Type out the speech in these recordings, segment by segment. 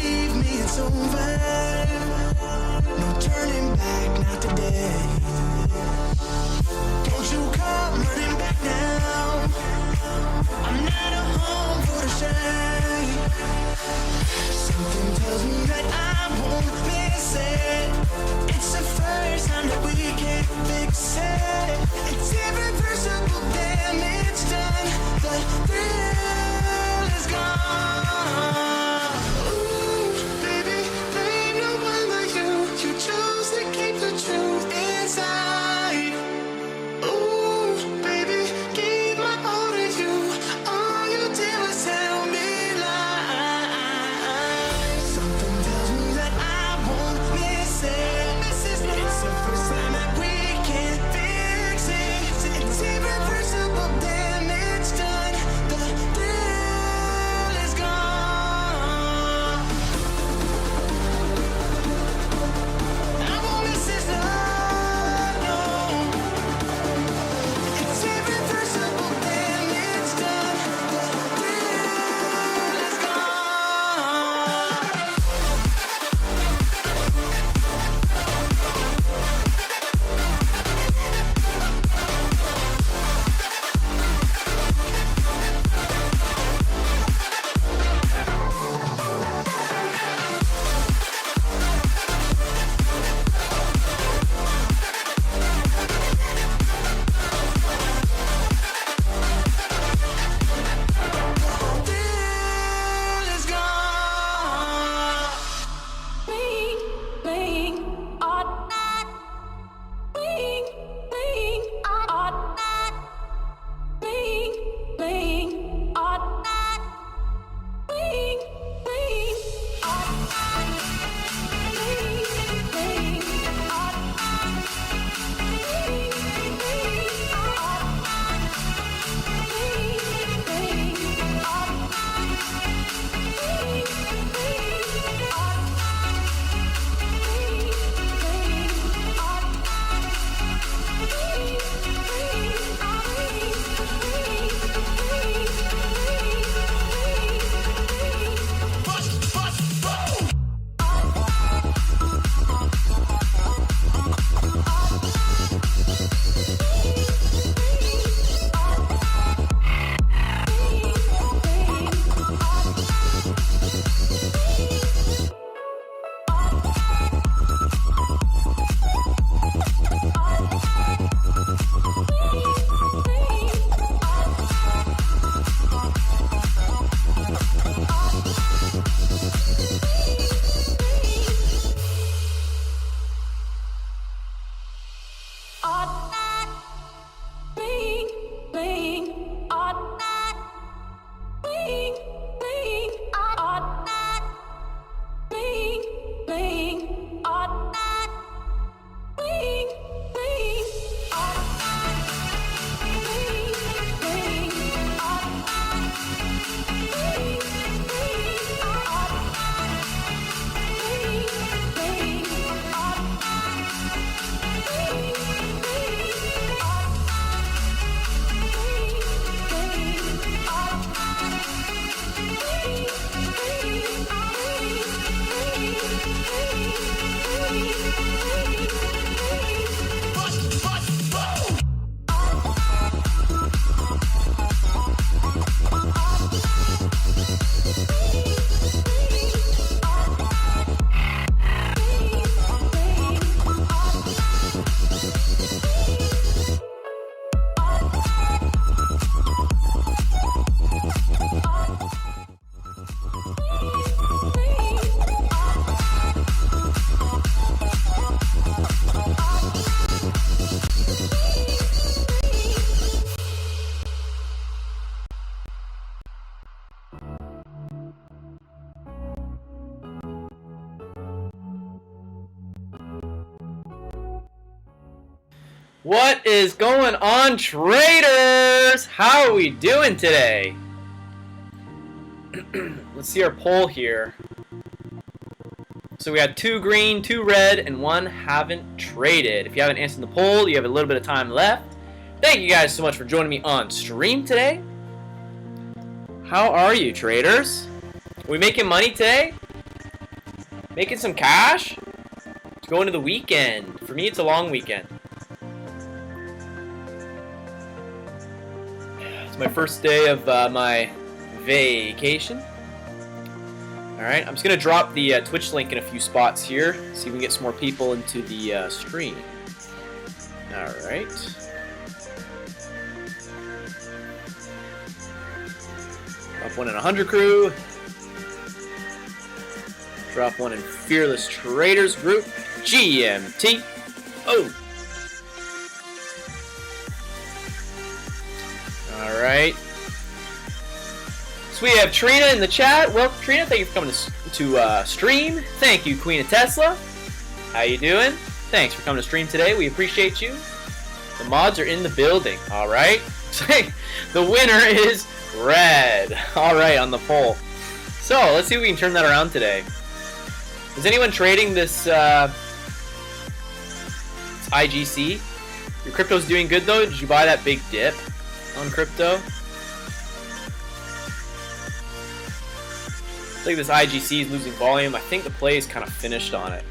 leave me, it's over. No turning back, not today. Don't you come running back now. I'm not a home for the shame. Something tells me that I won't miss it. It's the first time that we can't fix it. It's irreversible damage done. The thrill is gone. Ooh, baby, there ain't no one like you. You chose to keep the truth inside. Ooh, baby, keep my all to you. All you did was tell me lies. Something tells me that I won't miss it. It's the first time that we can't fix it. It's irreversible damage done. The thrill is gone. I won't miss this love, no. It's irreversible damage done. The thrill is gone. Thrill is gone. Bling, bling, all night. Bling, bling, all night. Bling, bling, all night. Bling, bling, all night. Bling, bling, all night. Bling, bling, all night. Bling, bling, all night. Bling, bling, all What is going on, traders? How are we doing today? Let's see our poll here. So we had 2 green, 2 red, and 1 haven't traded. If you haven't answered the poll, you have a little bit of time left. Thank you guys so much for joining me on stream today. How are you, traders? Are we making money today? Making some cash to go into the weekend. For me, it's a long weekend. It's my first day of my vacation. Alright, I'm just going to drop the Twitch link in a few spots here. See if we can get some more people into the stream. Alright. Drop one in 100 crew. Drop one in Fearless Traders group. GMT. Oh. Alright. So we have Trina in the chat. Welcome, Trina. Thank you for coming to stream. Thank you, Queen of Tesla. How you doing? Thanks for coming to stream today. We appreciate you. The mods are in the building. Alright. The winner is red. Alright, on the poll. So, let's see if we can turn that around today. Is anyone trading this IGC? Your crypto's doing good though? Did you buy that big dip on crypto? I think this IGC is losing volume. I think the play is kind of finished on it.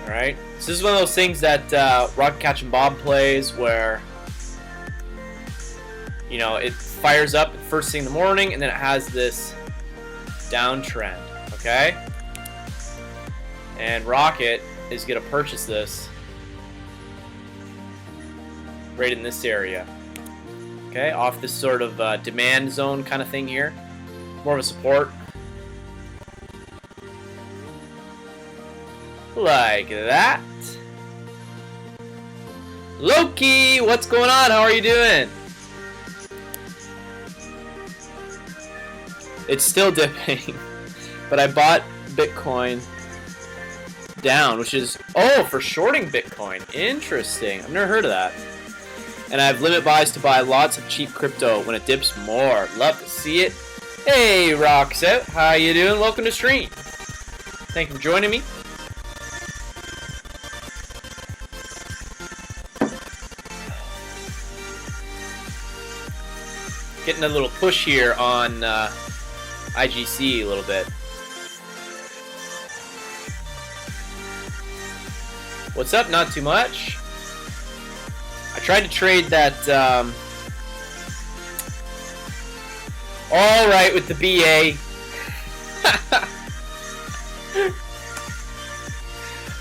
Alright. So this is one of those things that Rocket Catch and Bob plays where, you know, it fires up first thing in the morning and then it has this downtrend. Okay? And Rocket is going to purchase this right in this area. Okay? Off this sort of demand zone kind of thing here. More of a support. Like that. Loki, what's going on? How are you doing? It's still dipping. But I bought Bitcoin down, which is, oh, for shorting Bitcoin. Interesting. I've never heard of that. And I have limit buys to buy lots of cheap crypto when it dips more. Love to see it. Hey, Roxette. How you doing? Welcome to stream. Thank you for joining me. Getting a little push here on IGC a little bit. What's up? Not too much. I tried to trade that all right with the BA.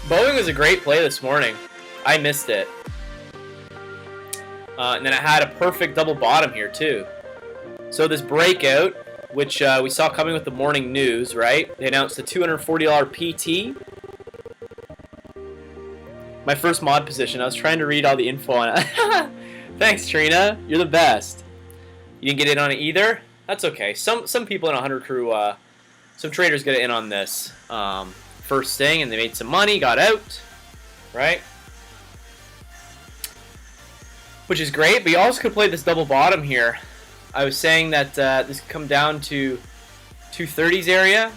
Boeing was a great play this morning. I missed it. And then I had a perfect double bottom here too. So this breakout, which we saw coming with the morning news, right? They announced a $240 PT. My first mod position. I was trying to read all the info on it. Thanks, Trina. You're the best. You didn't get in on it either? That's okay. Some people in 100 crew, some traders get in on this first thing, and they made some money, got out, right? Which is great, but you also could play this double bottom here. I was saying that this could come down to 230s area.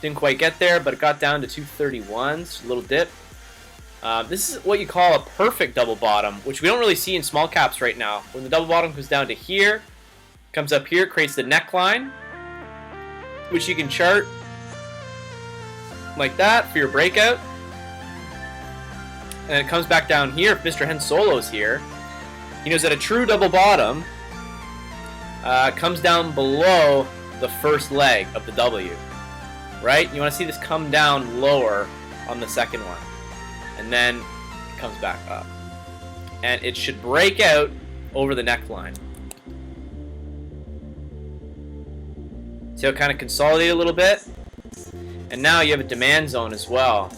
Didn't quite get there, but it got down to 231s, a little dip. This is what you call a perfect double bottom, which we don't really see in small caps right now. When the double bottom goes down to here, comes up here, creates the neckline, which you can chart like that for your breakout. And then it comes back down here. If Mr. Hen Solo's here, he knows that a true double bottom comes down below the first leg of the W, right? You want to see this come down lower on the second one. And then it comes back up. And it should break out over the neckline. See how it kind of consolidate a little bit? And now you have a demand zone as well,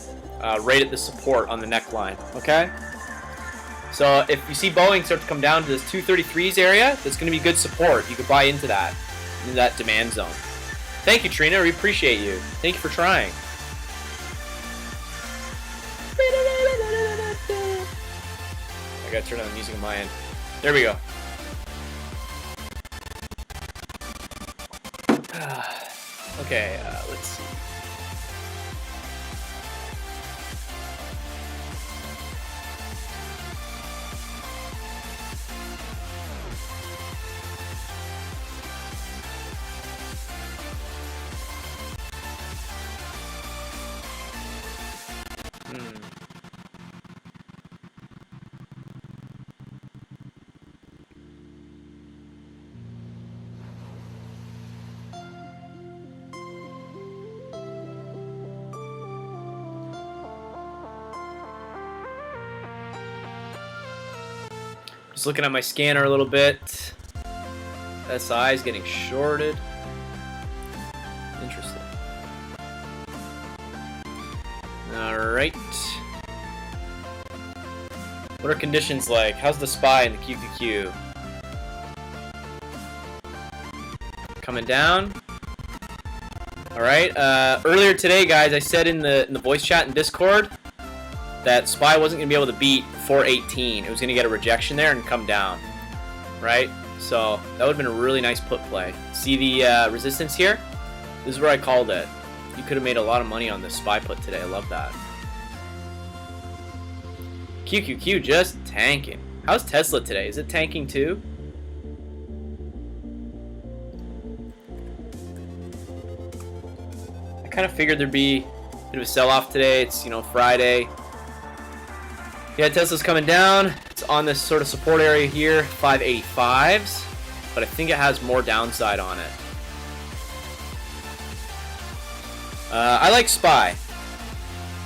right at the support on the neckline, okay? So if you see Boeing start to come down to this 233s area, that's going to be good support. You could buy into that demand zone. Thank you, Trina. We appreciate you. Thank you for trying. I gotta turn on the music on my end. There we go. Okay, let's see. Just looking at my scanner a little bit. SI is getting shorted. Interesting. Alright. What are conditions like? How's the SPY and the QQQ? Coming down. Alright. Earlier today, guys, I said in the voice chat in Discord that SPY wasn't going to be able to beat 418. It was going to get a rejection there and come down. Right? So that would have been a really nice put play. See the resistance here? This is where I called it. You could have made a lot of money on this SPY put today. I love that. QQQ just tanking. How's Tesla today? Is it tanking too? I kind of figured there'd be a bit of a sell-off today. It's, you know, Friday. Yeah, Tesla's coming down. It's on this sort of support area here, 585s, but I think it has more downside on it. I like SPY.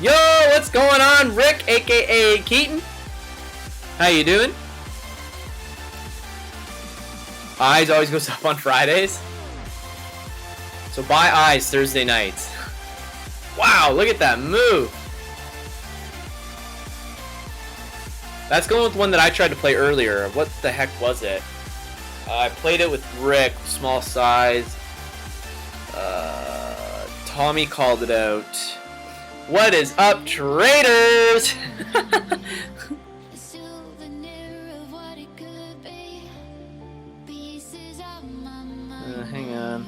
Yo, what's going on, Rick, aka Keaton? How you doing? Eyes always goes up on Fridays. So buy Eyes Thursday nights. Wow, look at that move. That's going with one that I tried to play earlier. What the heck was it? I played it with Rick, small size. Tommy called it out. What is up, traders? Hang on.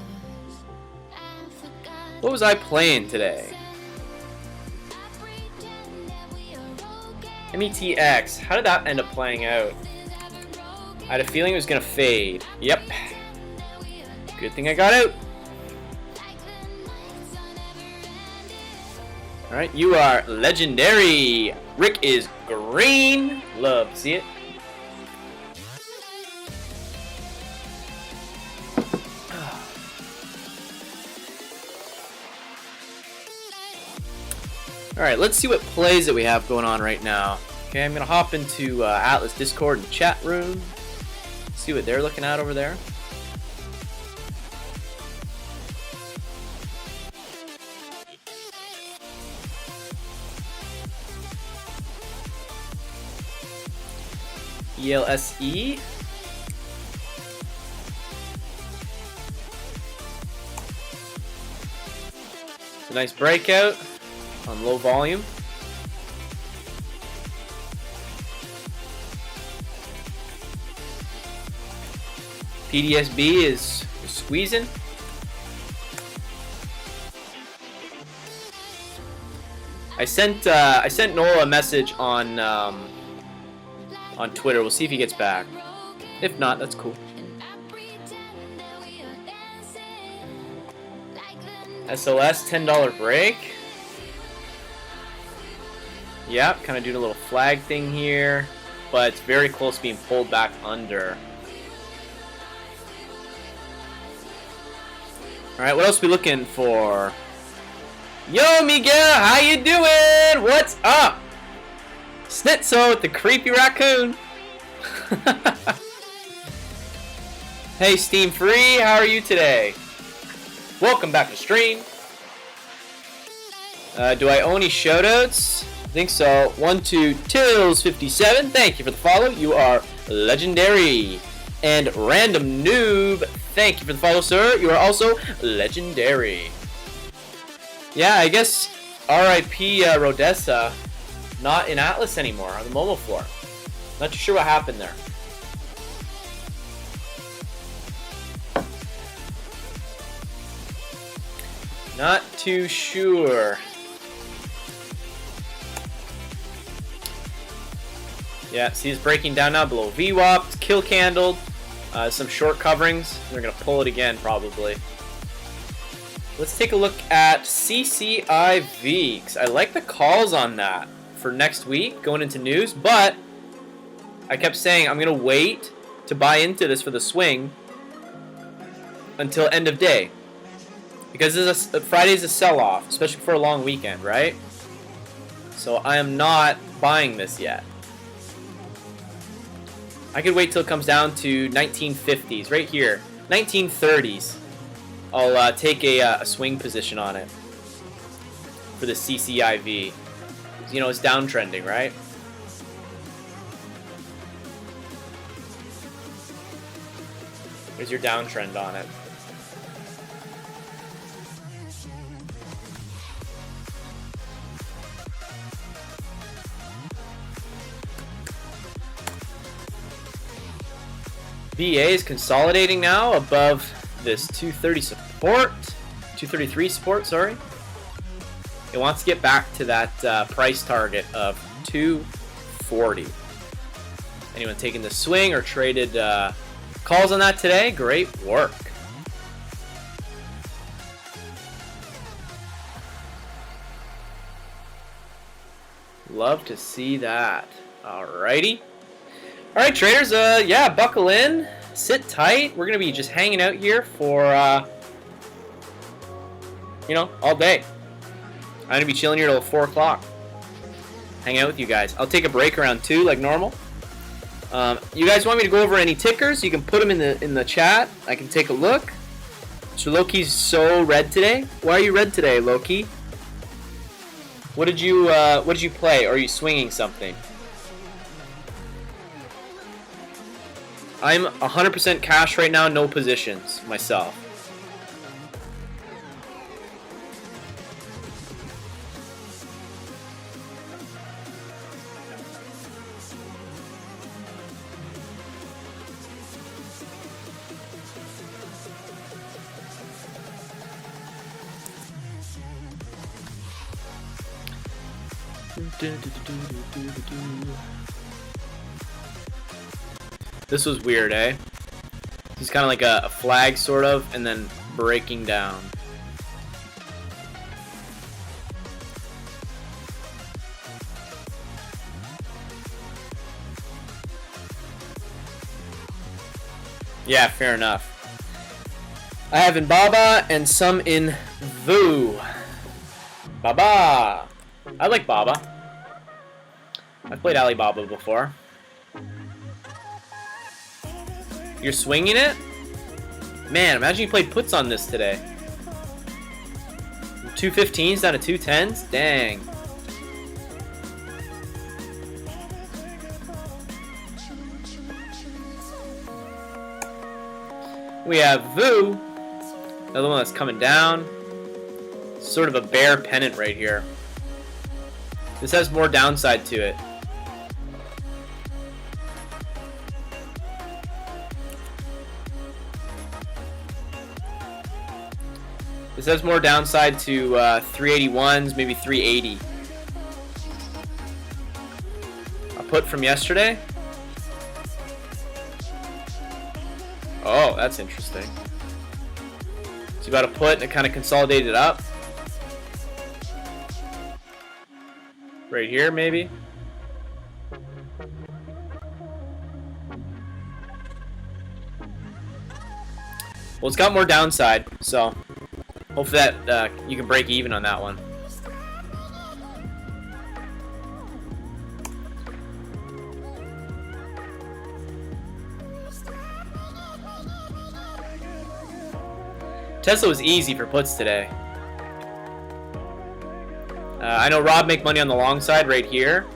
What was I playing today? METX. How did that end up playing out? I had a feeling it was going to fade. Yep. Good thing I got out. Alright, you are legendary. Rick is green. Love to see it. Alright, let's see what plays that we have going on right now. Okay, I'm going to hop into Atlas Discord and chat room. See what they're looking at over there. ELSE. A nice breakout on low volume. PDSB is squeezing. I sent Noah a message on Twitter. We'll see if he gets back. If not, that's cool. SLS $10 break. Yep, kind of doing a little flag thing here, but it's very close to being pulled back under. All right, what else are we looking for? Yo, Miguel, how you doing? What's up? Snitzo with the creepy raccoon. Hey, Steam Free, how are you today? Welcome back to stream. Do I owe any shoutouts? I think so. 12Tills57, thank you for the follow. You are legendary. And Random Noob, thank you for the follow, sir. You are also legendary. Yeah, I guess RIP Rodessa, not in Atlas anymore on the Momo floor. Not too sure what happened there. Not too sure. Yeah, see it's breaking down now below VWAP. It's kill candled. Some short coverings. They're going to pull it again probably. Let's take a look at CCIV, because I like the calls on that for next week going into news, but I kept saying I'm going to wait to buy into this for the swing until end of day. Because Friday's a sell-off, especially for a long weekend, right? So I am not buying this yet. I could wait till it comes down to 1950s, right here. 1930s. I'll take a swing position on it for the CCIV. You know, it's downtrending, right? There's your downtrend on it. VA is consolidating now above this 230 support, 233 support, sorry. It wants to get back to that price target of 240. Anyone taking the swing or traded calls on that today? Great work. Love to see that. Alrighty. Alright, traders, yeah, buckle in, sit tight. We're going to be just hanging out here for, you know, all day. I'm going to be chilling here till 4 o'clock. Hang out with you guys. I'll take a break around 2 like normal. You guys want me to go over any tickers? You can put them in the chat. I can take a look. So Loki's so red today. Why are you red today, Loki? What did you play? Or are you swinging something? I'm 100% cash right now, no positions myself. This was weird, eh? He's kind of like a flag, sort of, and then breaking down. Yeah, fair enough. I have in Baba and some in Vu. Baba. I like Baba. I've played Alibaba before. You're swinging it? Man, imagine you played puts on this today. 215s down to 210s? Dang. We have Vu. Another one that's coming down. Sort of a bear pennant right here. This has more downside to it. This has more downside to 381s, maybe 380. A put from yesterday? Oh, that's interesting. So you got a put and it kind of consolidated up. Right here, maybe? Well, it's got more downside, so hopefully that you can break even on that one. Tesla was easy for puts today. I know Rob make money on the long side right here.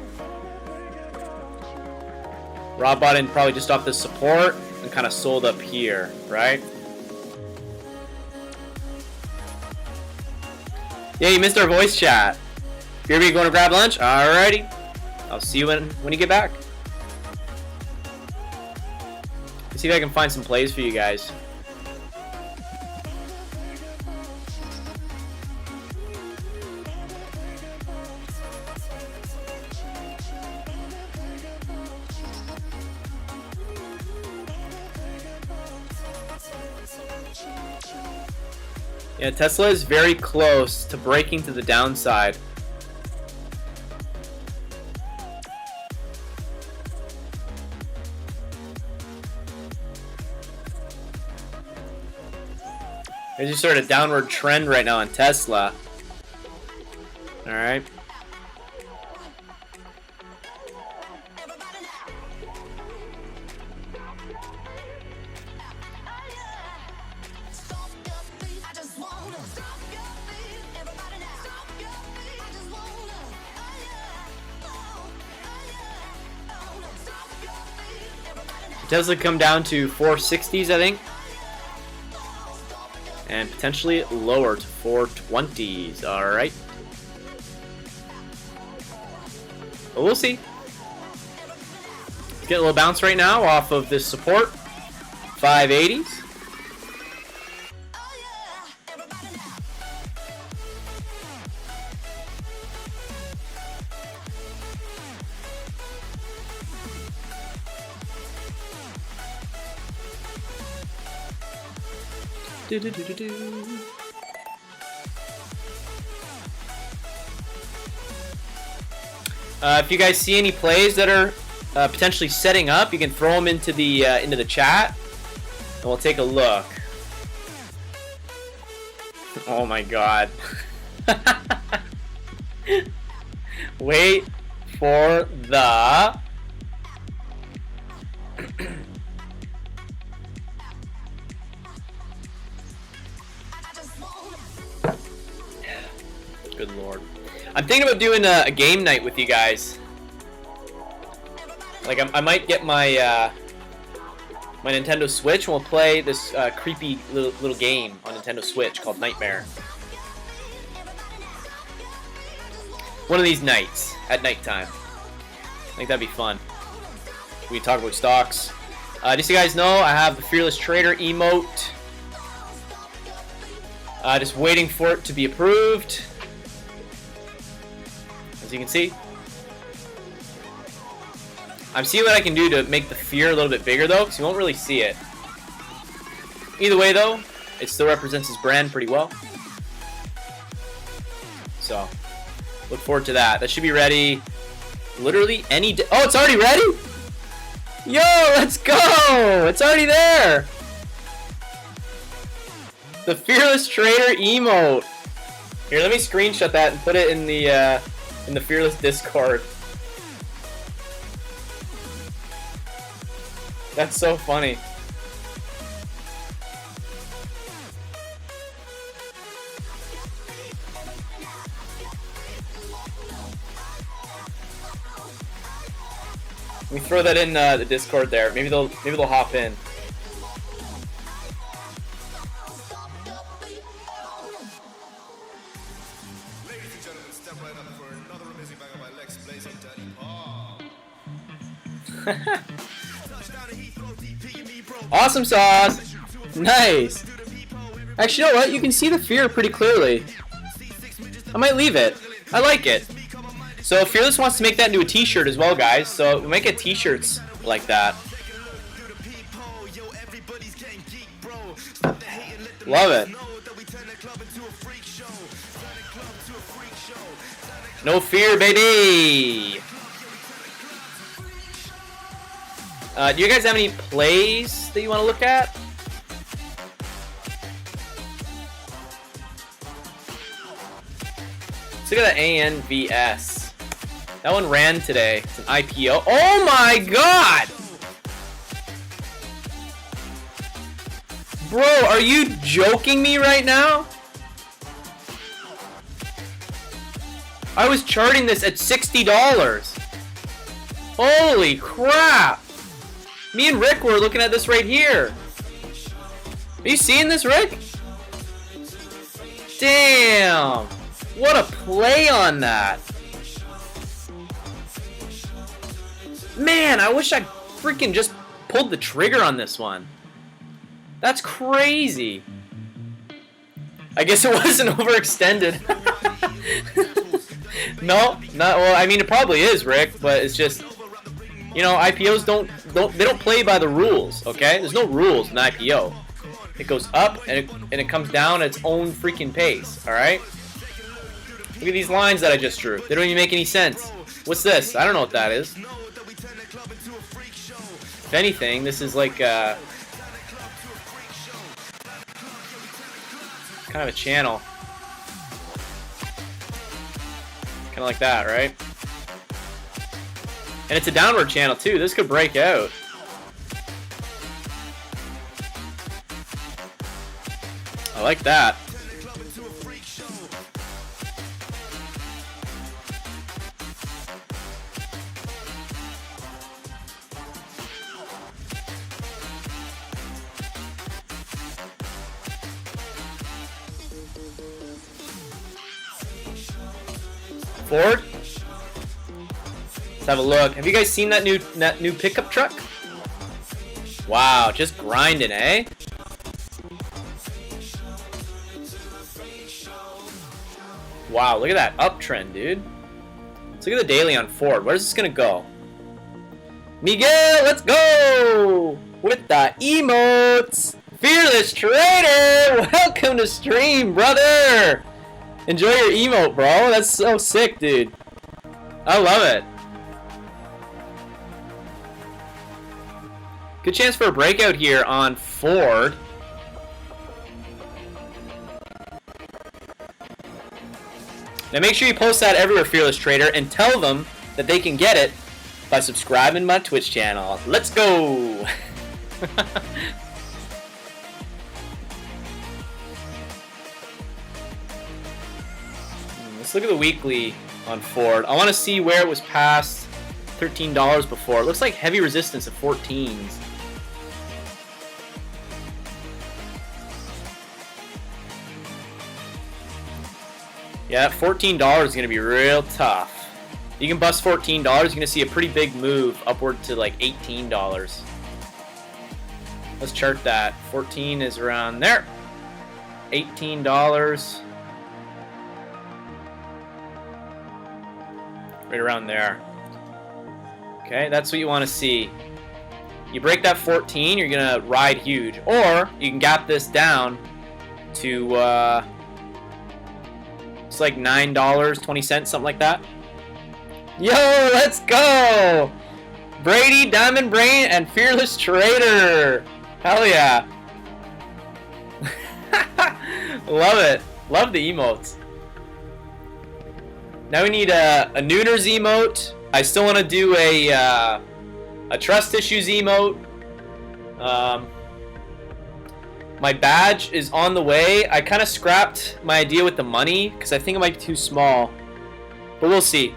Rob bought in probably just off the support and kind of sold up here, right? Yeah, you missed our voice chat. You're going to grab lunch? Alrighty. I'll see you when you get back. Let's see if I can find some plays for you guys. Yeah, Tesla is very close to breaking to the downside. There's just sort of a downward trend right now on Tesla. Alright. Tesla come down to 460s, I think. And potentially lower to 420s. Alright. But we'll see. Let's get a little bounce right now off of this support. 580s. If you guys see any plays that are potentially setting up, you can throw them into the chat, and we'll take a look. Oh my god! Wait for the. Good lord. I'm thinking about doing a game night with you guys. Like, I might get my my Nintendo Switch and we'll play this creepy little game on Nintendo Switch called Nightmare. One of these nights at nighttime. I think that'd be fun. We can talk about stocks. Just so you guys know, I have the Fearless Trader emote. Just waiting for it to be approved. As you can see. I'm seeing what I can do to make the fear a little bit bigger though, because you won't really see it. Either way though, it still represents his brand pretty well. So, look forward to that. That should be ready literally any day. Oh, it's already ready? Yo, let's go! It's already there! The Fearless Trader emote. Here, let me screenshot that and put it in the Fearless Discord. That's so funny. Let me throw that in the Discord there. Maybe they'll hop in. Awesome sauce! Nice! Actually, you know what? You can see the fear pretty clearly. I might leave it. I like it. So Fearless wants to make that into a t-shirt as well, guys. So we might get t-shirts like that. Love it. No fear, baby! Do you guys have any plays that you want to look at? Let's look at the ANVS. That one ran today. It's an IPO. Oh my god! Bro, are you joking me right now? I was charting this at $60. Holy crap! Me and Rick were looking at this right here. Are you seeing this, Rick? Damn! What a play on that! Man, I wish I freaking just pulled the trigger on this one. That's crazy. I guess it wasn't overextended. No, not well. I mean, it probably is, Rick, but it's just, you know, IPOs don't play by the rules. Okay, there's no rules in IPO. It goes up and it comes down at its own freaking pace. All right. Look at these lines that I just drew. They don't even make any sense. What's this? I don't know what that is. If anything, this is like kind of a channel. Kind of like that, right? And it's a downward channel too. This could break out. I like that. Ford. Let's have a look. Have you guys seen that new pickup truck? Wow, just grinding, eh? Wow, look at that uptrend, dude. Let's look at the daily on Ford. Where's this gonna go? Miguel, let's go! With the emotes! Fearless Trader! Welcome to stream, brother! Enjoy your emote, bro. That's so sick, dude. I love it. Good chance for a breakout here on Ford. Now make sure you post that everywhere, Fearless Trader, and tell them that they can get it by subscribing to my Twitch channel. Let's go! Let's look at the weekly on Ford. I want to see where it was past $13 before. It looks like heavy resistance at 14s. Yeah, $14 is going to be real tough. You can bust $14, you're going to see a pretty big move upward to like $18. Let's chart that. 14 is around there. $18. Right around there. Okay, that's what you want to see. You break that 14, you're going to ride huge. Or you can gap this down to... it's like $9.20, something like that. Yo, let's go! Brady, Diamond Brain, and Fearless Trader. Hell yeah. Love it. Love the emotes. Now we need a Nooners emote. I still want to do a Trust Issues emote. My badge is on the way. I kind of scrapped my idea with the money because I think it might be too small. But we'll see.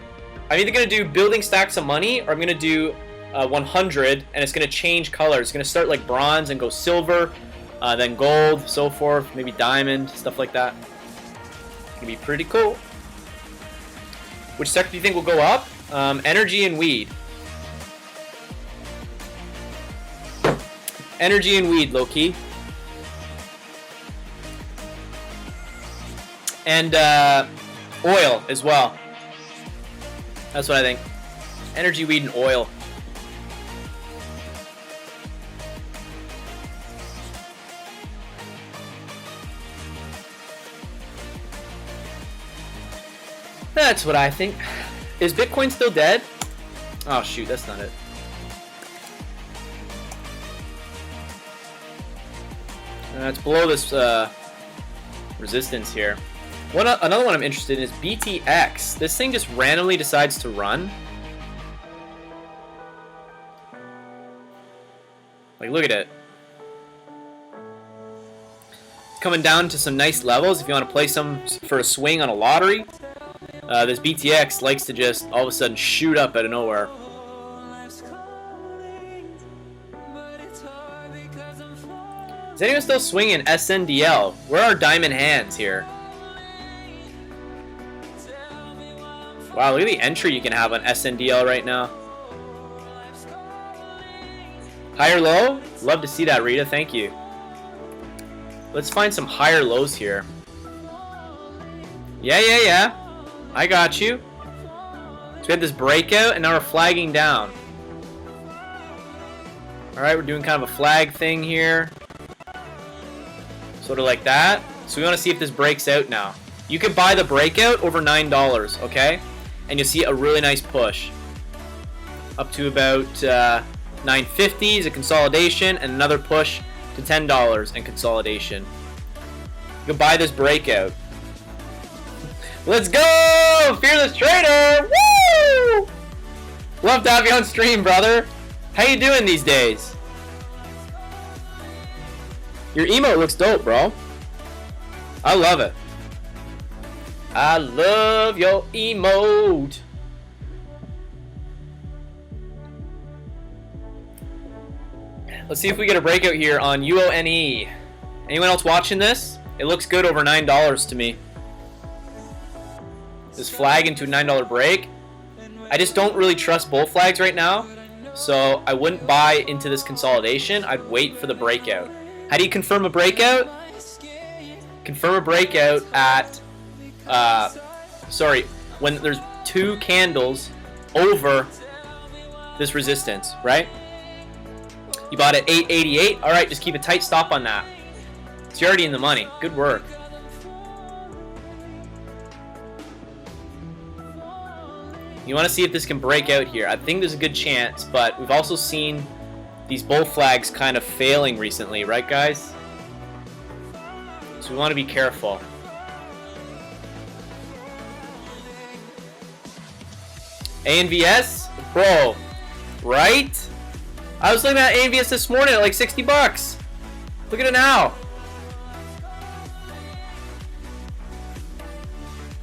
I'm either going to do building stacks of money or I'm going to do 100 and it's going to change colors. It's going to start like bronze and go silver, then gold, so forth, maybe diamond, stuff like that. It's going to be pretty cool. Which sector do you think will go up? Energy and weed. Energy and weed, low-key. And oil as well. That's what I think. Energy, weed, and oil. That's what I think. Is Bitcoin still dead? Oh shoot, that's not it. It's below this resistance here. Another one I'm interested in is BTX. This thing just randomly decides to run. Like, look at it. It's coming down to some nice levels if you want to play some for a swing on a lottery. This BTX likes to just all of a sudden shoot up out of nowhere. Is anyone still swinging SNDL? Where are diamond hands here? Wow, look at the entry you can have on SNDL right now. Higher low? Love to see that, Rita. Thank you. Let's find some higher lows here. Yeah. I got you. So we had this breakout, and now we're flagging down. Alright, we're doing kind of a flag thing here. Sort of like that. So we want to see if this breaks out now. You can buy the breakout over $9, okay? And you'll see a really nice push. Up to about $9.50 is a consolidation, and another push to $10 in consolidation. You can buy this breakout. Let's go! Fearless Trader! Woo! Love to have you on stream, brother. How you doing these days? Your emote looks dope, bro. I love it. I love your emote. Let's see if we get a breakout here on UONE. Anyone else watching this? It looks good over $9 to me. this flag into a $9 break. I just don't really trust bull flags right now, so I wouldn't buy into this consolidation. I'd wait for the breakout. How do you confirm a breakout? Confirm a breakout at, when there's 2 candles over this resistance, right? You bought at 888. All right, just keep a tight stop on that. So you're already in the money. Good work. You want to see if this can break out here. I think there's a good chance, but we've also seen these bull flags kind of failing recently, right, guys? So we want to be careful. ANVS? Bro, right? I was looking at ANVS this morning at like 60 bucks. Look at it now.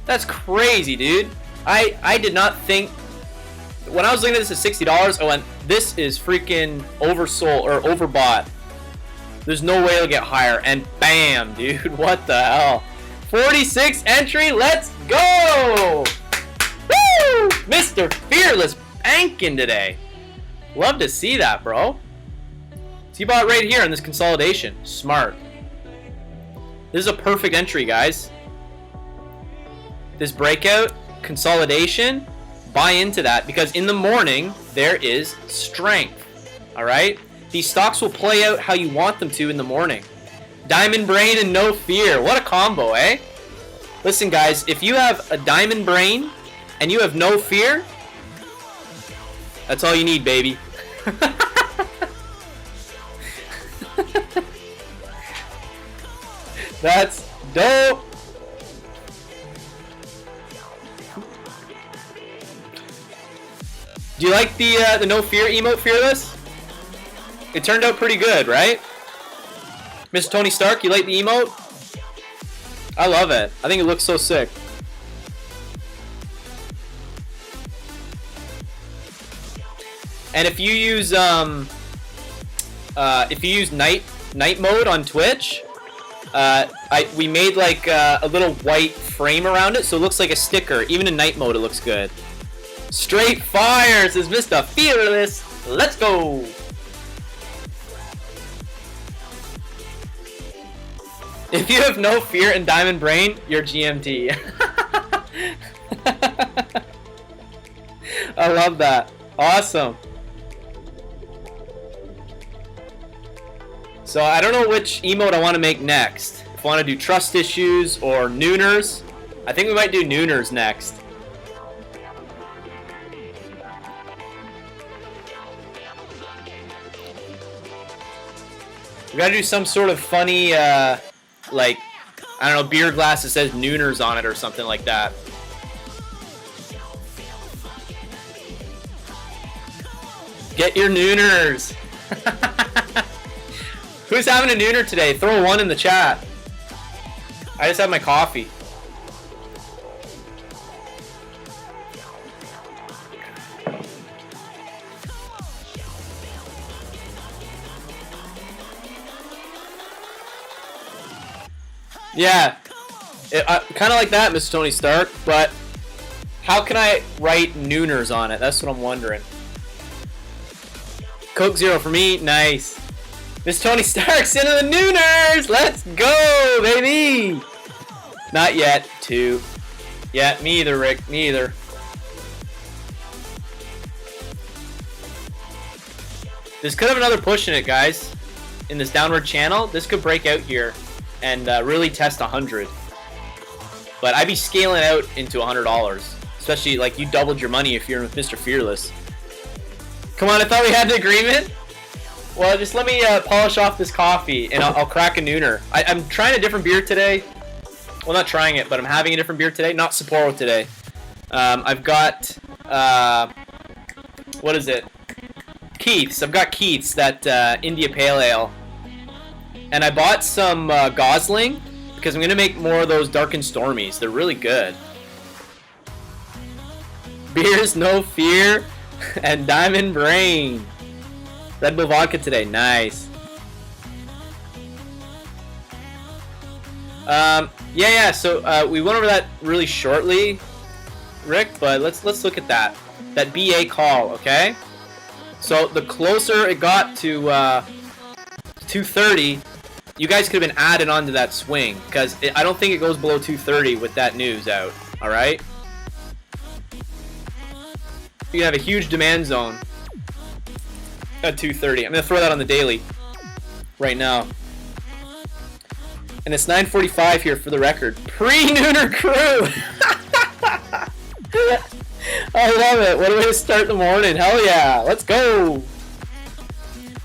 That's crazy, dude. I did not think, when I was looking at this at $60, I went, this is freaking oversold or overbought. There's no way it'll get higher. And bam, dude, what the hell? 46 entry, let's go! Woo! Mr. Fearless banking today. Love to see that, bro. So you bought right here in this consolidation. Smart. This is a perfect entry, guys. This breakout, consolidation, buy into that, because in the morning there is strength. All right, these stocks will play out how you want them to in the morning. Diamond Brain and No Fear, what a combo, eh? Listen, guys, if you have a Diamond Brain and you have No Fear, that's all you need, baby. That's dope. Do you like the No Fear emote, Fearless? It turned out pretty good, right? Mr. Tony Stark, you like the emote? I love it. I think it looks so sick. And if you use night mode on Twitch, we made like a little white frame around it, so it looks like a sticker. Even in night mode, it looks good. Straight fire, says Mr. Fearless. Let's go. If you have No Fear and Diamond Brain, you're GMT. I love that. Awesome. So I don't know which emote I want to make next. If I want to do trust issues or nooners, I think we might do nooners next. We gotta do some sort of funny, like, I don't know, beer glass that says nooners on it or something like that. Get your nooners. Who's having a nooner today? Throw a 1 in the chat. I just had my coffee. Yeah, kind of like that, Mr. Tony Stark, but how can I write nooners on it? That's what I'm wondering. Coke Zero for me, nice. Mr. Tony Stark's into the nooners! Let's go, baby! Not yet, 2. Yeah, me either, Rick, me either. This could have another push in it, guys. In this downward channel, this could break out here and really test 100. But I'd be scaling out into $100, especially like you doubled your money if you're with Mr. Fearless. Come on, I thought we had an agreement. Well, just let me polish off this coffee and I'll crack a nooner. I'm trying a different beer today. Well, not trying it, but I'm having a different beer today. Not Sapporo today. I've got what is it? Keith's. I've got Keith's, that India Pale Ale. And I bought some Gosling because I'm going to make more of those Dark and Stormies. They're really good. Beers, No Fear, and Diamond Brain. Red Bull Vodka today. Nice. Yeah, so we went over that really shortly. Rick, but let's look at that BA call, okay? So the closer it got to 230, you guys could have been added onto that swing, because I don't think it goes below 230 with that news out. All right. You have a huge demand zone at 230. I'm gonna throw that on the daily right now. And it's 9:45 here for the record. Pre-nooner crew. I love it. What a way to start the morning. Hell yeah. Let's go.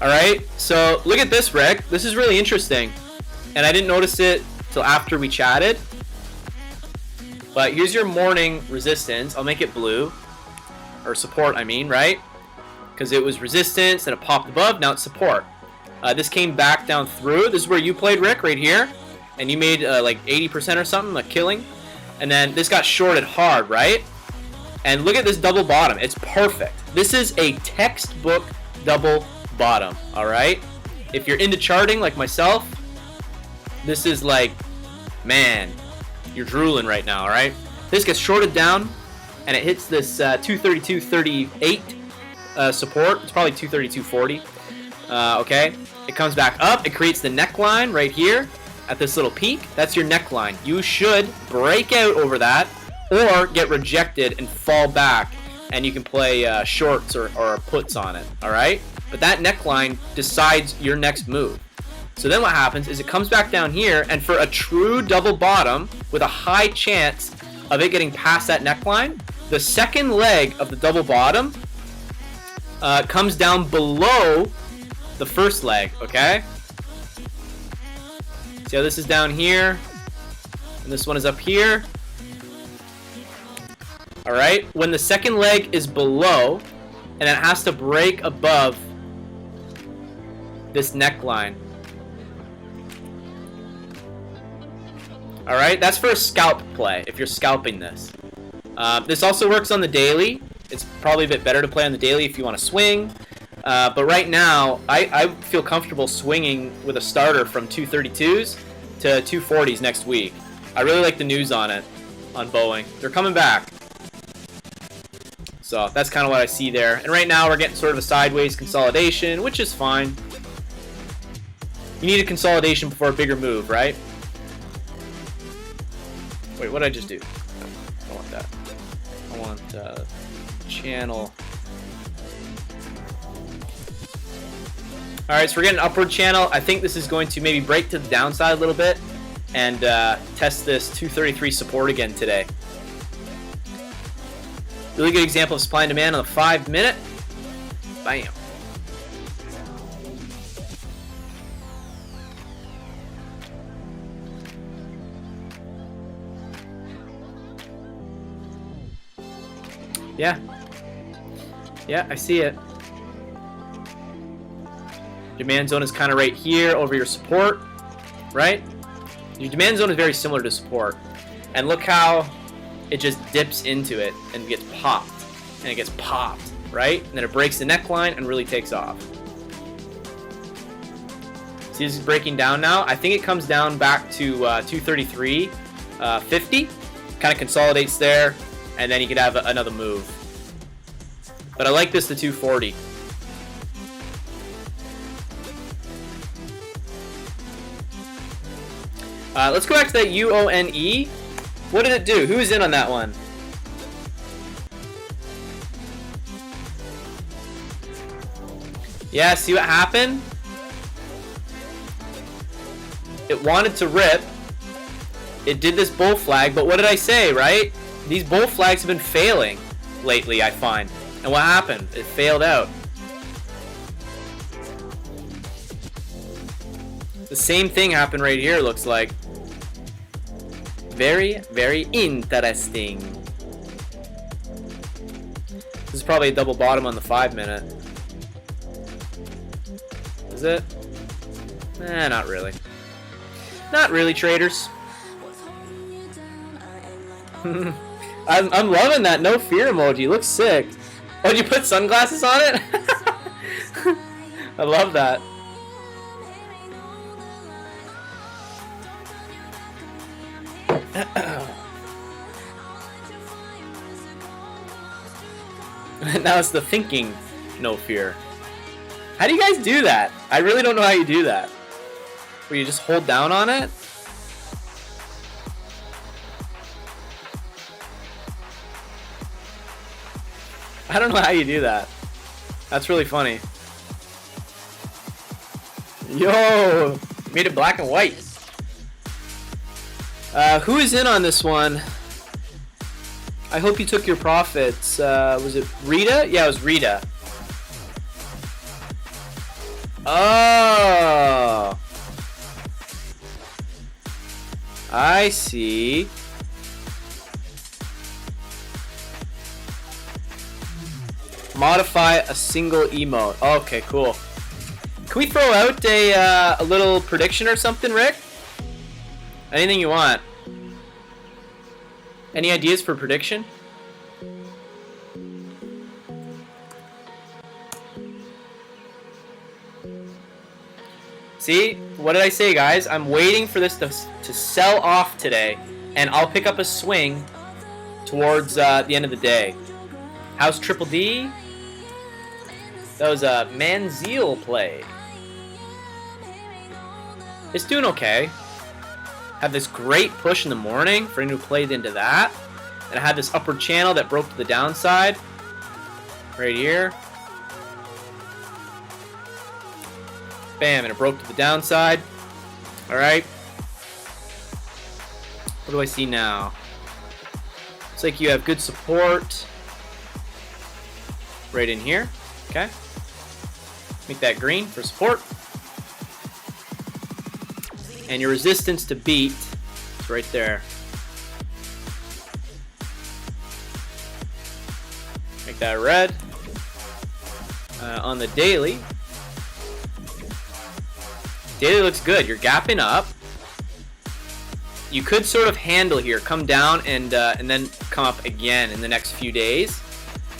All right. So look at this, Rick. This is really interesting. And I didn't notice it till after we chatted. But here's your morning resistance. I'll make it blue. Or support, I mean, right? Because it was resistance, and it popped above. Now it's support. This came back down through. This is where you played, Rick, right here. And you made like 80% or something, like killing. And then this got shorted hard, right? And look at this double bottom. It's perfect. This is a textbook double bottom, all right? If you're into charting like myself, this is like, man, you're drooling right now, all right? This gets shorted down, and it hits this 232.38 support. It's probably 232.40, okay? It comes back up. It creates the neckline right here at this little peak. That's your neckline. You should break out over that or get rejected and fall back, and you can play shorts or puts on it, all right? But that neckline decides your next move. So then what happens is it comes back down here, and for a true double bottom with a high chance of it getting past that neckline, the second leg of the double bottom comes down below the first leg, okay? See how this is down here, and this one is up here. All right, when the second leg is below, and it has to break above this neckline. All right, that's for a scalp play, if you're scalping this. This also works on the daily. It's probably a bit better to play on the daily if you want to swing. But right now, I feel comfortable swinging with a starter from 232s to 240s next week. I really like the news on it, on Boeing. They're coming back. So that's kind of what I see there. And right now, we're getting sort of a sideways consolidation, which is fine. You need a consolidation before a bigger move, right? Wait, what did I just do? No, I don't want that. I want channel. Alright, so we're getting an upward channel. I think this is going to maybe break to the downside a little bit and test this 233 support again today. Really good example of supply and demand on the 5 minute. Bam. Yeah. Yeah, I see it. Demand zone is kind of right here over your support, right? Your demand zone is very similar to support. And look how it just dips into it and gets popped. And it gets popped, right? And then it breaks the neckline and really takes off. See, this is breaking down now. I think it comes down back to 233.50. Kind of consolidates there, and then you could have another move. But I like this to 240. Let's go back to that UONE. What did it do? Who's in on that one? Yeah, see what happened? It wanted to rip. It did this bull flag, but what did I say, right? These bull flags have been failing lately, I find. And what happened? It failed out. The same thing happened right here, looks like. Very, very interesting. This is probably a double bottom on the 5 minute. Is it? Not really. Not really, traders. I'm loving that no fear emoji. Looks sick. Oh, did you put sunglasses on it? I love that. Now it's the thinking no fear. How do you guys do that? I really don't know how you do that. Where you just hold down on it? I don't know how you do that. That's really funny. Yo! Made it black and white. Who is in on this one? I hope you took your profits. Was it Rita? Yeah, it was Rita. Oh! I see. Modify a single emote. Okay, cool. Can we throw out a little prediction or something, Rick? Anything you want. Any ideas for prediction? See? What did I say, guys? I'm waiting for this to sell off today, and I'll pick up a swing towards the end of the day. How's Triple D? That was a Manziel play. It's doing okay. Had this great push in the morning for anyone who played into that. And I had this upward channel that broke to the downside. Right here. Bam, and it broke to the downside. Alright. What do I see now? Looks like you have good support. Right in here. Okay. Make that green for support. And your resistance to beat is right there. Make that red. On the daily. Daily looks good. You're gapping up. You could sort of handle here, come down and then come up again in the next few days.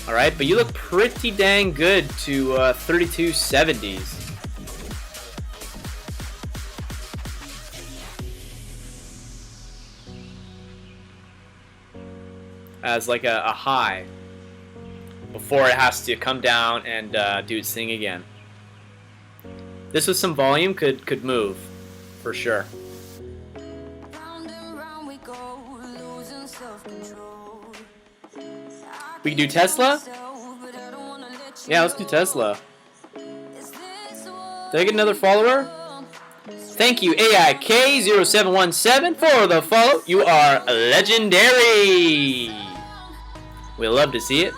All right, but you look pretty dang good to 3270s. As like a high before it has to come down and do its thing again. This with some volume could move for sure. We can do Tesla? Yeah, let's do Tesla. Did I get another follower? Thank you, AIK0717 for the follow. You are legendary. We love to see it.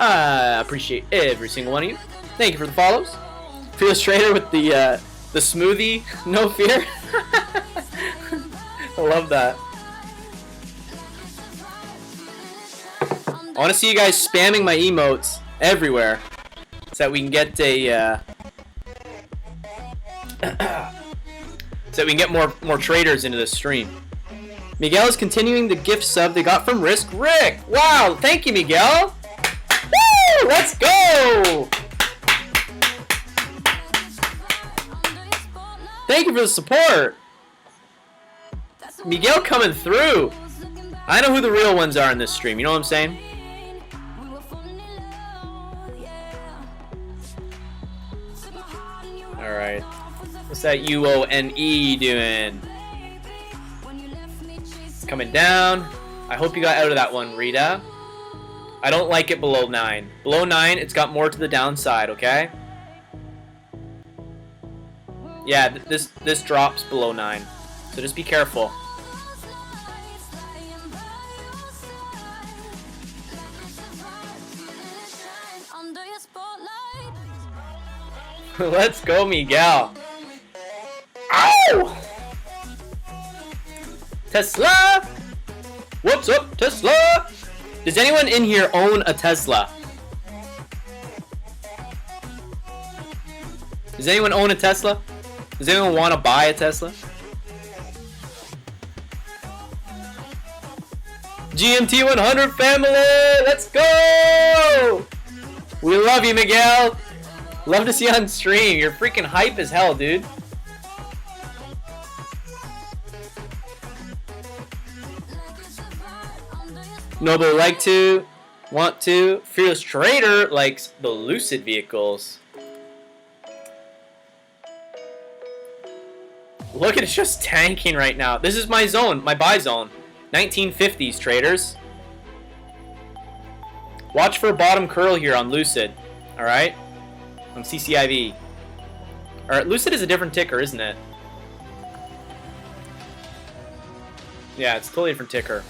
I appreciate every single one of you. Thank you for the follows. Fearless Trader with the smoothie, no fear. I love that. I want to see you guys spamming my emotes everywhere, so that we can get a so that we can get more traders into the stream. Miguel is continuing the gift sub they got from Risk Rick. Wow, thank you, Miguel. Woo! Let's go! Thank you for the support. Miguel coming through. I know who the real ones are in this stream. You know what I'm saying? Alright. What's that UONE doing? It's coming down. I hope you got out of that one, Rita. I don't like it below 9. Below 9, it's got more to the downside, okay? Yeah, this drops below 9. So just be careful. Let's go, Miguel. Ow! Tesla! What's up, Tesla? Does anyone in here own a Tesla? Does anyone own a Tesla? Does anyone want to buy a Tesla? GMT 100 family! Let's go! We love you, Miguel. Love to see you on stream. You're freaking hype as hell, dude. Noble like to, want to. Fearless Trader likes the Lucid vehicles. Look at it, just tanking right now. This is my zone, my buy zone. 1950s traders. Watch for a bottom curl here on Lucid. Alright? On CCIV. Alright, Lucid is a different ticker, isn't it? Yeah, it's a totally different ticker.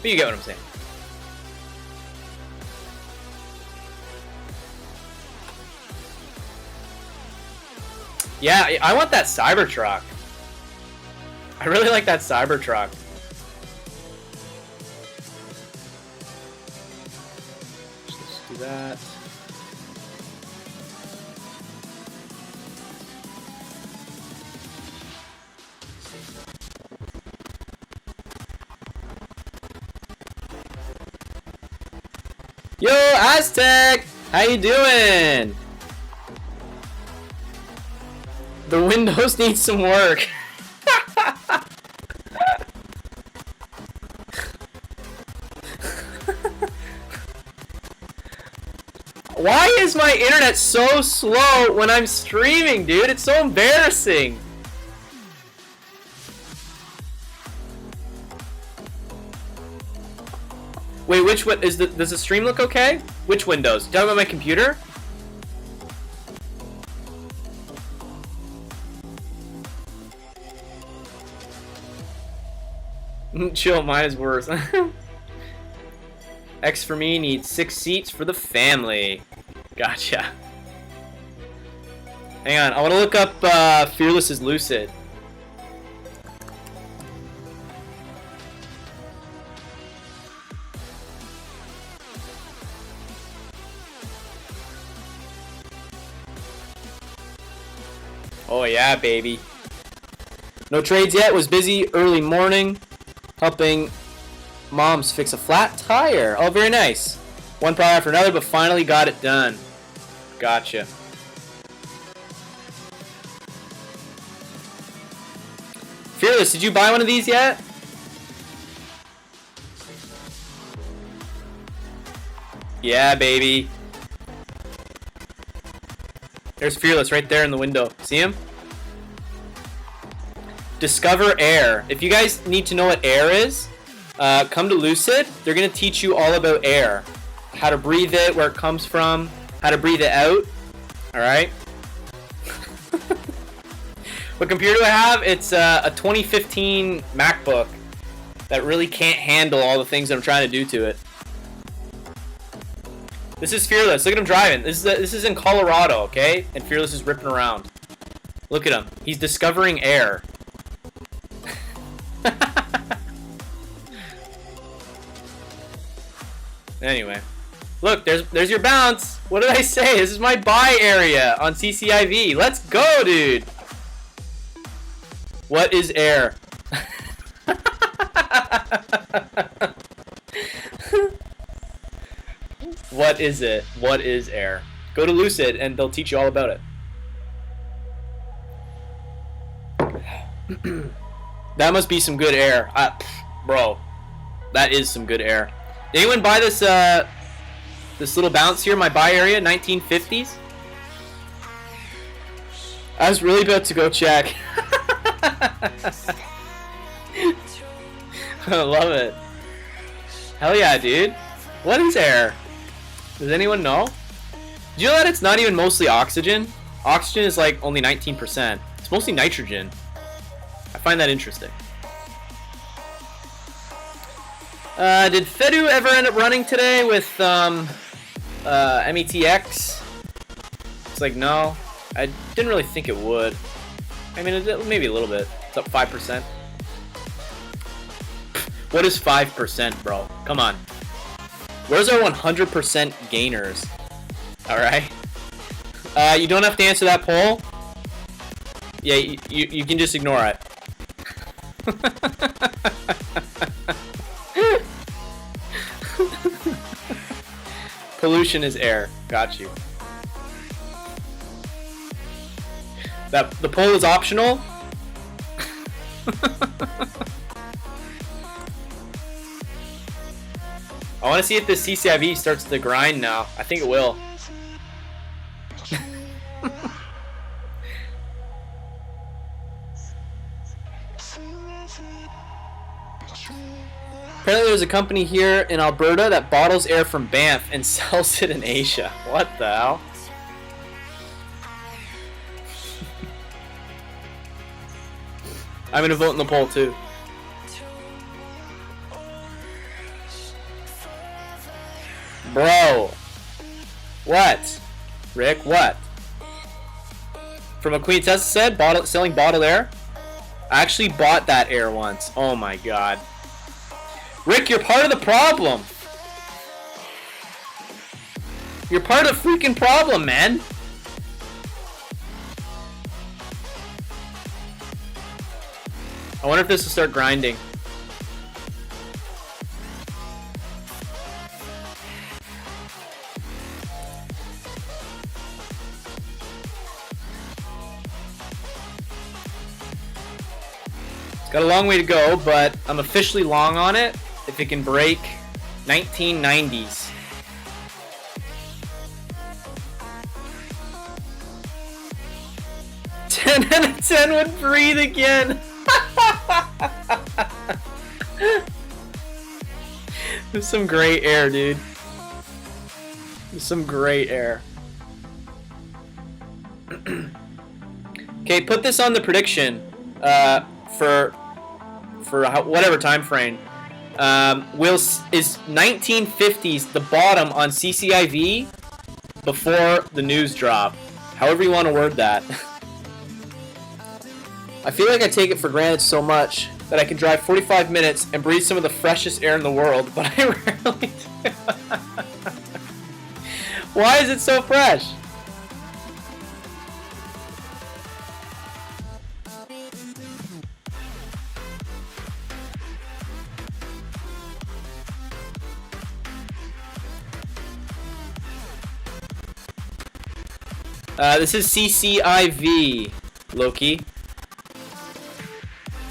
But you get what I'm saying. Yeah, I want that Cybertruck. I really like that Cybertruck. Let's do that. Yo, Aztec! How you doing? The windows need some work. Why is my internet so slow when I'm streaming, dude? It's so embarrassing. Wait, which one is does the stream look okay? Which windows? You talking about my computer? Chill, mine is worse. X for me needs 6 seats for the family. Gotcha. Hang on, I want to look up Fearless's Lucid. Oh yeah, baby. No trades yet. Was busy early morning helping moms fix a flat tire. Oh, very nice. One problem after another, but finally got it done. Gotcha. Fearless, did you buy one of these yet? Yeah, baby. There's Fearless right there in the window. See him? Discover air. If you guys need to know what air is, come to Lucid. They're going to teach you all about air. How to breathe it, where it comes from, how to breathe it out. Alright? What computer do I have? It's a 2015 MacBook that really can't handle all the things that I'm trying to do to it. This is Fearless. Look at him driving. This is in Colorado, okay? And Fearless is ripping around. Look at him. He's discovering air. Anyway. Look, there's your bounce. What did I say? This is my buy area on CCIV. Let's go, dude. What is air? What is it? What is air? Go to Lucid and they'll teach you all about it. That must be some good air. Bro, that is some good air. Did anyone buy this this little bounce here, my buy area, 1950s? I was really about to go check. I love it. Hell yeah, dude. What is air? Does anyone know? Do you know that it's not even mostly oxygen? Oxygen is like only 19%. It's mostly nitrogen. I find that interesting. Did Fedu ever end up running today with METX? It's like, no. I didn't really think it would. I mean, maybe a little bit. It's up 5%. What is 5%, bro? Come on. Where's our 100% gainers? Alright. You don't have to answer that poll. Yeah, you can just ignore it. Pollution is air. Got you. The poll is optional. I want to see if this CCIV starts to grind now. I think it will. Apparently there's a company here in Alberta that bottles air from Banff and sells it in Asia. What the hell? I'm gonna vote in the poll too. Bro. What? Rick, what? From a Queen Tessa said, selling bottled air? I actually bought that air once. Oh my god. Rick, you're part of the problem. You're part of the freaking problem, man. I wonder if this will start grinding. It's got a long way to go, but I'm officially long on it if it can break 1990s. Ten out of 10 would breathe again. There's some great air, dude. There's some great air. Okay, put this on the prediction for whatever time frame. Is 1950s the bottom on CCIV before the news drop? However you want to word that. I feel like I take it for granted so much that I can drive 45 minutes and breathe some of the freshest air in the world, but I rarely do. Why is it so fresh? This is CCIV, Loki.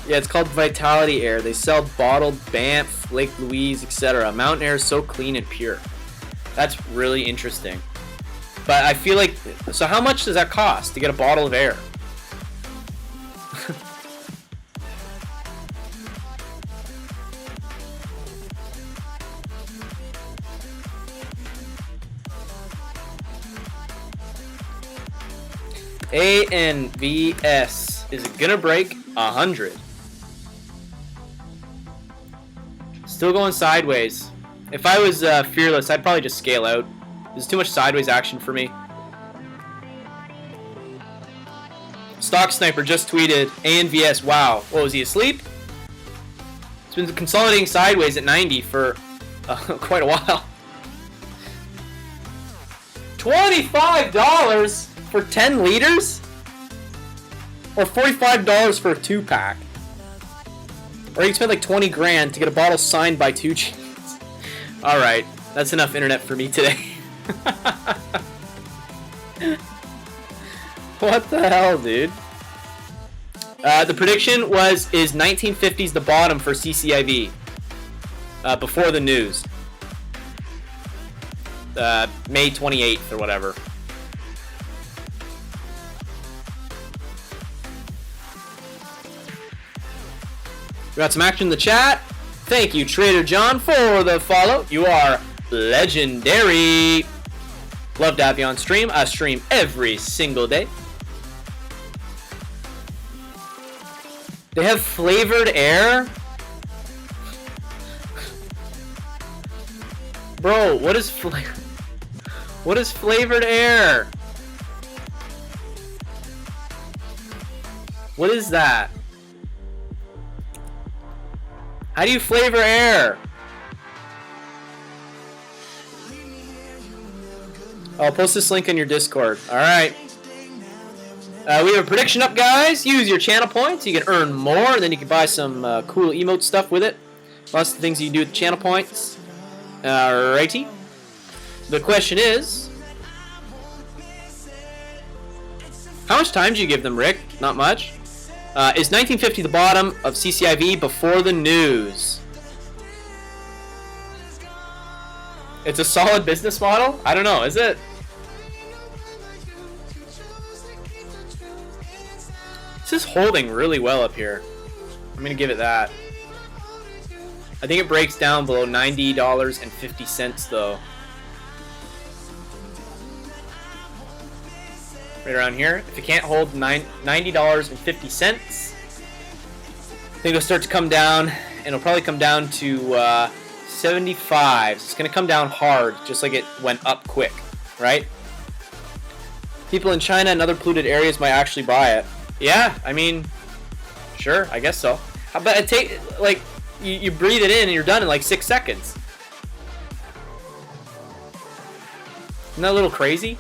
Yeah, it's called Vitality Air. They sell bottled Banff, Lake Louise, etc. Mountain air is so clean and pure. That's really interesting. But I feel like... So how much does that cost to get a bottle of air? ANVS. Is it gonna break 100? Still going sideways. If I was fearless, I'd probably just scale out. There's too much sideways action for me. Stock Sniper just tweeted ANVS. Wow. What, was he asleep? It's been consolidating sideways at 90 for quite a while. $25 for 10 liters? Or $45 for a 2-pack? Or you can spend like 20 grand to get a bottle signed by 2 Gs. Alright, that's enough internet for me today. What the hell, dude? The prediction is 1950s the bottom for CCIV. Before the news. May 28th or whatever. We got some action in the chat. Thank you, Trader John, for the follow. You are legendary. Love to have you on stream. I stream every single day. They have flavored air? Bro, what is flavored air? What is that? How do you flavor air? I'll post this link in your Discord. Alright. We have a prediction up, guys. Use your channel points. You can earn more, and then you can buy some cool emote stuff with it. Lots of things you can do with channel points. Alrighty. The question is... How much time do you give them, Rick? Not much. Is 1950 the bottom of CCIV before the news? It's a solid business model? I don't know, is it? This is holding really well up here. I'm gonna give it that. I think it breaks down below $90.50 though. Right around here. If it can't hold $90.50, I think it'll start to come down, and it'll probably come down to 75. It's gonna come down hard, just like it went up quick, right? People in China and other polluted areas might actually buy it. Yeah, I mean, sure, I guess so. But it take like you breathe it in and you're done in like 6 seconds. Isn't that a little crazy?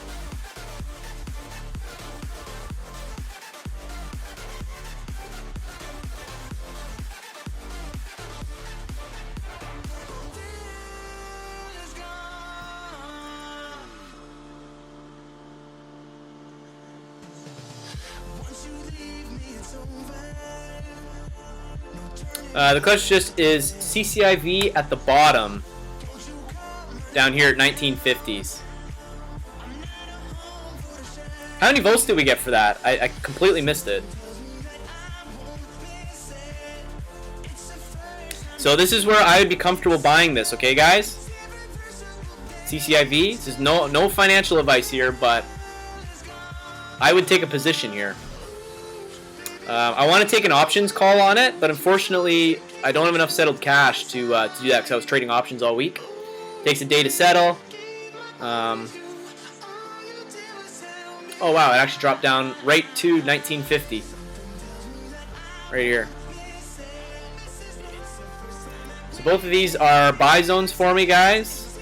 The clutch just is CCIV at the bottom, down here at 1950s. How many volts did we get for that? I completely missed it. So this is where I would be comfortable buying this, okay guys? CCIV, this is no financial advice here, but I would take a position here. I want to take an options call on it, but unfortunately, I don't have enough settled cash to do that because I was trading options all week. Takes a day to settle. Oh wow, it actually dropped down right to 1950. Right here. So both of these are buy zones for me, guys.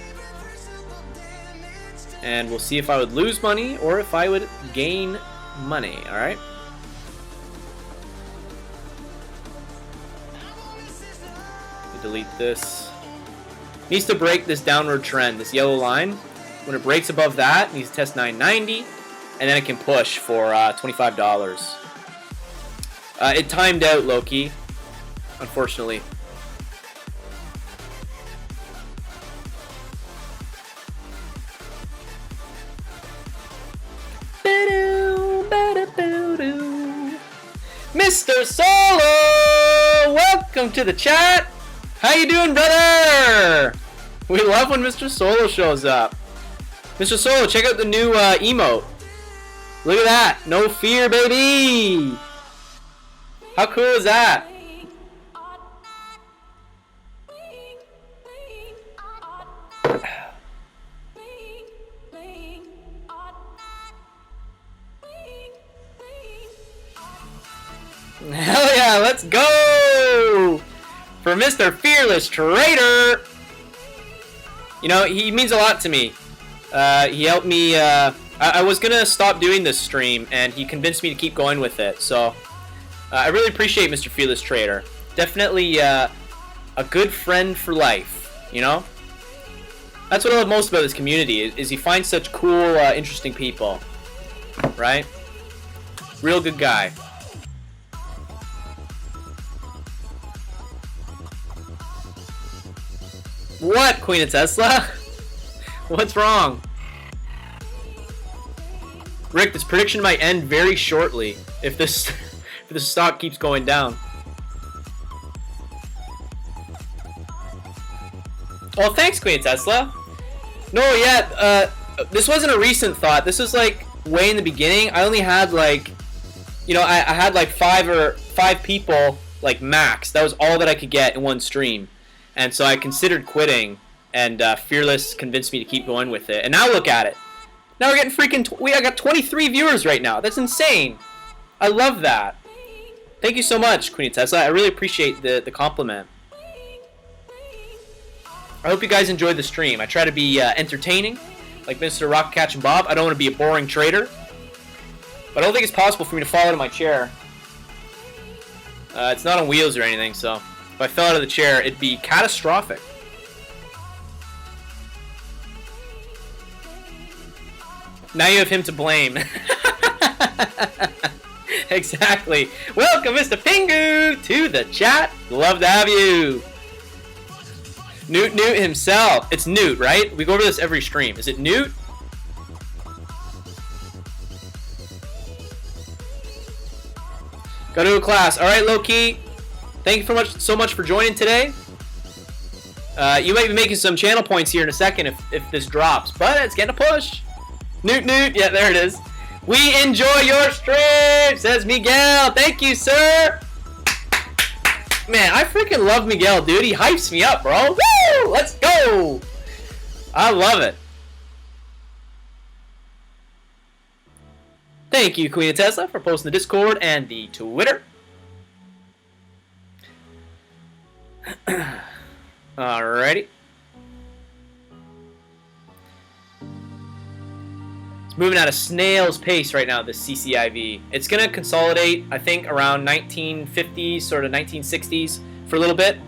And we'll see if I would lose money or if I would gain money, alright? Delete this. Needs to break this downward trend, this yellow line. When it breaks above that, it needs to test 990, and then it can push for $25. It timed out, Loki, unfortunately. Mr. Solo, welcome to the chat. How you doing, brother? We love when Mr. Solo shows up. Mr. Solo, check out the new emote. Look at that. No fear, baby. How cool is that? Hell yeah, let's go! For Mr. Fearless Trader! You know, he means a lot to me. He helped me, I was gonna stop doing this stream, and he convinced me to keep going with it, so... I really appreciate Mr. Fearless Trader. Definitely, a good friend for life, you know? That's what I love most about this community, is you find such cool, interesting people. Right? Real good guy. What, Queen of Tesla? What's wrong? Rick, this prediction might end very shortly if this if the stock keeps going down. Oh, thanks, Queen of Tesla. No, yeah, this wasn't a recent thought. This was like way in the beginning. I only had like, you know, I had like five people like max. That was all that I could get in one stream. And so I considered quitting, and Fearless convinced me to keep going with it. And now look at it. Now we're getting freaking... I got 23 viewers right now. That's insane. I love that. Thank you so much, Queen Tesla. I really appreciate the compliment. I hope you guys enjoyed the stream. I try to be entertaining, like Mr. Rocket Catch and Bob. I don't want to be a boring trader. But I don't think it's possible for me to fall out of my chair. It's not on wheels or anything, so... If I fell out of the chair, it'd be catastrophic. Now you have him to blame. Exactly. Welcome, Mr. Pingu, to the chat. Love to have you. Newt himself. It's Newt, right? We go over this every stream. Is it Newt? Go to a class. All right, Low-Key. Thank you so much for joining today. You might be making some channel points here in a second if this drops, but it's getting a push. Newt. Yeah, there it is. We enjoy your stream, says Miguel. Thank you, sir. Man, I freaking love Miguel, dude. He hypes me up, bro. Woo! Let's go. I love it. Thank you, Queen of Tesla, for posting the Discord and the Twitter. Alrighty. It's moving at a snail's pace right now, this CCIV. It's going to consolidate, I think, around 1950s, sort of 1960s for a little bit.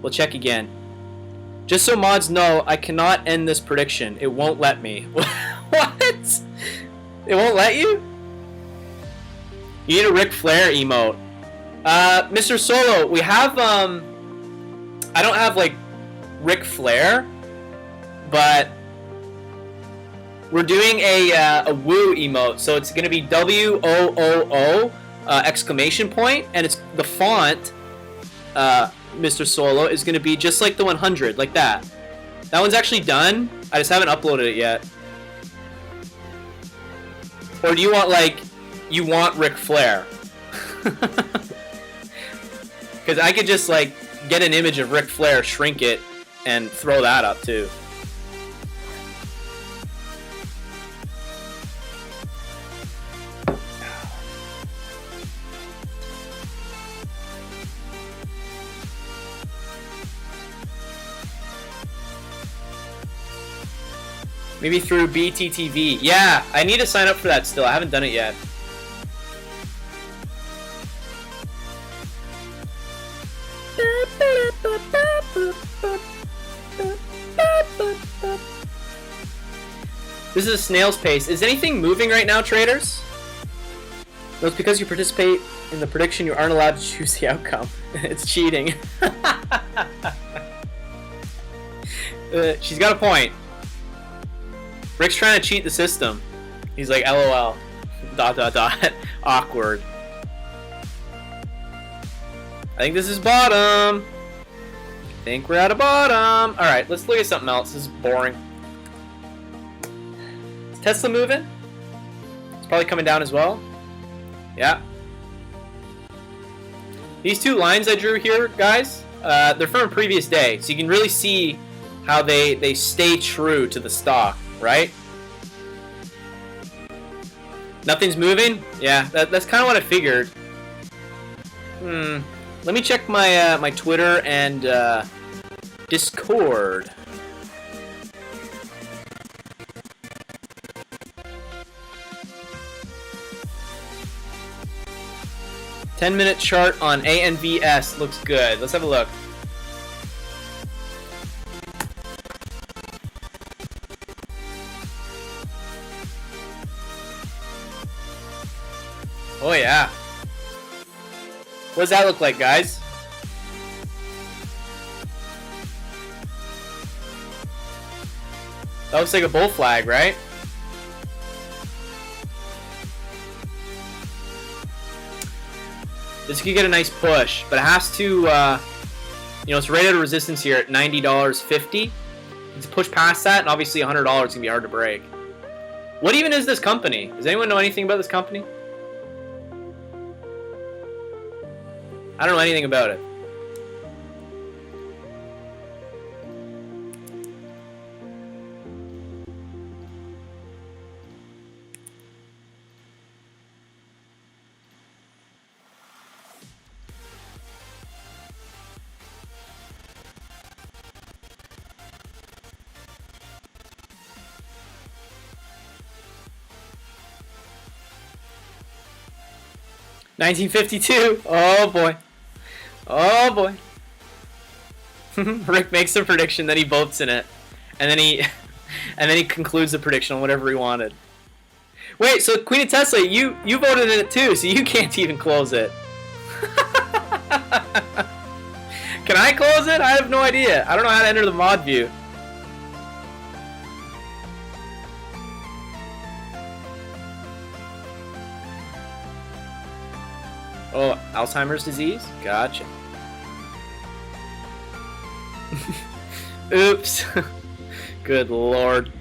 We'll check again. Just so mods know, I cannot end this prediction. It won't let me. What? It won't let you? You need a Ric Flair emote. Mr. Solo, we have, I don't have, like, Ric Flair, but we're doing a woo emote, so it's going to be WOOO exclamation point, and it's the font, Mr. Solo, is going to be just like the 100, like that. That one's actually done. I just haven't uploaded it yet. Or do you want, like, you want Ric Flair? Because I could just, like, get an image of Ric Flair, shrink it, and throw that up too. Maybe through BTTV. Yeah, I need to sign up for that still. I haven't done it yet. This is a snail's pace. Is anything moving right now, traders? No, it's because you participate in the prediction, you aren't allowed to choose the outcome. It's cheating. She's got a point. Rick's trying to cheat the system. He's like, LOL. ... Awkward. I think this is bottom. I think we're at a bottom. Alright, let's look at something else. This is boring. Is Tesla moving? It's probably coming down as well. Yeah. These two lines I drew here, guys, they're from a previous day. So you can really see how they stay true to the stock, right? Nothing's moving? Yeah, that's kind of what I figured. Let me check my my Twitter and Discord. "10-minute chart on ANVS looks good." Let's have a look. Oh yeah. What does that look like, guys? That looks like a bull flag, right? This could get a nice push, but it has to, you know, it's rated resistance here at $90.50. It's push past that, and obviously $100 is gonna be hard to break. What even is this company? Does anyone know anything about this company? I don't know anything about it. $19.52. Oh boy. Oh boy. Rick makes a prediction, then he votes in it, and then he concludes the prediction on whatever he wanted. Wait, so Queen of Tesla, you voted in it too, so you can't even close it. Can I close it? I have no idea. I don't know how to enter the mod view. Oh, Alzheimer's disease? Gotcha. Oops. Good lord.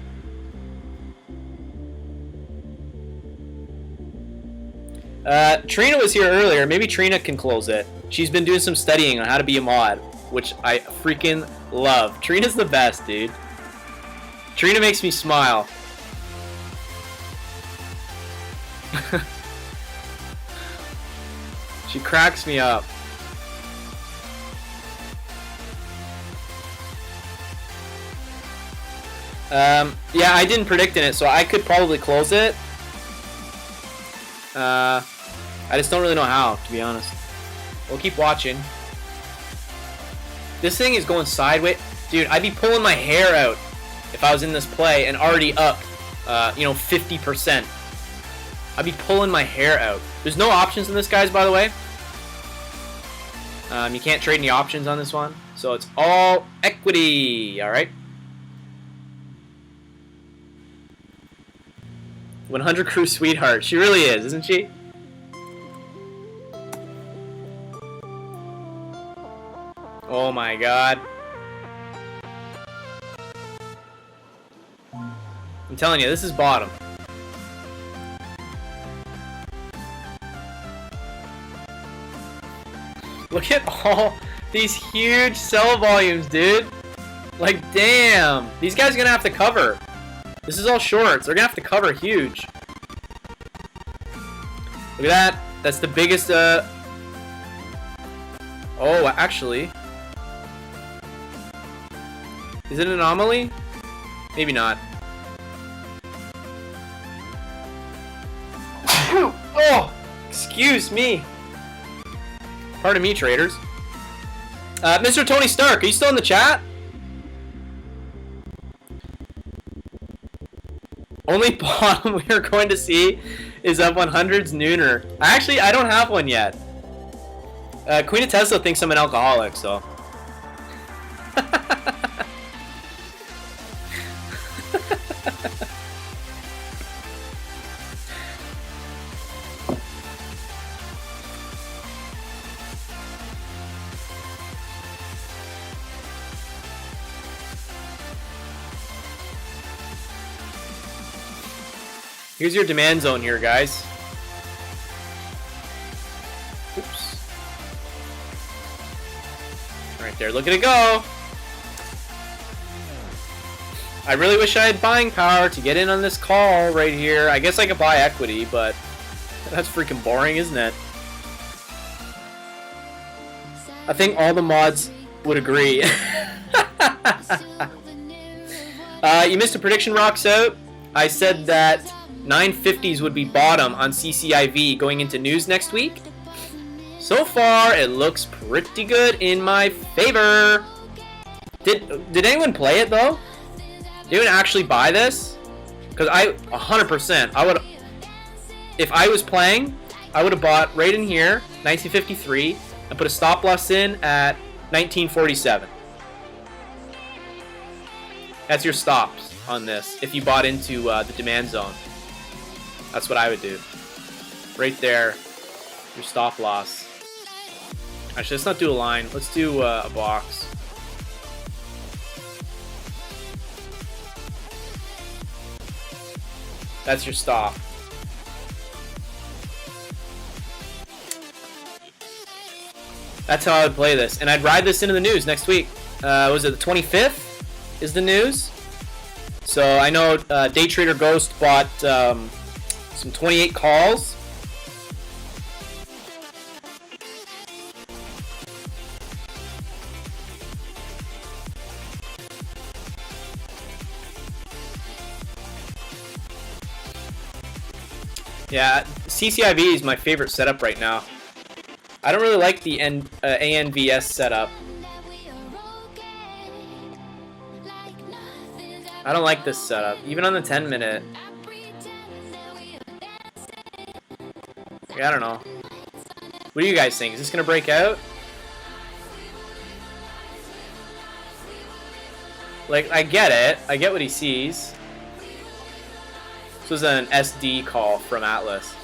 Trina was here earlier. Maybe Trina can close it. She's been doing some studying on how to be a mod, which I freaking love. Trina's the best, dude. Trina makes me smile. She cracks me up. Yeah, I didn't predict in it, so I could probably close it. I just don't really know how, to be honest. We'll keep watching. This thing is going sideways. Dude, I'd be pulling my hair out if I was in this play and already up, 50%. I'd be pulling my hair out. There's no options in this, guys, by the way. You can't trade any options on this one. So it's all equity, alright? 100 crew sweetheart. She really is, isn't she? Oh my god. I'm telling you, this is bottom. Look at all these huge sell volumes, dude. Like, damn. These guys are gonna have to cover. This is all shorts. They're gonna have to cover huge. Look at that. That's the biggest, Oh, actually. Is it an anomaly? Maybe not. Oh! Excuse me. Pardon me, traders. Mr. Tony Stark, are you still in the chat? Only bottom we are going to see is up 100's Nooner. I don't have one yet. Queen of Tesla thinks I'm an alcoholic, so. Here's your demand zone here, guys. Oops. Right there, look at it go. I really wish I had buying power to get in on this call right here. I guess I could buy equity, but that's freaking boring, isn't it? I think all the mods would agree. You missed a prediction, Rocks Out. I said that 950s would be bottom on CCIV going into news next week. So far, it looks pretty good in my favor. Did anyone play it though? Did anyone actually buy this? Because 100%, I would. If I was playing, I would have bought right in here, 1953, and put a stop loss in at 1947. That's your stops on this if you bought into the demand zone. That's what I would do. Right there, your stop loss. Actually, let's not do a line. Let's do a box. That's your stop. That's how I would play this. And I'd ride this into the news next week. Was it the 25th is the news? So I know Day Trader Ghost bought some 28 calls. Yeah, CCIV is my favorite setup right now. I don't really like the ANVS setup. I don't like this setup, even on the 10-minute. I don't know. What do you guys think? Is this gonna break out? Like, I get it. I get what he sees. This was an SD call from Atlas.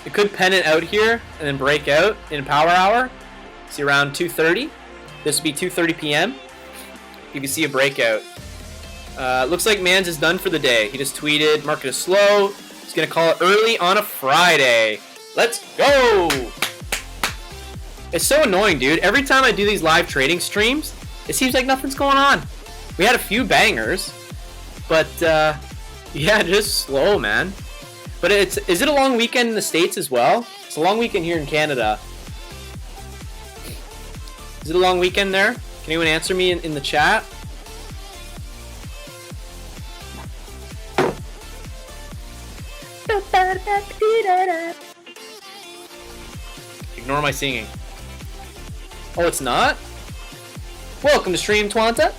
It could pen it out here and then break out in power hour. See around 2:30. This would be 2:30 p.m. You can see a breakout. Looks like Mans is done for the day. He just tweeted, market is slow. He's going to call it early on a Friday. Let's go! It's so annoying, dude. Every time I do these live trading streams, it seems like nothing's going on. We had a few bangers, but yeah, just slow, man. But is it a long weekend in the States as well? It's a long weekend here in Canada. Is it a long weekend there? Can anyone answer me in the chat? Ignore my singing. Oh, it's not? Welcome to Stream Twanta.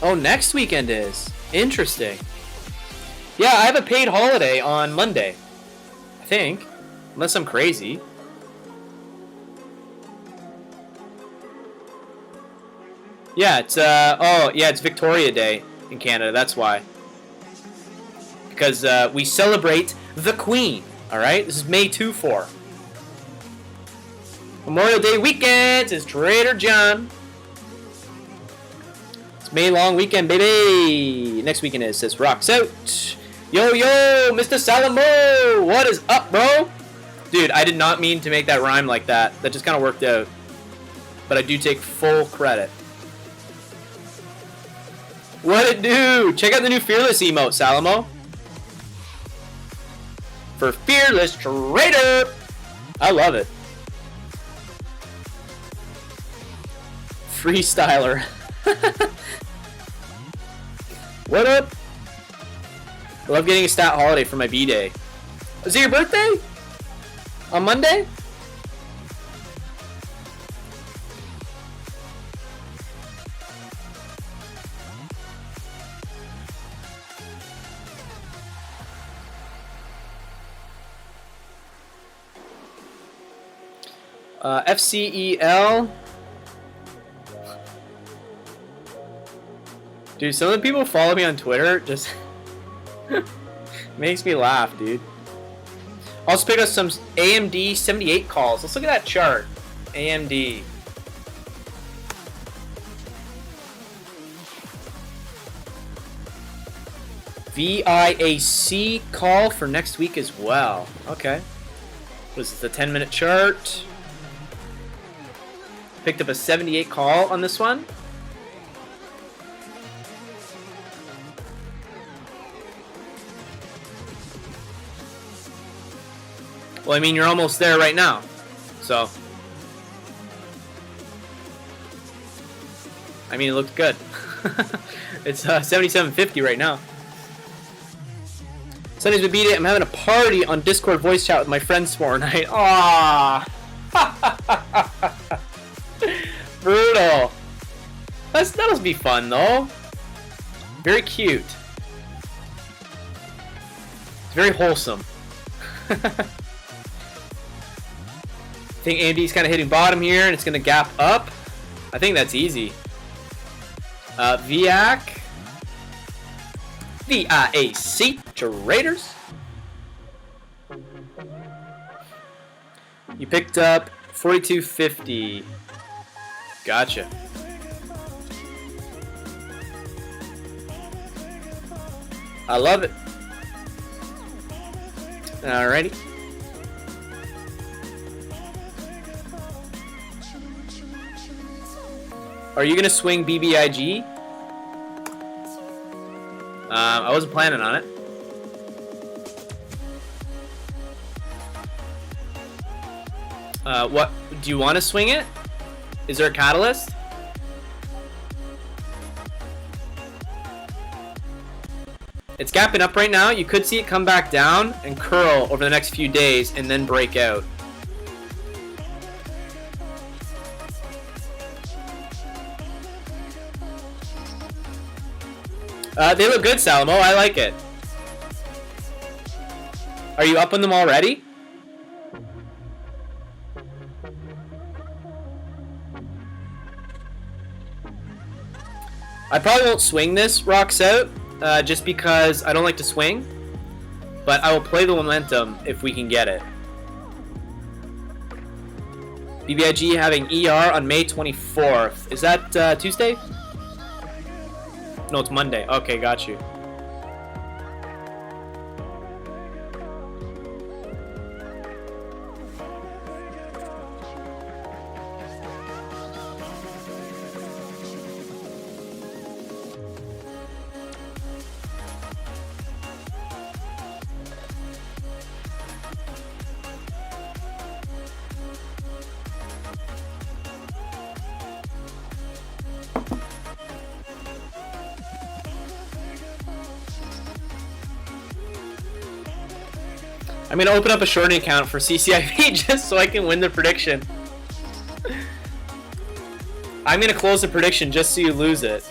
Oh, next weekend is. Interesting. Yeah, I have a paid holiday on Monday. I think. Unless I'm crazy. Yeah, it's Victoria Day in Canada, that's why. Because we celebrate the Queen, alright? This is May 2-4. Memorial Day weekend is Trader John. It's May long weekend, baby. Next weekend is, says Rocks Out. Yo, Mr. Salamo, what is up, bro? Dude, I did not mean to make that rhyme like that. That just kind of worked out. But I do take full credit. What it do? Check out the new Fearless emote, Salamo. For Fearless Trader. I love it. Freestyler. What up? I love getting a stat holiday for my B-Day. Is it your birthday? On Monday? FCEL. Dude, some of the people who follow me on Twitter just makes me laugh, dude. Also pick up some AMD 78 calls. Let's look at that chart. AMD. VIAC call for next week as well. Okay. What is this, the 10-minute chart? Picked up a 78 call on this one. Well, I mean, you're almost there right now. So, I mean, it looked good. It's 77.50 right now. Sunday's the B-Day. I'm having a party on Discord voice chat with my friends tomorrow night. Aww. Brutal. That'll be fun, though. Very cute. It's very wholesome. I think AMD's kind of hitting bottom here, and it's going to gap up. I think that's easy. VIAC. VIAC Traders. You picked up 42.50. Gotcha. I love it. Alrighty. Are you gonna swing BBIG? I wasn't planning on it. What do you want to swing it? Is there a catalyst? It's gapping up right now. You could see it come back down and curl over the next few days and then break out. They look good, Salamo. I like it. Are you up on them already? I probably won't swing this Rocks Out, just because I don't like to swing. But I will play the momentum if we can get it. BBIG having ER on May 24th. Is that Tuesday? No, it's Monday. Okay, got you. I'm gonna open up a shorting account for CCIV just so I can win the prediction. I'm gonna close the prediction just so you lose it.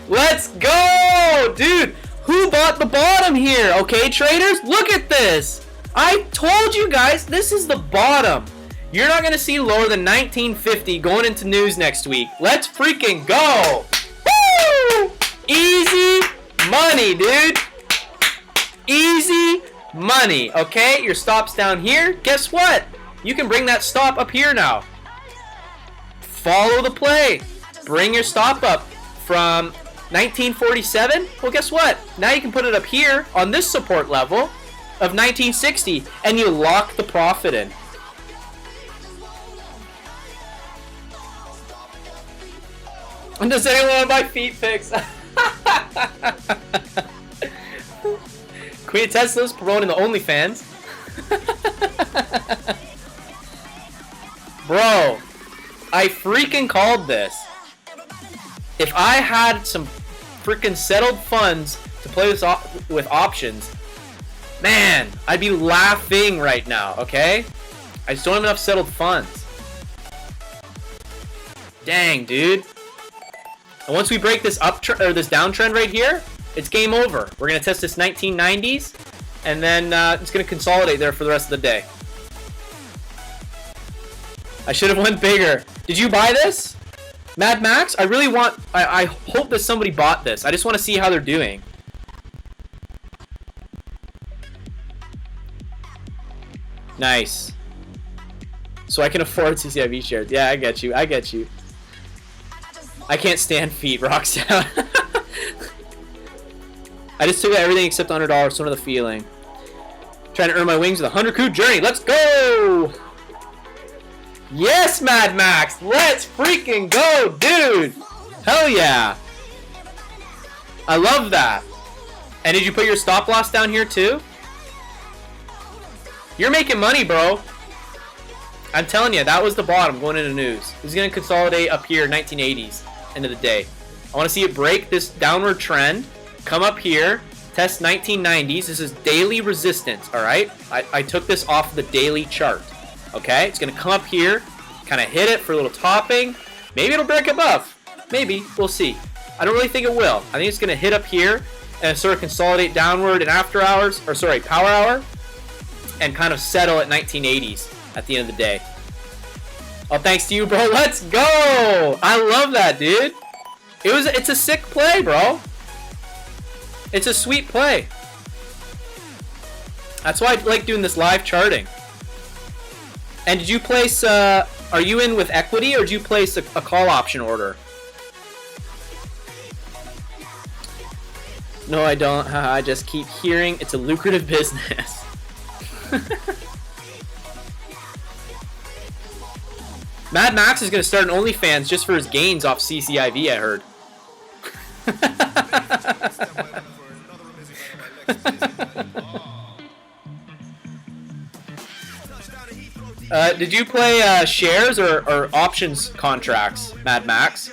Let's go! Dude, who bought the bottom here? Okay, traders, look at this! I told you guys, this is the bottom. You're not gonna see lower than 1950 going into news next week. Let's freaking go! Woo! Easy money, dude. Easy money, okay? Your stop's down here. Guess what? You can bring that stop up here now. Follow the play. Bring your stop up from 1947. Well, guess what? Now you can put it up here on this support level of 1960, and you lock the profit in. And does anyone want to buy feet picks? Queen of Tesla's promoting the OnlyFans. Bro, I freaking called this. If I had some freaking settled funds to play this with options, man, I'd be laughing right now, okay? I just don't have enough settled funds. Dang, dude. And once we break this this downtrend right here, it's game over. We're gonna test this 1990s, and then it's gonna consolidate there for the rest of the day. I should have went bigger. Did you buy this, Mad Max? I really want. I hope that somebody bought this. I just want to see how they're doing. Nice. So I can afford CCIV shares. Yeah, I get you. I get you. I can't stand feet, rocks out. I just took out everything except $100, so know the feeling. Trying to earn my wings with a 100 coup journey. Let's go! Yes, Mad Max! Let's freaking go, dude! Hell yeah! I love that. And did you put your stop loss down here too? You're making money, bro. I'm telling you, that was the bottom going into news. This is going to consolidate up here, 1980s, end of the day. I want to see it break this downward trend, come up here, test 1990s. This is daily resistance, all right? I took this off the daily chart, okay? It's going to come up here, kind of hit it for a little topping. Maybe it'll break above. Maybe. We'll see. I don't really think it will. I think it's going to hit up here and sort of consolidate downward in after hours, or sorry, power hour, and kind of settle at 1980s at the end of the day. Oh, thanks to you, bro. Let's go! I love that, dude. It's a sick play, bro. It's a sweet play. That's why I like doing this live charting. And did you place, are you in with equity, or did you place a call option order? No, I don't. I just keep hearing it's a lucrative business. Mad Max is going to start an OnlyFans just for his gains off CCIV, I heard. Did you play shares or options contracts, Mad Max?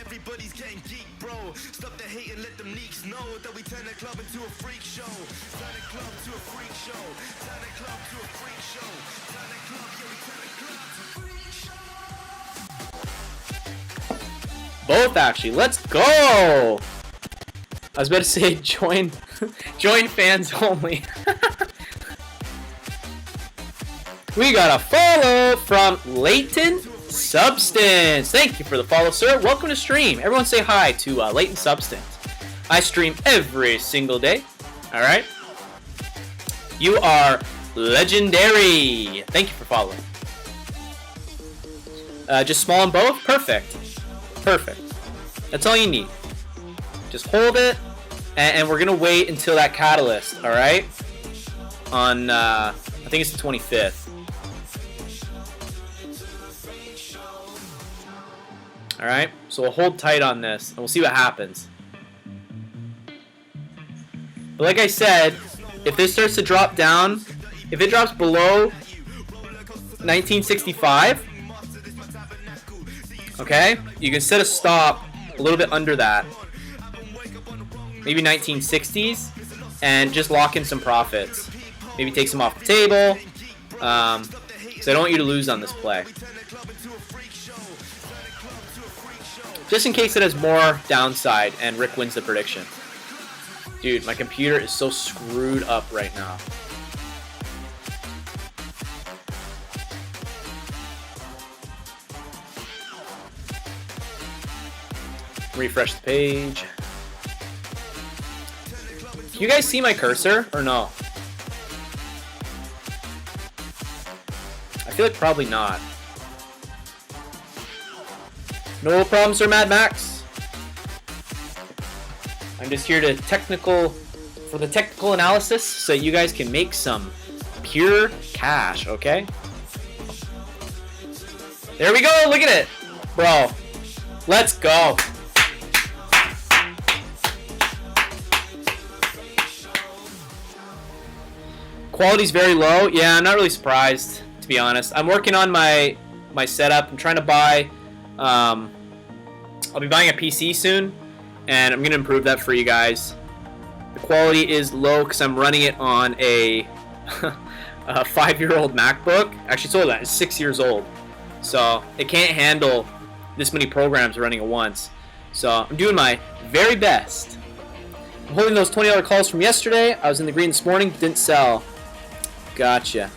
Everybody's getting geek, bro. Stop the hate and let them neeks know that we turn the club into a freak show. Turn the club to a freak show. Turn the club to a freak show. Turn the club, yeah, we turn the club to a freak show. Both, actually. Let's go! I was about to say join fans only. We got a follow from Leighton Substance. Thank you for the follow, sir. Welcome to stream. Everyone say hi to Leighton Substance. I stream every single day. All right. You are legendary. Thank you for following. Just small on both? Perfect. Perfect. That's all you need. Just hold it, and we're going to wait until that catalyst, all right? On, I think it's the 25th. All right? So we'll hold tight on this, and we'll see what happens. But like I said, if this starts to drop down, if it drops below 1965, okay, you can set a stop a little bit under that, maybe 1960s, and just lock in some profits. Maybe take some off the table, so I don't want you to lose on this play. Just in case it has more downside and Rick wins the prediction. Dude, my computer is so screwed up right now. Refresh the page. Can you guys see my cursor or no? I feel like probably not. No problem, Sir Mad Max. I'm just here for the technical analysis so you guys can make some pure cash, okay? There we go, look at it. Bro, let's go. Quality's very low. Yeah, I'm not really surprised, to be honest. I'm working on my setup. I'm trying to buy, I'll be buying a PC soon, and I'm going to improve that for you guys. The quality is low because I'm running it on a 5-year-old MacBook. Actually, it's older than that. It's 6 years old. So it can't handle this many programs running at once. So I'm doing my very best. I'm holding those $20 calls from yesterday. I was in the green this morning. Didn't sell. Gotcha.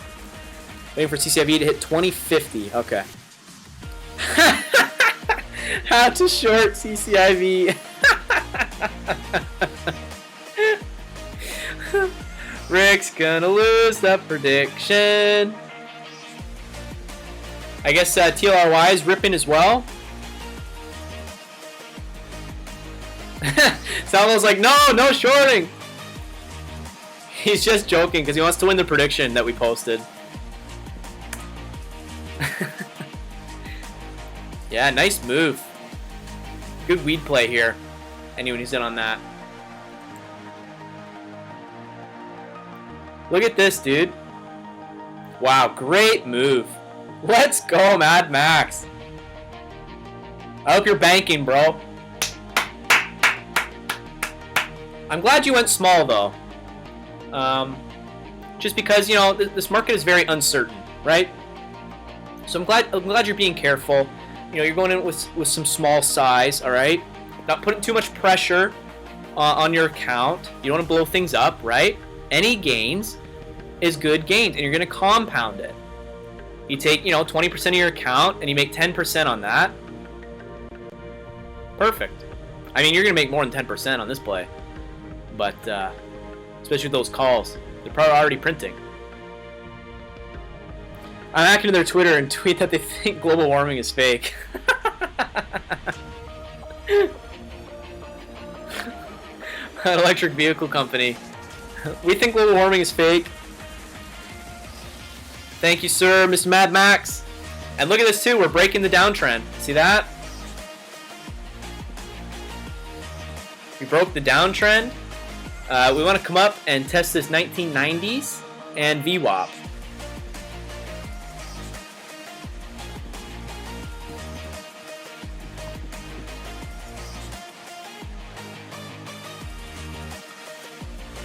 Waiting for CCIV to hit 2050. Okay. How to short CCIV. Rick's gonna lose the prediction. I guess TLRY is ripping as well. Salvo's like, no shorting. He's just joking because he wants to win the prediction that we posted. Yeah, nice move. Good weed play here. Anyone who's in on that. Look at this, dude. Wow, great move. Let's go, Mad Max. I hope you're banking, bro. I'm glad you went small, though. Just because, you know, this market is very uncertain, right? So I'm glad you're being careful. You know, you're going in with some small size, all right? Not putting too much pressure on your account. You don't want to blow things up, right? Any gains is good gains, and you're going to compound it. You take, you know, 20% of your account, and you make 10% on that. Perfect. I mean, you're going to make more than 10% on this play. But, especially with those calls. They're probably already printing. I'm hacking to their Twitter and tweet that they think global warming is fake. An electric vehicle company. We think global warming is fake. Thank you, sir, Mr. Mad Max. And look at this, too. We're breaking the downtrend. See that? We broke the downtrend. We want to come up and test this 1990s and VWAP.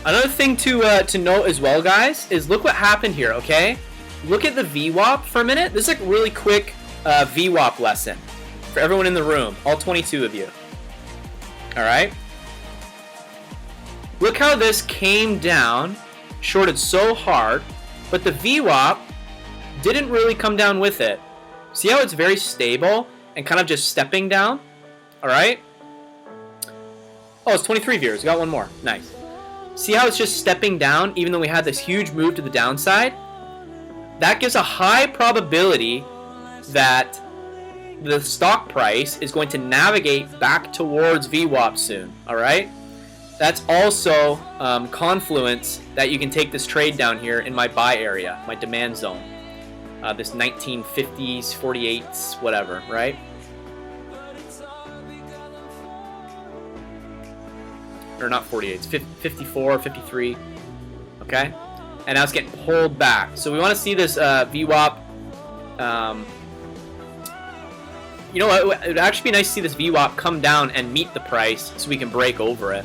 Another thing to note as well, guys, is look what happened here, okay? Look at the VWAP for a minute. This is a really quick VWAP lesson. for everyone in the room, all 22 of you. All right. Look how this came down, shorted so hard, but the VWAP didn't really come down with it. See how it's very stable and kind of just stepping down? All right. Oh, it's 23 viewers. We got one more. Nice. See how it's just stepping down even though we had this huge move to the downside? That gives a high probability that the stock price is going to navigate back towards VWAP soon. All right. That's also confluence that you can take this trade down here in my buy area, my demand zone. This 1950s, 48s, whatever, right? Or not 48s, 54, 53, okay? And now it's getting pulled back. So we want to see this VWAP. You know what? It would actually be nice to see this VWAP come down and meet the price so we can break over it.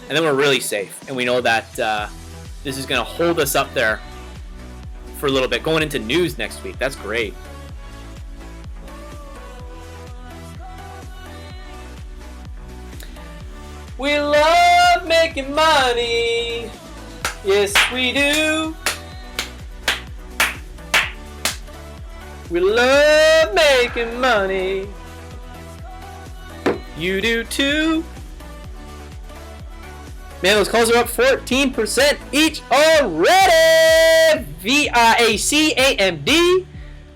And then we're really safe. And we know that this is going to hold us up there for a little bit. Going into news next week. That's great. We love making money. Yes, we do. We love making money. You do too. Man, those calls are up 14% each already. VIAC, AMD.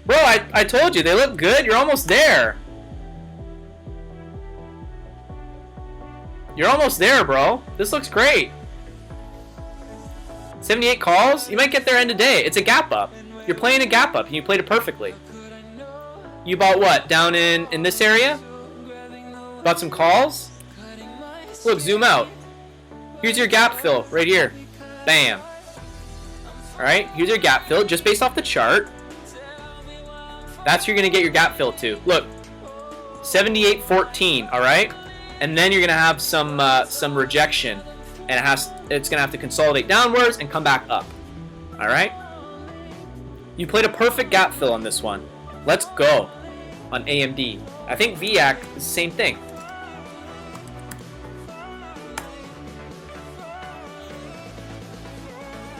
Bro, I told you, they look good. You're almost there. You're almost there, bro. This looks great. 78 calls? You might get there end of day. It's a gap up. You're playing a gap up, and you played it perfectly. You bought what? Down in this area? Bought some calls? Look, zoom out. Here's your gap fill right here. Bam. Alright, here's your gap fill just based off the chart. That's where you're going to get your gap fill to. Look, 78.14, alright? And then you're going to have some rejection. And it's going to have to consolidate downwards and come back up. Alright? You played a perfect gap fill on this one. Let's go on AMD. I think VIAC is the same thing.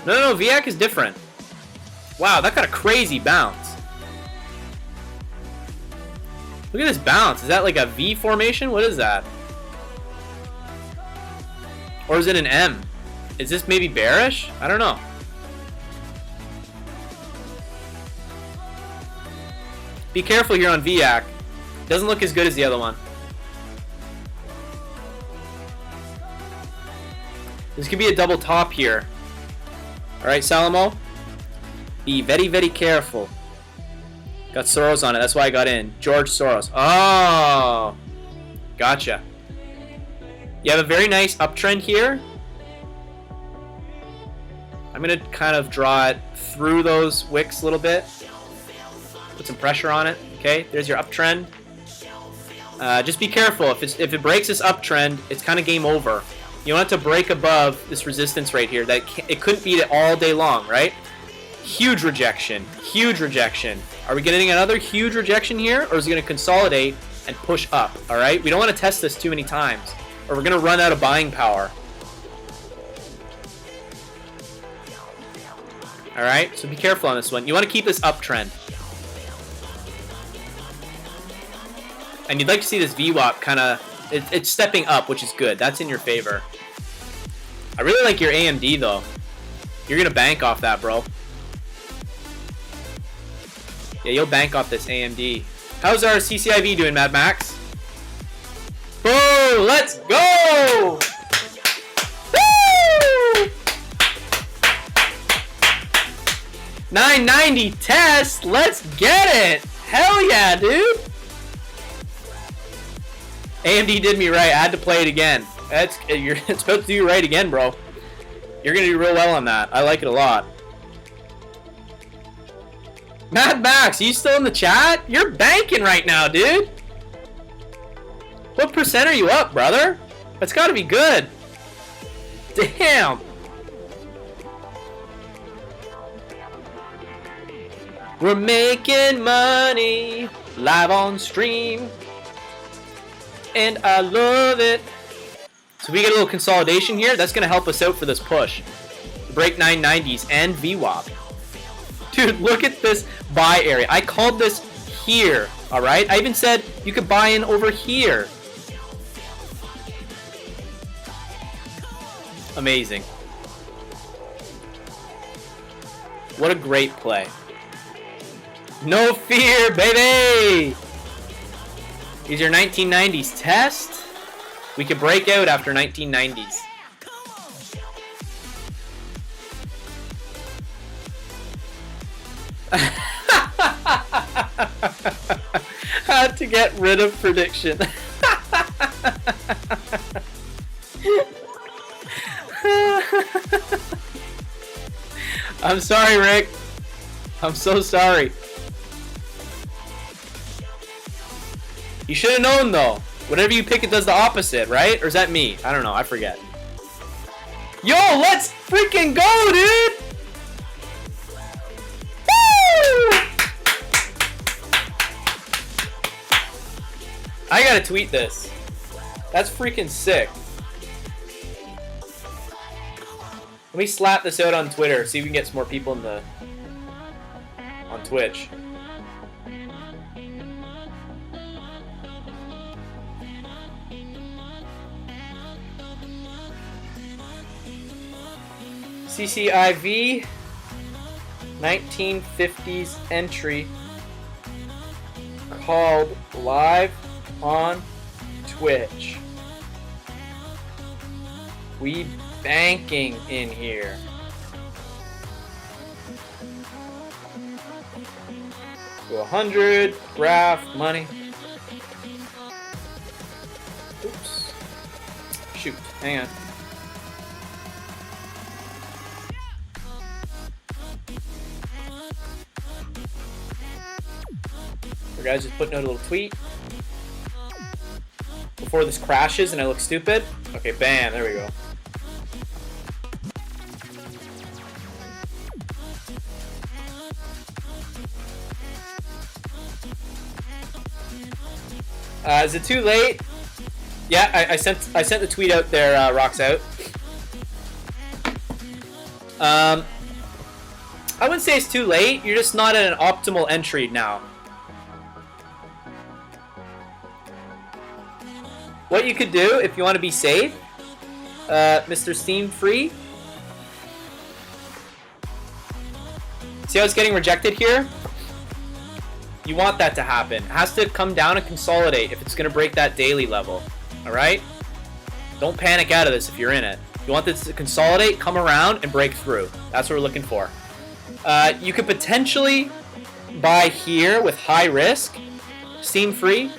No, VIAC is different. Wow, that got a crazy bounce. Look at this bounce. Is that like a V formation? What is that? Or is it an M? Is this maybe bearish? I don't know. Be careful here on VIAC. Doesn't look as good as the other one. This could be a double top here. Alright, Salamo. Be very, very careful. Got Soros on it. That's why I got in. George Soros. Oh. Gotcha. You have a very nice uptrend here. I'm going to kind of draw it through those wicks a little bit. Put some pressure on it. Okay, there's your uptrend. Just be careful. If it breaks this uptrend, it's kind of game over. You want it to break above this resistance right here. It couldn't beat it all day long, right? Huge rejection. Huge rejection. Are we getting another huge rejection here? Or is it going to consolidate and push up? All right? We don't want to test this too many times. Or we're going to run out of buying power. All right? So be careful on this one. You want to keep this uptrend. And you'd like to see this VWAP kind of... It's stepping up, which is good. That's in your favor. I really like your AMD, though. You're going to bank off that, bro. Yeah, you'll bank off this AMD. How's our CCIV doing, Mad Max? Boom! Let's go! Woo! 990 test! Let's get it! Hell yeah, dude! AMD did me right. I had to play it again. It's supposed to do you right again, bro. You're going to do real well on that. I like it a lot. Mad Max, are you still in the chat? You're banking right now, dude. What percent are you up, brother? That's got to be good. Damn. We're making money. live on stream. And I love it. So we get a little consolidation here. That's going to help us out for this push. Break 990s and VWAP. Dude, look at this buy area. I called this here, all right? I even said you could buy in over here. Amazing. What a great play. No fear, baby! Is your 1990s test? We could break out after 1990s. Had to get rid of prediction. I'm sorry, Rick. I'm so sorry. You should have known, though. Whatever you pick, it does the opposite, right? Or is that me? I don't know. I forget. Yo, let's freaking go, dude! Woo! I gotta tweet this. That's freaking sick. Let me slap this out on Twitter, see if we can get some more people in the on Twitch. CCIV 1950s entry called live on Twitch. We banking in here. Go 100, graph, money. Oops. Shoot, hang on. The guy's just putting out a little tweet. Before this crashes and I look stupid. Okay, bam, there we go. Is it too late? Yeah, I sent the tweet out there, rocks out. I wouldn't say it's too late. You're just not at an optimal entry now. What you could do if you want to be safe, Mr. Steam Free. See how it's getting rejected here? You want that to happen. It has to come down and consolidate if it's going to break that daily level. Alright? Don't panic out of this if you're in it. You want this to consolidate, come around, and break through. That's what we're looking for. You could potentially buy here with high risk, Steam Free.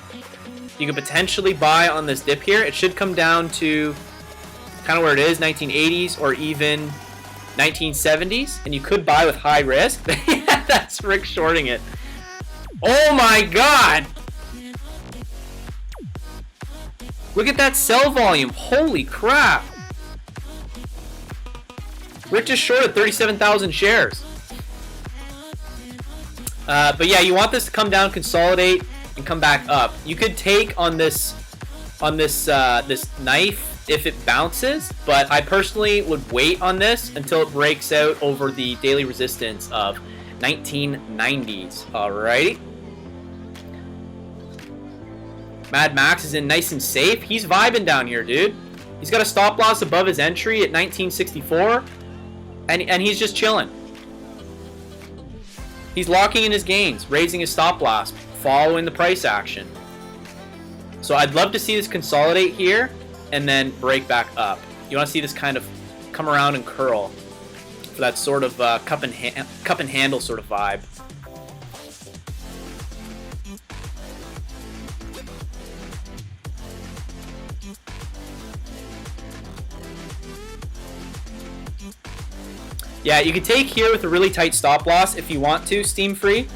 You could potentially buy on this dip here. It should come down to kind of where it is, 1980s or even 1970s. And you could buy with high risk. That's Rick shorting it. Oh my god! Look at that sell volume. Holy crap. Rick just shorted 37,000 shares. But yeah, you want this to come down, consolidate, and come back up. You could take on this this knife if it bounces, but I personally would wait on this until it breaks out over the daily resistance of 1990s. Alrighty. Mad Max is in nice and safe. He's vibing down here, dude. He's got a stop loss above his entry at 1964, and he's just chilling. He's locking in his gains, raising his stop loss, following the price action. So I'd love to see this consolidate here and then break back up. You want to see this kind of come around and curl for that sort of cup and handle sort of vibe. Yeah, you can take here with a really tight stop loss if you want to, Steam Free,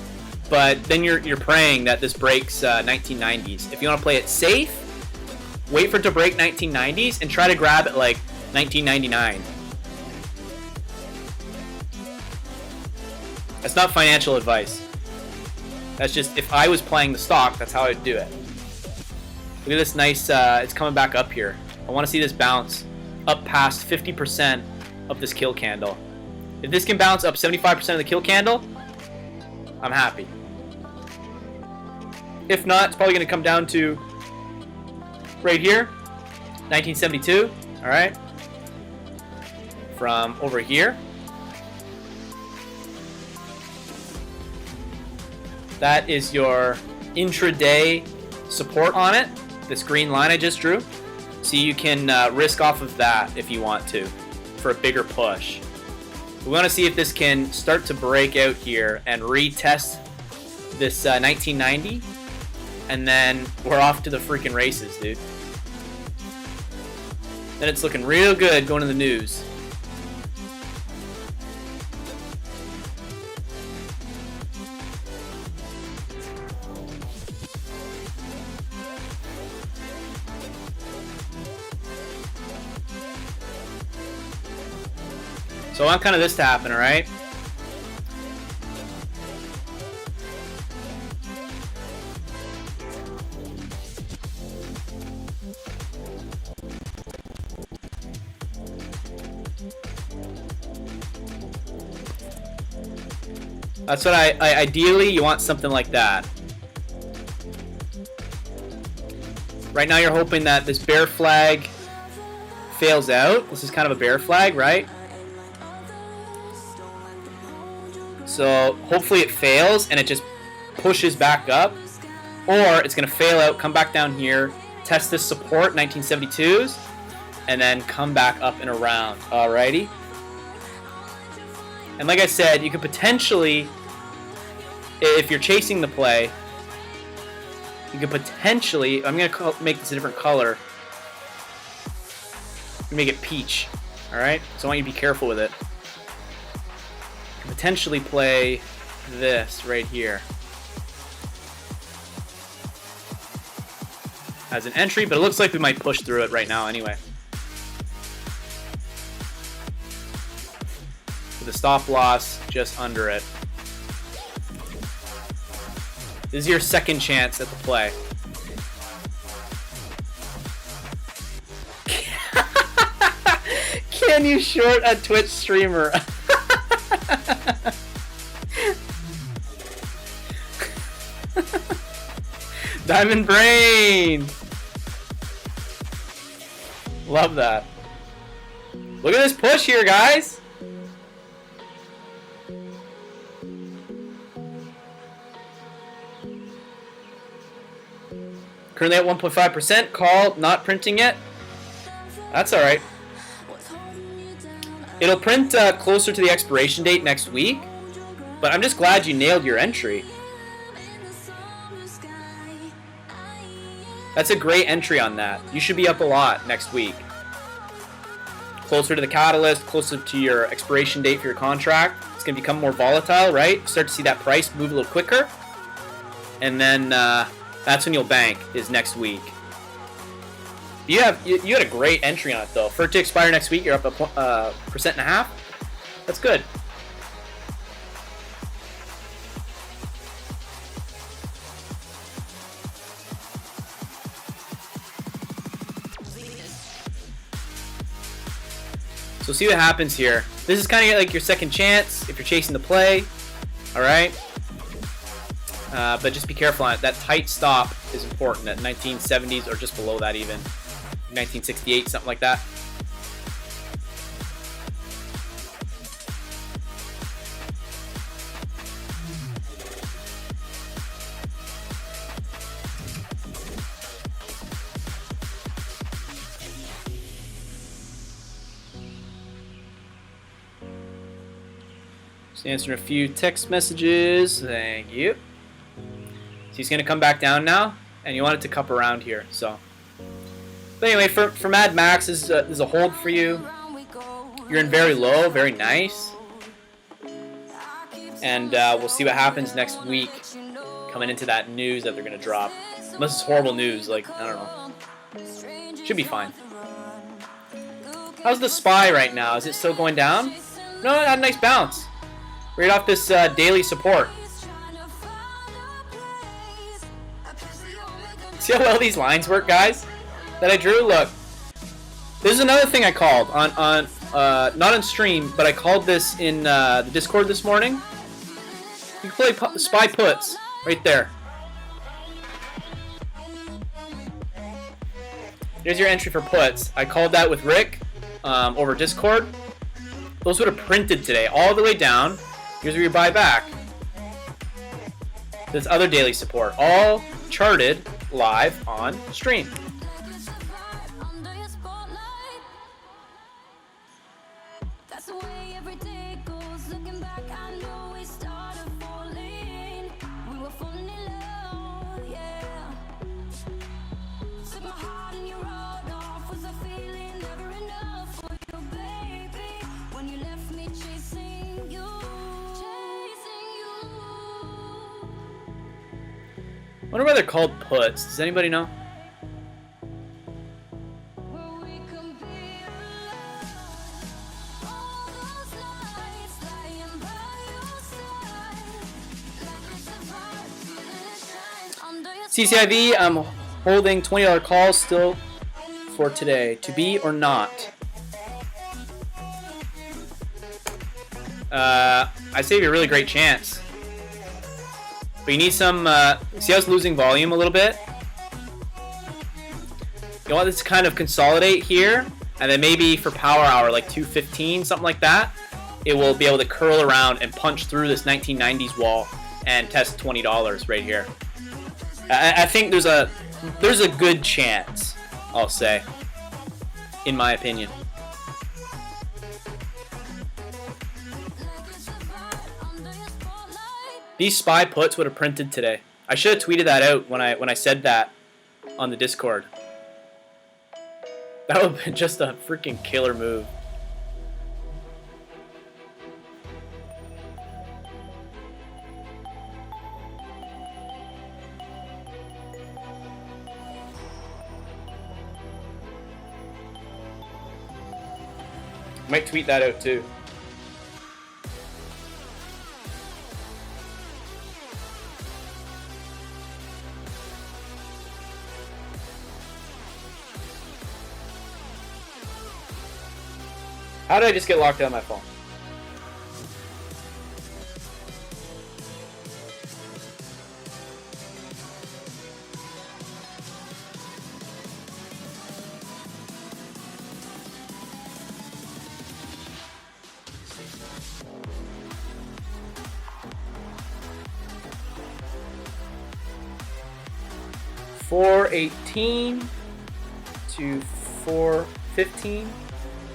but then you're praying that this breaks 1990s. If you want to play it safe, wait for it to break 1990s and try to grab it like 1999. That's not financial advice. That's just, if I was playing the stock, that's how I'd do it. Look at this nice, it's coming back up here. I want to see this bounce up past 50% of this kill candle. If this can bounce up 75% of the kill candle, I'm happy. If not, it's probably going to come down to right here, 1972, all right? From over here. That is your intraday support on it, this green line I just drew. So you can risk off of that if you want to for a bigger push. We want to see if this can start to break out here and retest this 1990, and then we're off to the freaking races, dude. Then it's looking real good going to the news. So I want kind of this to happen, all right? That's what ideally you want something like that. Right now you're hoping that this bear flag fails out. This is kind of a bear flag, right? So hopefully it fails and it just pushes back up, or it's going to fail out, come back down here, test this support 1972s, and then come back up and around. Alrighty. And like I said, you could potentially, if you're chasing the play, you could potentially, I'm going to make this a different color. Make it peach. Alright? So I want you to be careful with it. Potentially play this right here as an entry, but it looks like we might push through it right now anyway. With the stop loss just under it. This is your second chance at the play. Can you short a Twitch streamer? Diamond Brain! Love that. Look at this push here, guys! Currently at 1.5%. Call, not printing yet. That's alright. It'll print closer to the expiration date next week, but I'm just glad you nailed your entry. That's a great entry on that. You should be up a lot next week. Closer to the catalyst, closer to your expiration date for your contract. It's going to become more volatile, right? Start to see that price move a little quicker. And then that's when you'll bank, is next week. You had a great entry on it, though. For it to expire next week, you're up a 1.5%. That's good. So see what happens here. This is kind of like your second chance if you're chasing the play. Alright? But just be careful on it. That tight stop is important at 1970s or just below that even. 1968, something like that. Just answering a few text messages. Thank you. So he's going to come back down now, and you want it to cup around here. So, but anyway, for Mad Max, this is a hold for you. You're in very low, very nice. And we'll see what happens next week coming into that news that they're going to drop. Unless it's horrible news, like, I don't know. Should be fine. How's the SPY right now? Is it still going down? No, it had a nice bounce. Right off this daily support. See how well these lines work, guys? That I drew? Look. This is another thing I called on not on stream, but I called this in the Discord this morning. You can play spy puts right there. Here's your entry for puts. I called that with Rick over Discord. Those would have printed today all the way down. Here's where you buy back. This other daily support, all charted live on stream. I wonder why they're called puts. Does anybody know? CCIV, I'm holding $20 calls still for today. To be or not? I say you have a really great chance. But you need some, see how it's losing volume a little bit? You want this to kind of consolidate here, and then maybe for power hour, like 215, something like that, it will be able to curl around and punch through this 1990s wall and test $20 right here. I think there's a good chance, I'll say, in my opinion. These spy puts would have printed today. I should have tweeted that out when I said that on the Discord. That would have been just a freaking killer move. Might tweet that out too. How did I just get locked out of my phone? $4.18 to $4.15.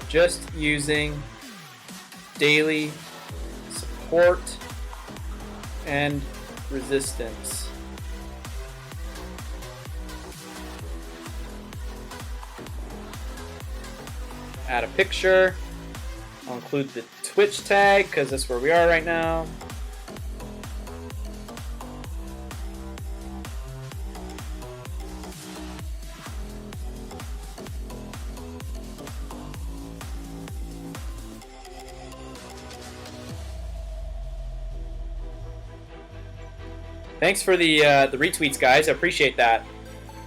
Just using daily support and resistance. Add a picture. I'll include the Twitch tag because that's where we are right now. Thanks for the retweets, guys. I appreciate that.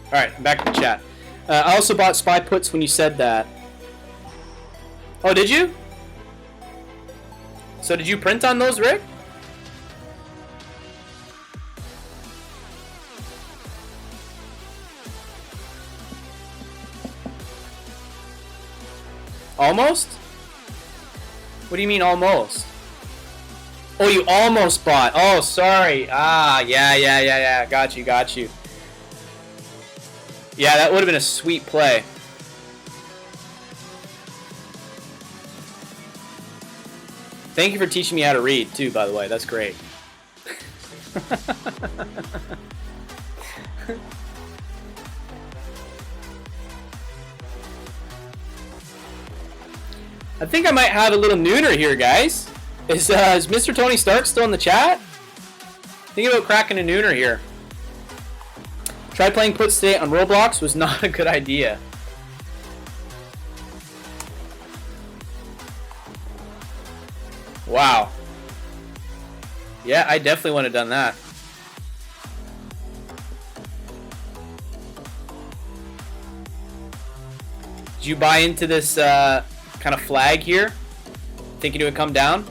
All right, I'm back to the chat. I also bought spy puts when you said that. Oh, did you? So did you print on those, Rick? Almost? What do you mean almost? Oh, you almost bought. Oh, sorry. Ah, yeah. Got you. Yeah, that would have been a sweet play. Thank you for teaching me how to read, too, by the way. That's great. I think I might have a little nooner here, guys. Is Mr. Tony Stark still in the chat? Think about cracking a nooner here. Tried playing puts today on Roblox, was not a good idea. Wow. Yeah, I definitely would have done that. Did you buy into this kind of flag here? Thinking it would come down?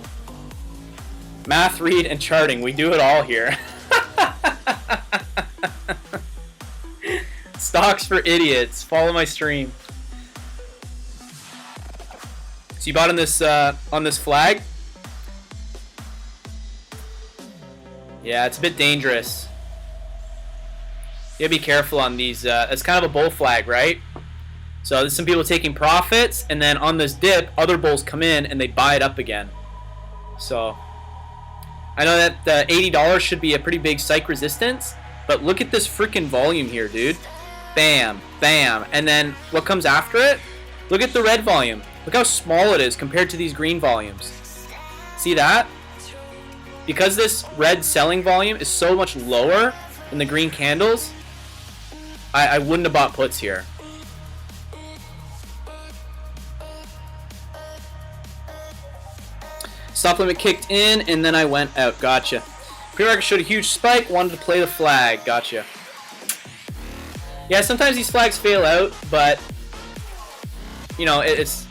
Math, read, and charting. We do it all here. Stocks for idiots. Follow my stream. So you bought on this flag? Yeah, it's a bit dangerous. You gotta be careful on these. It's kind of a bull flag, right? So there's some people taking profits, and then on this dip, other bulls come in and they buy it up again. So I know that the $80 should be a pretty big psych resistance, but look at this freaking volume here, dude. Bam, bam, and then what comes after it? Look at the red volume. Look how small it is compared to these green volumes. See that? Because this red selling volume is so much lower than the green candles, I wouldn't have bought puts here. Stop limit kicked in, and then I went out. Gotcha. Pre-market showed a huge spike. Wanted to play the flag. Gotcha. Yeah, sometimes these flags fail out, but you know it's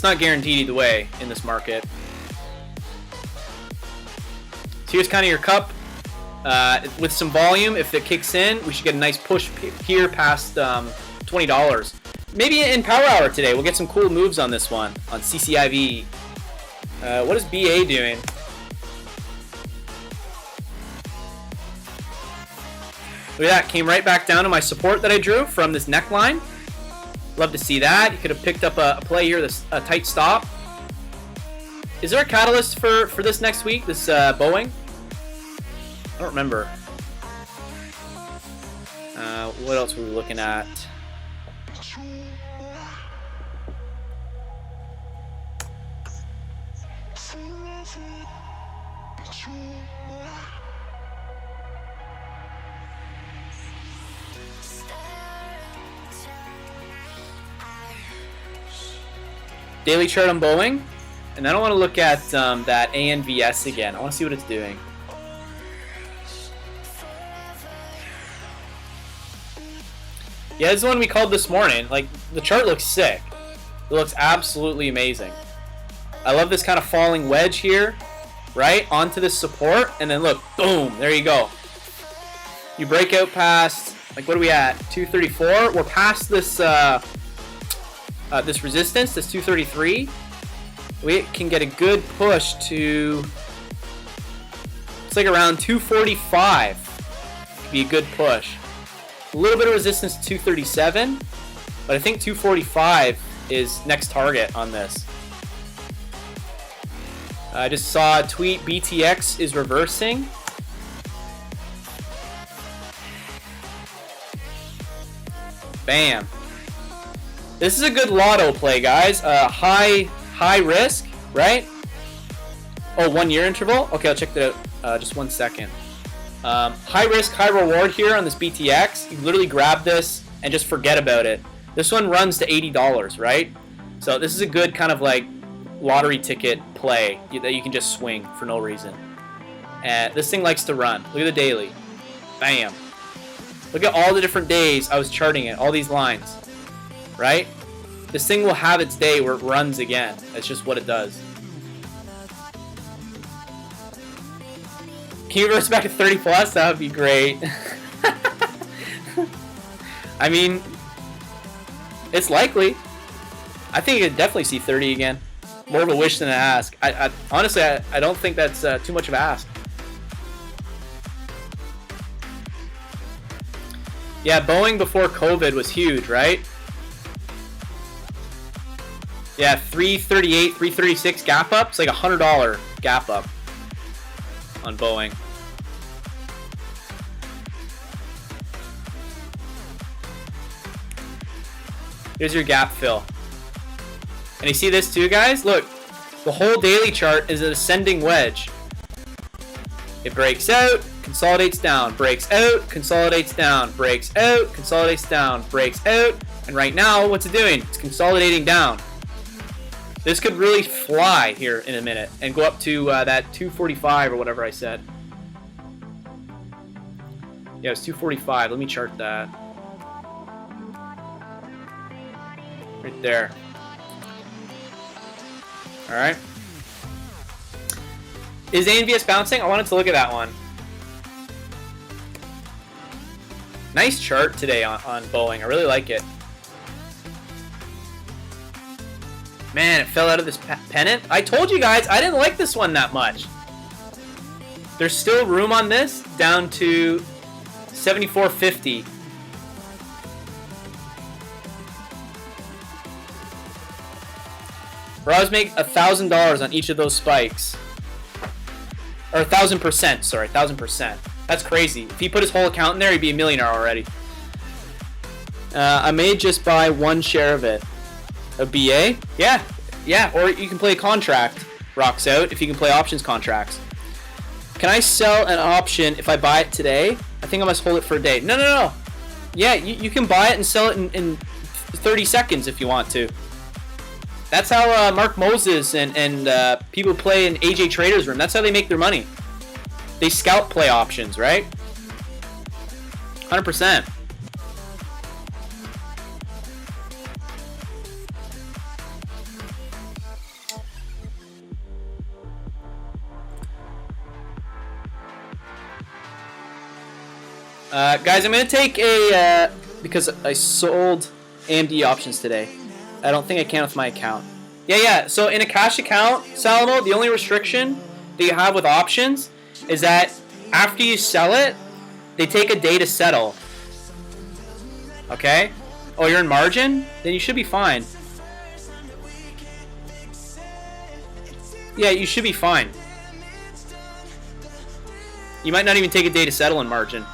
not guaranteed either way in this market. So here's kind of your cup with some volume. If it kicks in, we should get a nice push here past $20. Maybe in Power Hour today, we'll get some cool moves on this one on CCIV. What is BA doing? Look at that, came right back down to my support that I drew from this neckline. Love to see that. You could have picked up a play here, a tight stop. Is there a catalyst for this next week, this Boeing? I don't remember. What else were we looking at? Daily chart on Boeing, and then I want to look at that ANVS again. I want to see what it's doing. Yeah, this is the one we called this morning. Like, the chart looks sick. It looks absolutely amazing. I love this kind of falling wedge here, right? Onto this support, and then look, boom, there you go. You break out past, like, what are we at? 234? We're past this this resistance, this 233. We can get a good push to, it's like around 245. Could be a good push. A little bit of resistance to 237, but I think 245 is next target on this. I just saw a tweet, BTX is reversing. Bam. This is a good lotto play, guys. High risk, right? Oh, 1 year interval? Okay, I'll check that out. Just 1 second. High risk, high reward here on this BTX. You literally grab this and just forget about it. This one runs to $80, right? So this is a good kind of like lottery ticket play that you can just swing for no reason. And this thing likes to run. Look at the daily. Bam. Look at all the different days I was charting it, all these lines. Right? This thing will have its day where it runs again. That's just what it does. Can you reverse back to 30 plus? That would be great. I mean, it's likely. I think you could definitely see 30 again. More of a wish than an ask. Honestly, I don't think that's too much of an ask. Yeah, Boeing before COVID was huge, right? Yeah, 338, 336 gap up. It's like $100 gap up on Boeing. Here's your gap fill. And you see this too, guys? Look, the whole daily chart is an ascending wedge. It breaks out, consolidates down, breaks out, consolidates down, breaks out, consolidates down, breaks out, and right now, what's it doing? It's consolidating down. This could really fly here in a minute and go up to that 245 or whatever I said. Yeah, it's 245. Let me chart that. Right there. Alright. Is ANVS bouncing? I wanted to look at that one. Nice chart today on Boeing. I really like it. Man, it fell out of this pennant. I told you guys I didn't like this one that much. There's still room on this down to 74.50. Roz make $1,000 on each of those spikes. Or 1,000%, sorry, 1,000%. That's crazy. If he put his whole account in there, he'd be a millionaire already. I may just buy one share of it. A BA? Yeah, yeah. Or you can play a contract. Rocks out if you can play options contracts. Can I sell an option if I buy it today? I think I must hold it for a day. No, no, no. Yeah, you can buy it and sell it in 30 seconds if you want to. That's how Mark Moses and people play in AJ Trader's room. That's how they make their money. They scalp play options, right? 100%. Guys, I'm going to take a, because I sold AMD options today. I don't think I can with my account. Yeah. So in a cash account, Salamo, the only restriction that you have with options is that after you sell it, they take a day to settle. Okay? Oh, you're in margin? Then you should be fine. Yeah, you should be fine. You might not even take a day to settle in margin.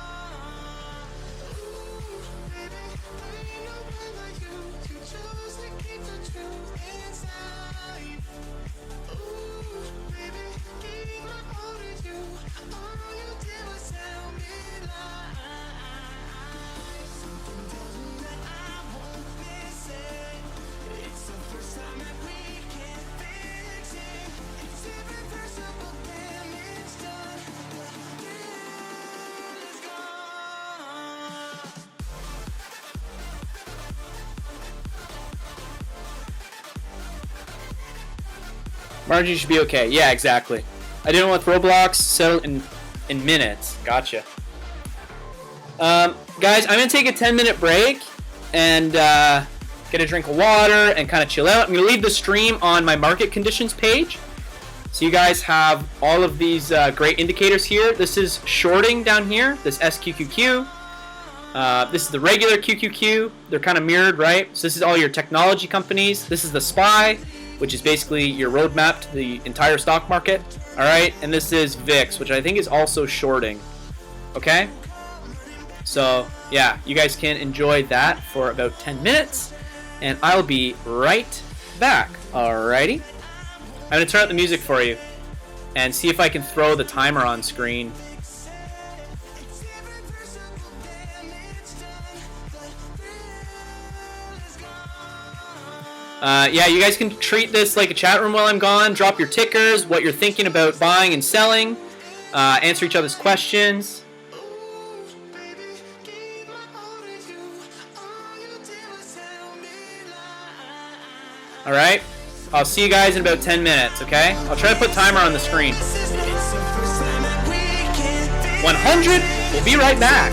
Margin should be okay. Yeah, exactly. I didn't want Roblox settle in minutes. Gotcha. Guys, I'm going to take a 10-minute break and get a drink of water and kind of chill out. I'm going to leave the stream on my market conditions page. So you guys have all of these great indicators here. This is shorting down here, this SQQQ. This is the regular QQQ. They're kind of mirrored, right? So this is all your technology companies. This is the SPY, which is basically your roadmap to the entire stock market. All right, and this is VIX, which I think is also shorting. Okay? So, yeah, you guys can enjoy that for about 10 minutes, and I'll be right back. Alrighty? I'm going to turn up the music for you and see if I can throw the timer on screen. Yeah, you guys can treat this like a chat room while I'm gone. Drop your tickers, what you're thinking about buying and selling, answer each other's questions. All right, I'll see you guys in about 10 minutes, okay? I'll try to put timer on the screen. 100, we'll be right back.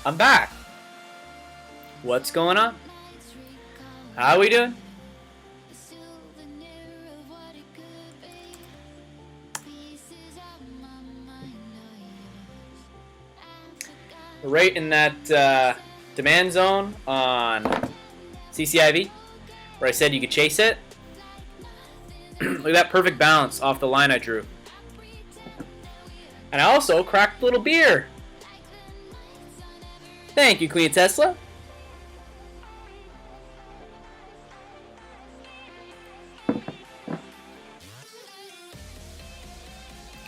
I'm back. What's going on? How we doing? We're right in that demand zone on CCIV, where I said you could chase it. Look at that perfect bounce off the line I drew. And I also cracked a little beer. Thank you, Queen Tesla.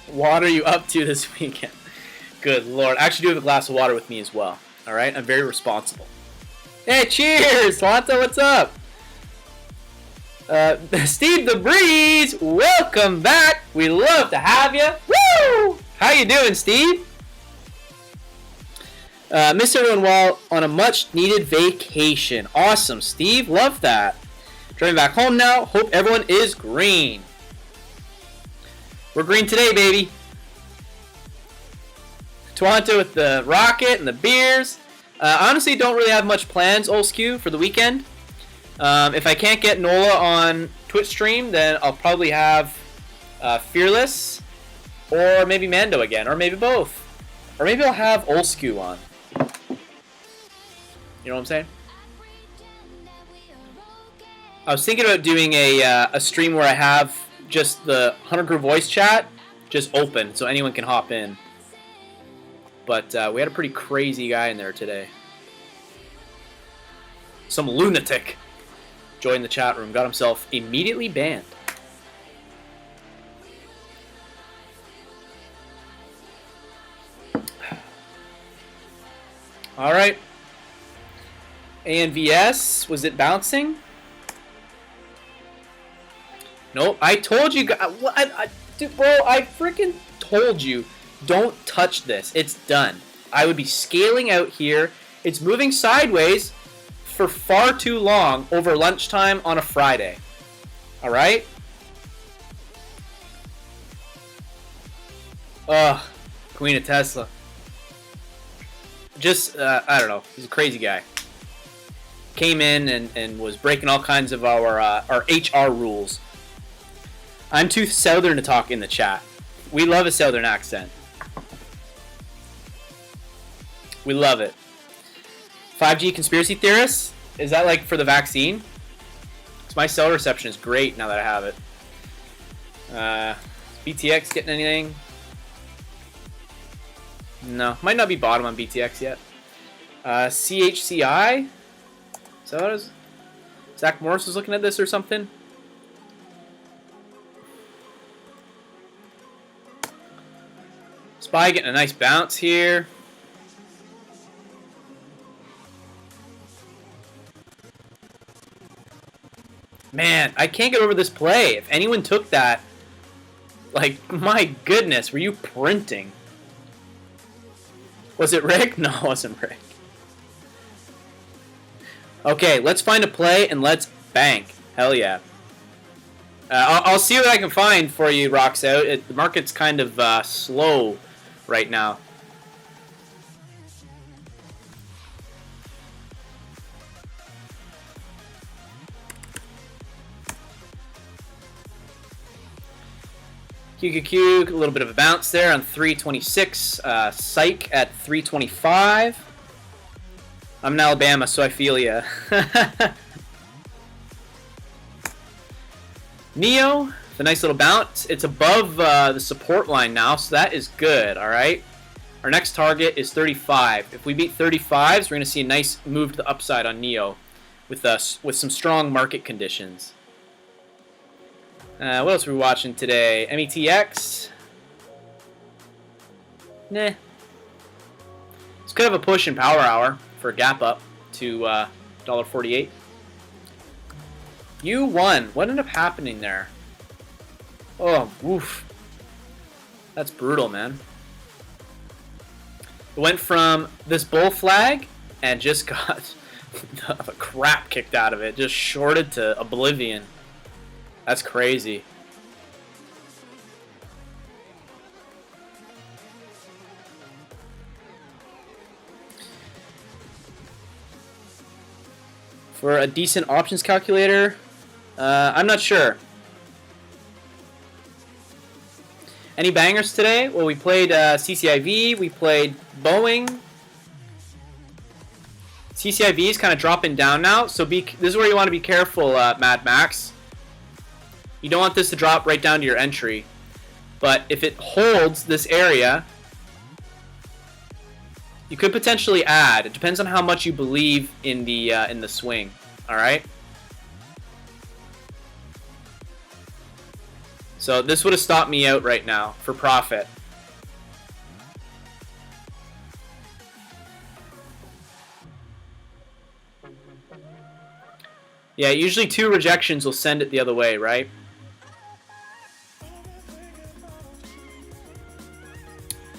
What are you up to this weekend? Good Lord. I actually do have a glass of water with me as well. Alright? I'm very responsible. Hey, cheers! Lanta, what's up? Steve the Breeze, welcome back. We love to have you. Woo! How you doing, Steve? Miss everyone while on a much-needed vacation. Awesome, Steve. Love that. Driving back home now. Hope everyone is green. We're green today, baby. Toronto with the rocket and the beers. Honestly, don't really have much plans, Olskew, for the weekend. If I can't get Nola on Twitch stream, then I'll probably have Fearless, or maybe Mando again, or maybe both. Or maybe I'll have Olskew on. You know what I'm saying? I was thinking about doing a stream where I have just the Hunter Crew voice chat just open, so anyone can hop in. But we had a pretty crazy guy in there today. Some lunatic joined the chat room, got himself immediately banned. All right. ANVS, was it bouncing? Nope. I told you guys. Dude, bro, I freaking told you. Don't touch this. It's done. I would be scaling out here. It's moving sideways for far too long over lunchtime on a Friday. All right? Ugh. Queen of Tesla. Just, I don't know. He's a crazy guy. Came in and was breaking all kinds of our HR rules. I'm too southern to talk in the chat. We love a southern accent. We love it. 5G conspiracy theorists? Is that like for the vaccine? Because my cell reception is great now that I have it. BTX getting anything? No. Might not be bottom on BTX yet. CHCI? Is that what it is? Zach Morris was looking at this or something? Spy getting a nice bounce here. Man, I can't get over this play. If anyone took that, like, my goodness, were you printing? Was it Rick? No, it wasn't Rick. Okay, let's find a play and let's bank. Hell yeah. I'll see what I can find for you, Rocks Out. The market's kind of slow right now. QQQ, a little bit of a bounce there on 326. Psych at 325. I'm in Alabama, so I feel ya. Neo, the nice little bounce. It's above the support line now, so that is good, all right? Our next target is 35. If we beat 35s, we're going to see a nice move to the upside on Neo with some strong market conditions. What else are we watching today? METX. Nah. It's kind of a push in Power Hour for a gap up to $1.48. You won. What ended up happening there? Oh, woof. That's brutal, man. It went from this bull flag and just got the crap kicked out of it. Just shorted to oblivion. That's crazy. for a decent options calculator. I'm not sure. Any bangers today? Well, we played CCIV. We played Boeing. CCIV is kind of dropping down now, so this is where you want to be careful, Mad Max. You don't want this to drop right down to your entry. But if it holds this area, you could potentially add. It depends on how much you believe in the swing. All right. So this would have stopped me out right now for profit. Yeah, usually 2 rejections will send it the other way, right?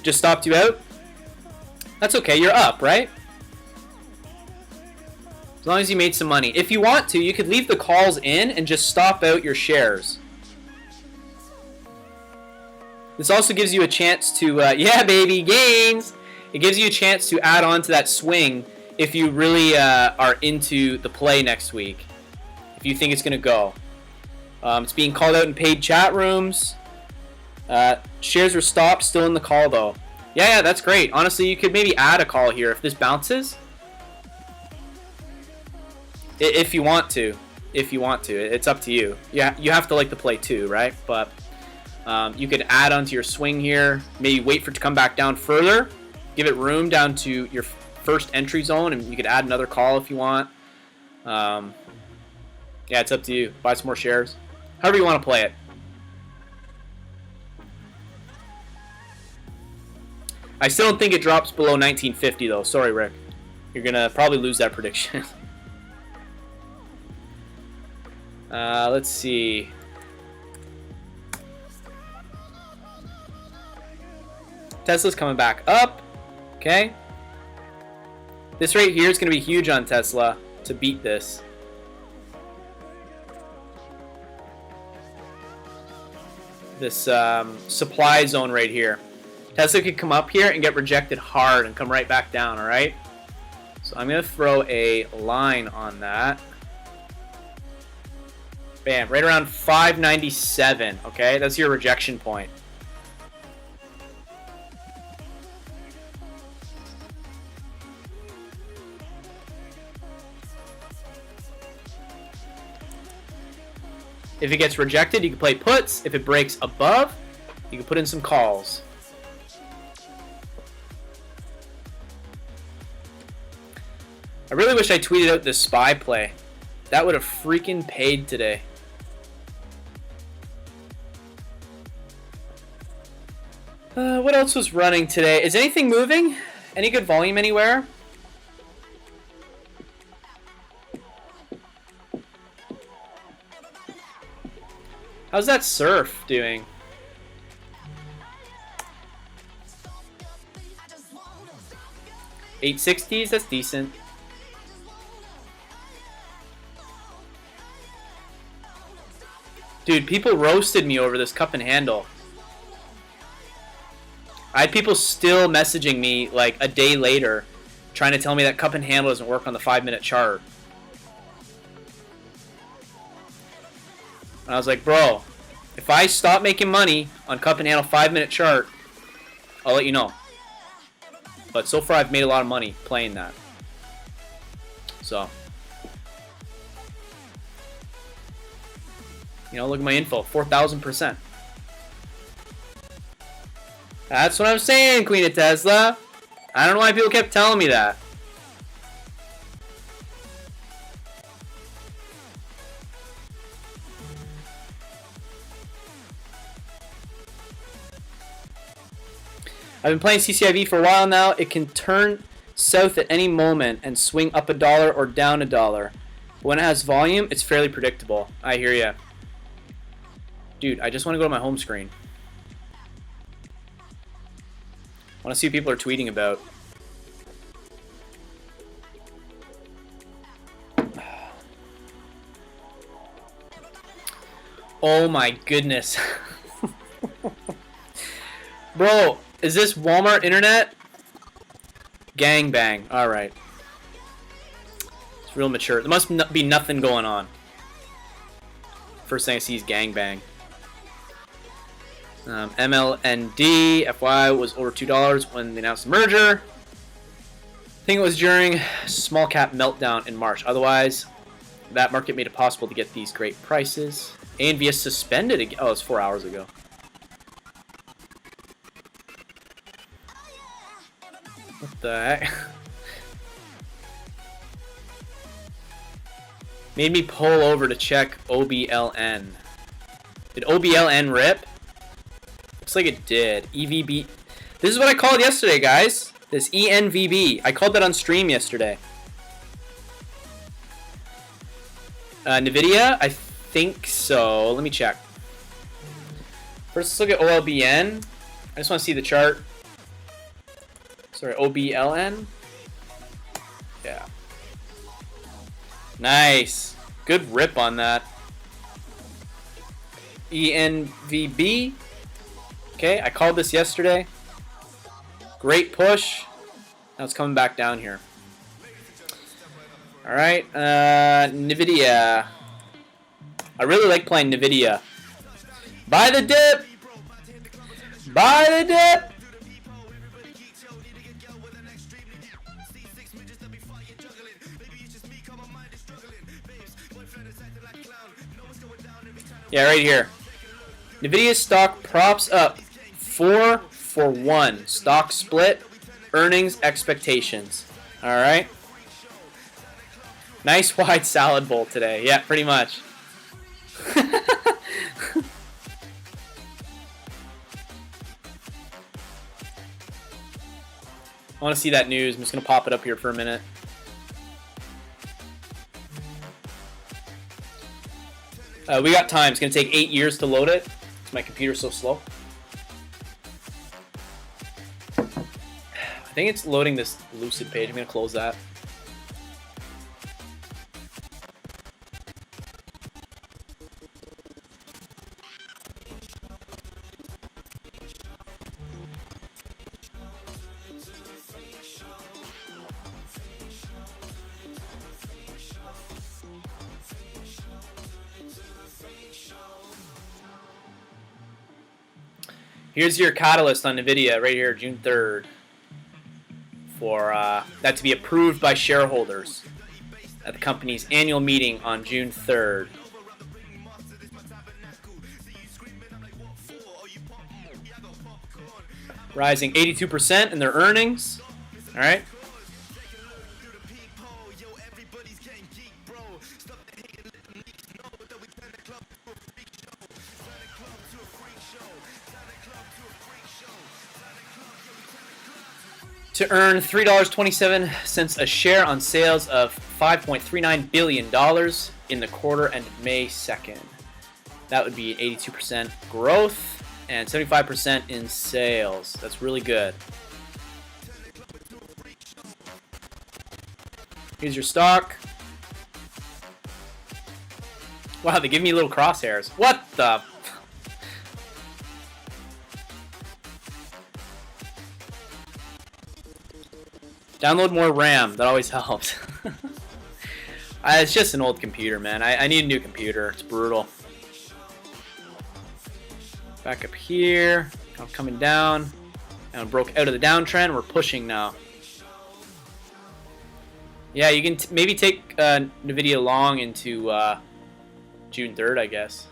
Just stopped you out? That's okay, you're up, right? As long as you made some money. If you want to, you could leave the calls in and just stop out your shares. This also gives you a chance to, yeah baby, gains! It gives you a chance to add on to that swing if you really are into the play next week. If you think it's going to go. It's being called out in paid chat rooms. Shares were stopped, still in the call though. Yeah, that's great. Honestly, you could maybe add a call here if this bounces. If you want to. If you want to. It's up to you. Yeah, you have to like the play too, right? But you could add onto your swing here. Maybe wait for it to come back down further. Give it room down to your first entry zone, and you could add another call if you want. Yeah, it's up to you. Buy some more shares. However you want to play it. I still don't think it drops below 1950 though. Sorry, Rick. You're going to probably lose that prediction. Let's see. Tesla's coming back up. Okay. This right here is going to be huge on Tesla to beat this. This supply zone right here. Tesla could come up here and get rejected hard and come right back down, alright? So I'm going to throw a line on that. Bam, right around 597, okay? That's your rejection point. If it gets rejected, you can play puts. If it breaks above, you can put in some calls. I really wish I tweeted out this SPY play. That would have freaking paid today. What else was running today? Is anything moving? Any good volume anywhere? How's that surf doing? $860s, that's decent. Dude, people roasted me over this cup and handle. I had people still messaging me like a day later trying to tell me that cup and handle doesn't work on the 5-minute chart. And I was like, bro, if I stop making money on cup and handle 5-minute chart, I'll let you know. But so far I've made a lot of money playing that. So, you know, look at my info, 4,000%. That's what I'm saying, Queen of Tesla. I don't know why people kept telling me that. I've been playing CCIV for a while now. It can turn south at any moment and swing up $1 or down $1. When it has volume, it's fairly predictable. I hear ya. Dude, I just want to go to my home screen. I want to see what people are tweeting about. Oh my goodness. Bro, is this Walmart internet? Gangbang. Alright. It's real mature. There must be nothing going on. First thing I see is gangbang. MLND, FY, was over $2 when they announced the merger. I think it was during small cap meltdown in March. Otherwise, that market made it possible to get these great prices. ANVS suspended again. Oh, it's 4 hours ago. What the heck? Made me pull over to check OBLN. Did OBLN rip? Looks like it did. EVB. This is what I called yesterday, guys. This ENVB. I called that on stream yesterday. NVIDIA? I think so. Let me check. First, let's look at OLBN. I just want to see the chart. Sorry, OBLN. Yeah. Nice. Good rip on that. ENVB. Okay, I called this yesterday. Great push. Now it's coming back down here. Alright, NVIDIA. I really like playing NVIDIA. Buy the dip! Buy the dip! Yeah, right here. NVIDIA stock props up 4-for-1. Stock split. Earnings expectations. Alright. Nice wide salad bowl today. Yeah, pretty much. I want to see that news. I'm just going to pop it up here for a minute. We got time. It's going to take 8 years to load it. My computer's so slow. I think it's loading this Lucid page. I'm going to close that. Here's your catalyst on NVIDIA right here, June 3rd. For that to be approved by shareholders at the company's annual meeting on June 3rd. Rising 82% in their earnings. All right. To earn $3.27 a share on sales of $5.39 billion in the quarter ended May 2nd. That would be an 82% growth and 75% in sales. That's really good. Here's your stock. Wow, they give me little crosshairs. What the? Download more RAM. That always helps. It's just an old computer, man. I need a new computer. It's brutal. Back up here. I'm coming down. And broke out of the downtrend. We're pushing now. Yeah, you can maybe take NVIDIA long into June 3rd, I guess.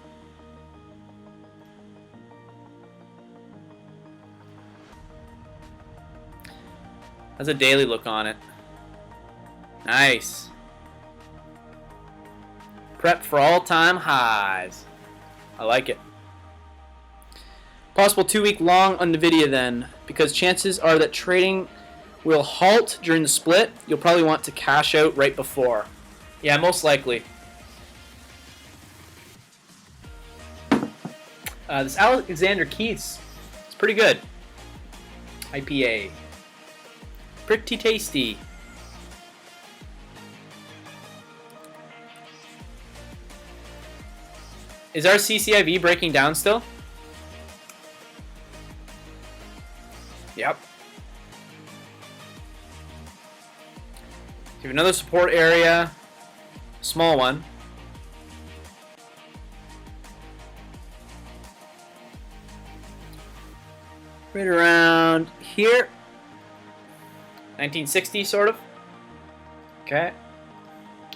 How's a daily look on it? Nice. Prep for all-time highs. I like it. Possible 2-week long on NVIDIA then, because chances are that trading will halt during the split. You'll probably want to cash out right before. Yeah, most likely. This Alexander Keith's, it's pretty good. IPA. Pretty tasty. Is our CCIV breaking down still? Yep. We have another support area. Small one. Right around here. 1960 sort of. Okay.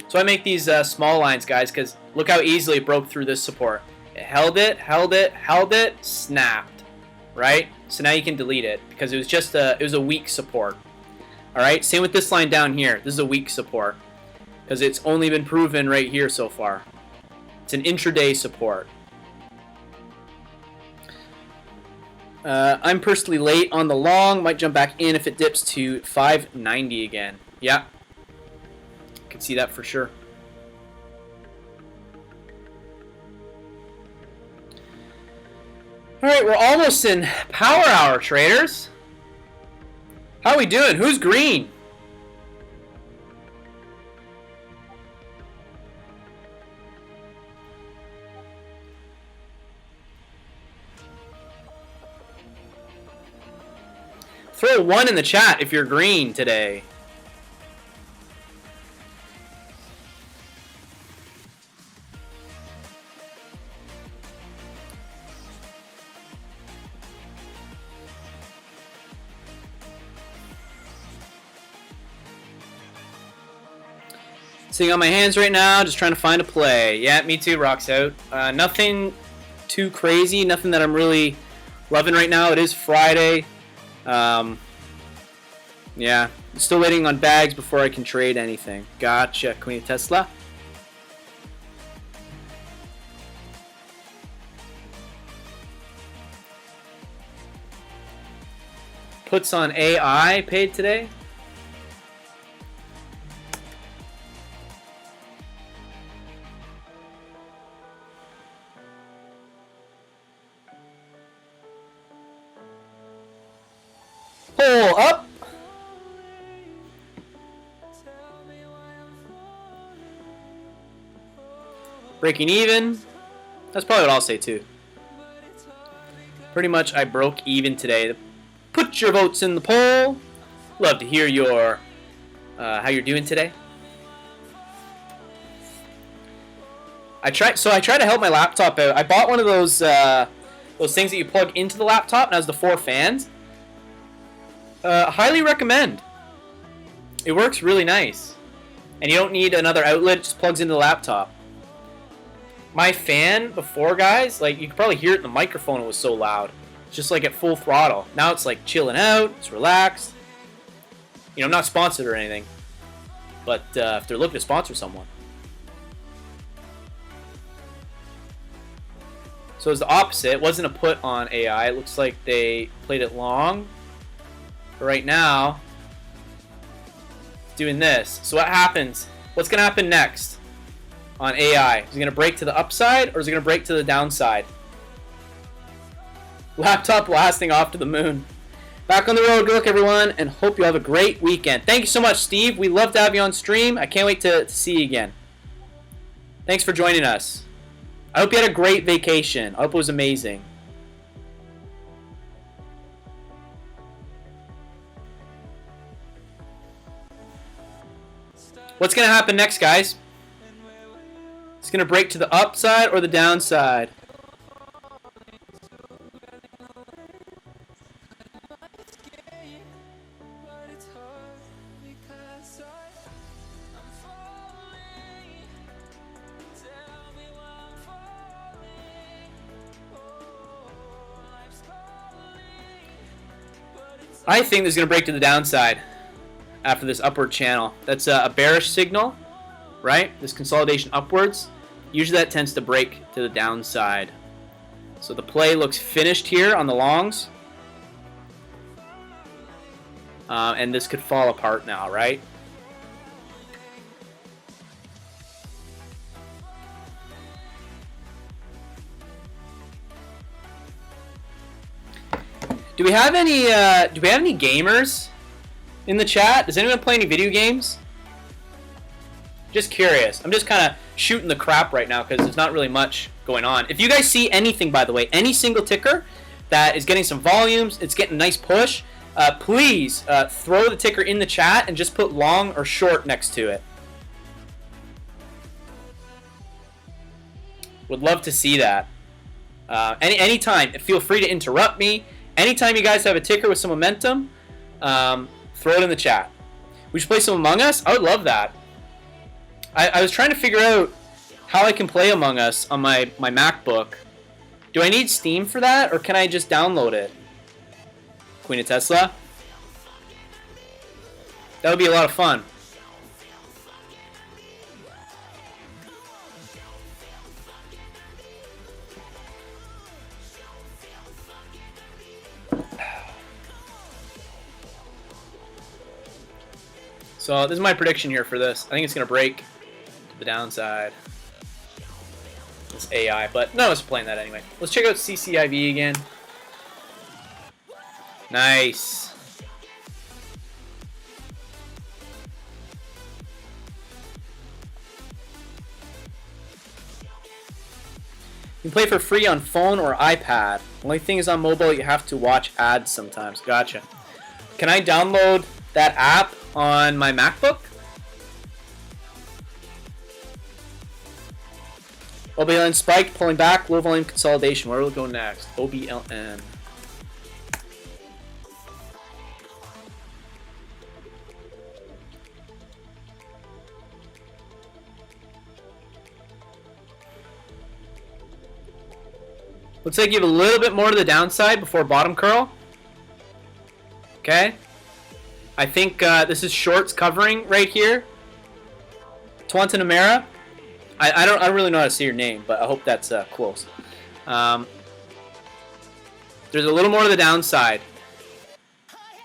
So I make these small lines, guys, because look how easily it broke through this support. It held it, held it, held it, snapped. Right? So now you can delete it because it was just it was a weak support. Alright, same with this line down here. This is a weak support because it's only been proven right here so far. It's an intraday support. I'm personally late on the long. Might jump back in if it dips to 590 again. Yeah. Can see that for sure. Alright, we're almost in power hour, traders. How are we doing? Who's green? Throw a 1 in the chat if you're green today. Sitting on my hands right now, just trying to find a play. Yeah, me too, rocks out. Nothing too crazy, nothing that I'm really loving right now. It is Friday. Yeah, still waiting on bags before I can trade anything. Gotcha, Queen of Tesla. Puts on AI paid today. Pull up. Breaking even. That's probably what I'll say too. Pretty much I broke even today. Put your votes in the poll. Love to hear your how you're doing today. I try to help my laptop out. I bought one of those things that you plug into the laptop and has the 4 fans. Highly recommend. It works really nice. And you don't need another outlet, it just plugs into the laptop. My fan before, guys, like you could probably hear it in the microphone, it was so loud. It's just like at full throttle. Now it's like chilling out, it's relaxed. You know, I'm not sponsored or anything. But if they're looking to sponsor someone. So it's the opposite. It wasn't a put on AI. It looks like they played it long. But right now, it's doing this. So what happens? What's going to happen next on AI? Is it going to break to the upside or is it going to break to the downside? Laptop blasting off to the moon. Back on the road. Good luck, everyone, and hope you have a great weekend. Thank you so much, Steve. We love to have you on stream. I can't wait to see you again. Thanks for joining us. I hope you had a great vacation. I hope it was amazing. What's going to happen next, guys? It's going to break to the upside or the downside. I think this is going to break to the downside after this upward channel. That's a bearish signal, right? This consolidation upwards. Usually that tends to break to the downside. So the play looks finished here on the longs. And this could fall apart now, right? Do we have any gamers in the chat? Does anyone play any video games? Just curious. I'm just kind of shooting the crap right now because there's not really much going on. If you guys see anything, by the way, any single ticker that is getting some volumes, it's getting a nice push, please throw the ticker in the chat and just put long or short next to it. Would love to see that. Anytime, feel free to interrupt me. Anytime you guys have a ticker with some momentum, throw it in the chat. We should play some Among Us? I would love that. I was trying to figure out how I can play Among Us on my MacBook. Do I need Steam for that, or can I just download it? Queen of Tesla? That would be a lot of fun. So this is my prediction here for this. I think it's going to break to the downside. This AI, but no one's playing that anyway. Let's check out CCIV again. Nice. You can play for free on phone or iPad. Only thing is on mobile, you have to watch ads sometimes. Gotcha. Can I download that app on my MacBook? OBLN spiked, pulling back, low volume consolidation. Where will it go next? OBLN. Looks like you have a little bit more to the downside before bottom curl. Okay. I think this is shorts covering right here. Twantanamera. I don't really know how to say your name, but I hope that's close. There's a little more to the downside.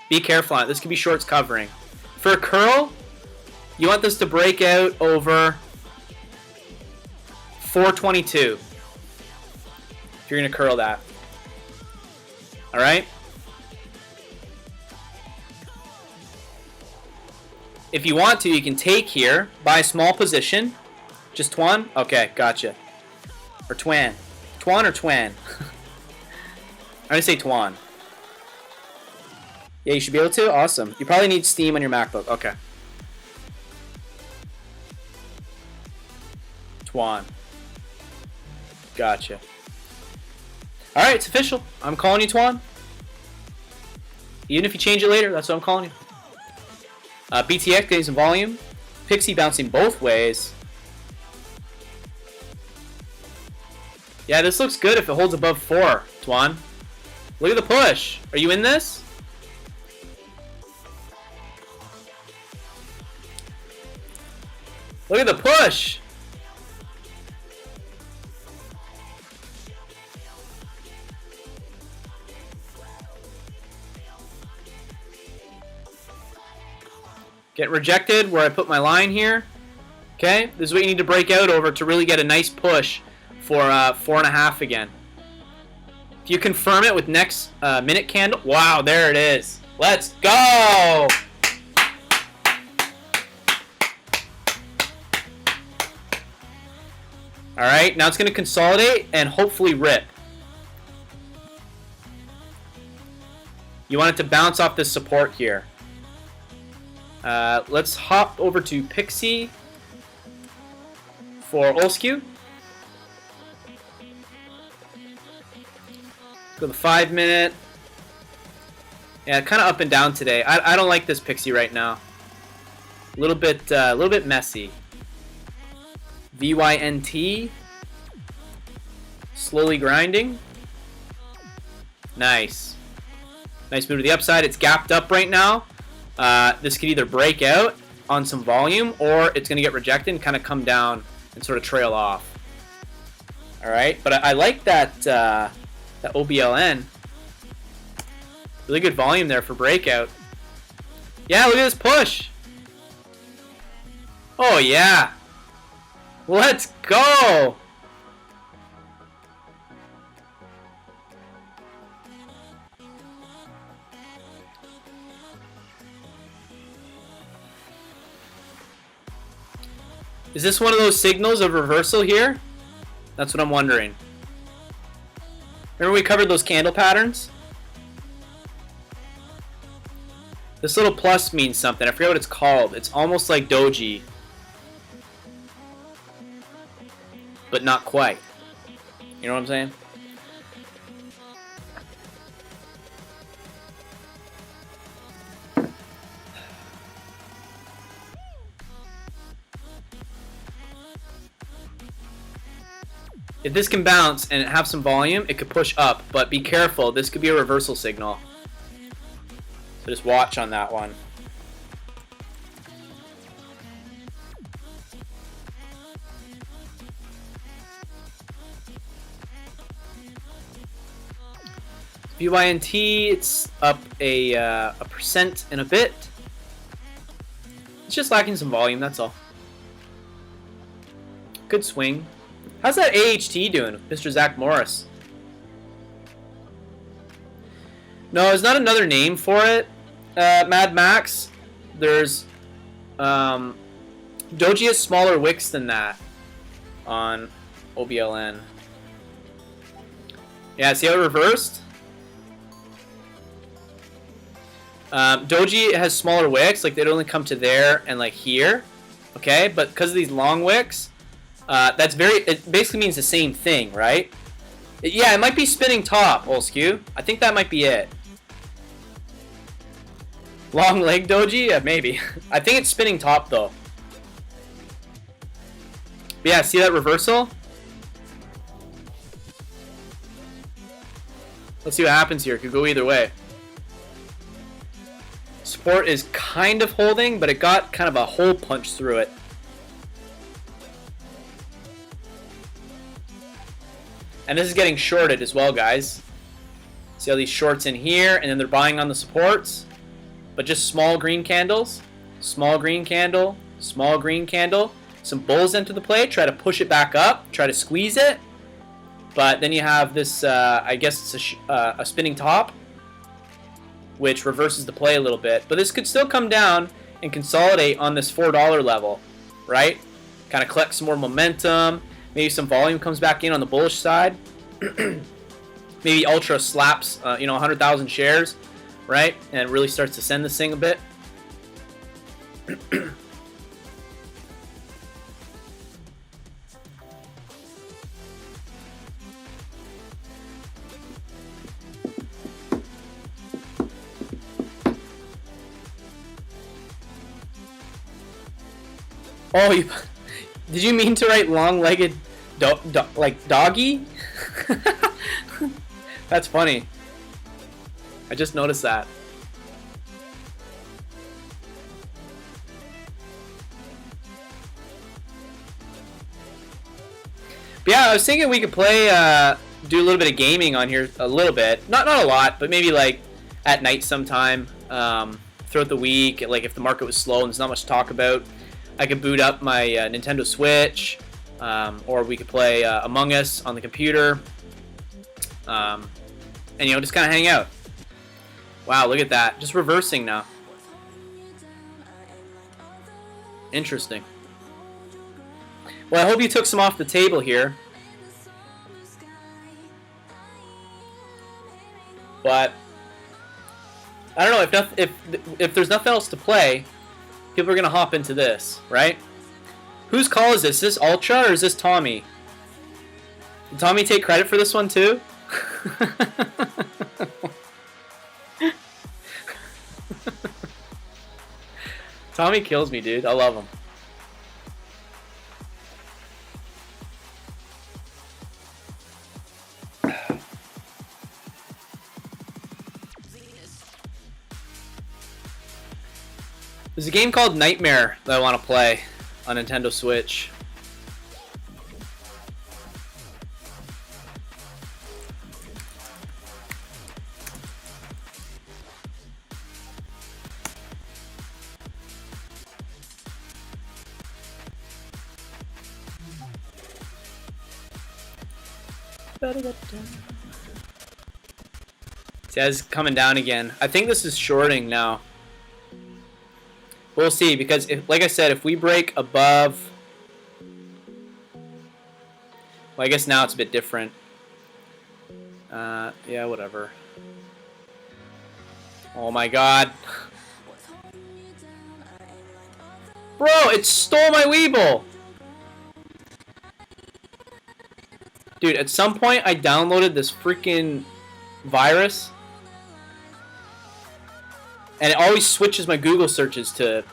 Be careful on it. This could be shorts covering. For a curl, you want this to break out over 422. If you're going to curl that. Alright? If you want to, you can take here, buy a small position. Just Twan? Okay, gotcha. Or Twan. Twan or Twan? I'm going to say Twan. Yeah, you should be able to? Awesome. You probably need Steam on your MacBook. Okay. Twan. Gotcha. Alright, it's official. I'm calling you Twan. Even if you change it later, that's what I'm calling you. BTX getting some volume. Pixie bouncing both ways. Yeah, this looks good if it holds above 4, Twan. Look at the push. Are you in this? Look at the push. Get rejected where I put my line here. Okay, this is what you need to break out over to really get a nice push for 4.5 again. If you confirm it with next minute candle, wow, there it is. Let's go! Alright, now it's going to consolidate and hopefully rip. You want it to bounce off this support here. Let's hop over to Pixie for Olskew. Go the 5 minute. Yeah, kind of up and down today. I don't like this Pixie right now. A little bit messy. VYNT. Slowly grinding. Nice. Nice move to the upside. It's gapped up right now. This could either break out on some volume, or it's going to get rejected and kind of come down and sort of trail off. Alright, but I like that, that OBLN. Really good volume there for breakout. Yeah, look at this push. Oh, yeah. Let's go. Is this one of those signals of reversal here? That's what I'm wondering. Remember we covered those candle patterns? This little plus means something. I forget what it's called. It's almost like doji, but not quite. You know what I'm saying? If this can bounce and have some volume, it could push up, but be careful. This could be a reversal signal. So just watch on that one. BYNT, it's up a percent in a bit. It's just lacking some volume, that's all. Good swing. How's that AHT doing, Mr. Zach Morris? No, there's not another name for it, Mad Max. There's Doji has smaller wicks than that on OBLN. Yeah, see how it reversed? Doji has smaller wicks, like they'd only come to there and like here, okay? But because of these long wicks, it basically means the same thing, right? Yeah, it might be spinning top, Olskew. I think that might be it. Long leg Doji? Yeah, maybe. I think it's spinning top though. But yeah, see that reversal? Let's see what happens here. It could go either way. Support is kind of holding, but it got kind of a hole punch through it. And this is getting shorted as well, guys. See all these shorts in here, and then they're buying on the supports. But just small green candles. Small green candle. Small green candle. Some bulls enter the play. Try to push it back up. Try to squeeze it. But then you have this, I guess it's a spinning top, which reverses the play a little bit. But this could still come down and consolidate on this $4 level, right? Kind of collect some more momentum. Maybe some volume comes back in on the bullish side. Maybe Ultra slaps, 100,000 shares, right? And really starts to send this thing a bit. Oh, did you mean to write long-legged like doggy? That's funny. I just noticed that. But yeah, I was thinking we could play, do a little bit of gaming on here, a little bit. Not a lot, but maybe like at night sometime, throughout the week, like if the market was slow and there's not much to talk about. I could boot up my Nintendo Switch, or we could play Among Us on the computer, and just kind of hang out. Wow, look at that, just reversing now. Interesting. Well, I hope you took some off the table here, but I don't know if there's nothing else to play. People are going to hop into this, right? Whose call is this? Is this Ultra or is this Tommy? Did Tommy take credit for this one too? Tommy kills me, dude. I love him. There's a game called Nightmare that I want to play on Nintendo Switch. See, it's coming down again. I think this is shorting now. We'll see, because like I said, if we break above, well, I guess now it's a bit different. Yeah, whatever. Oh my god. Bro, it stole my Weeble! Dude, at some point I downloaded this freaking virus. And it always switches my Google searches to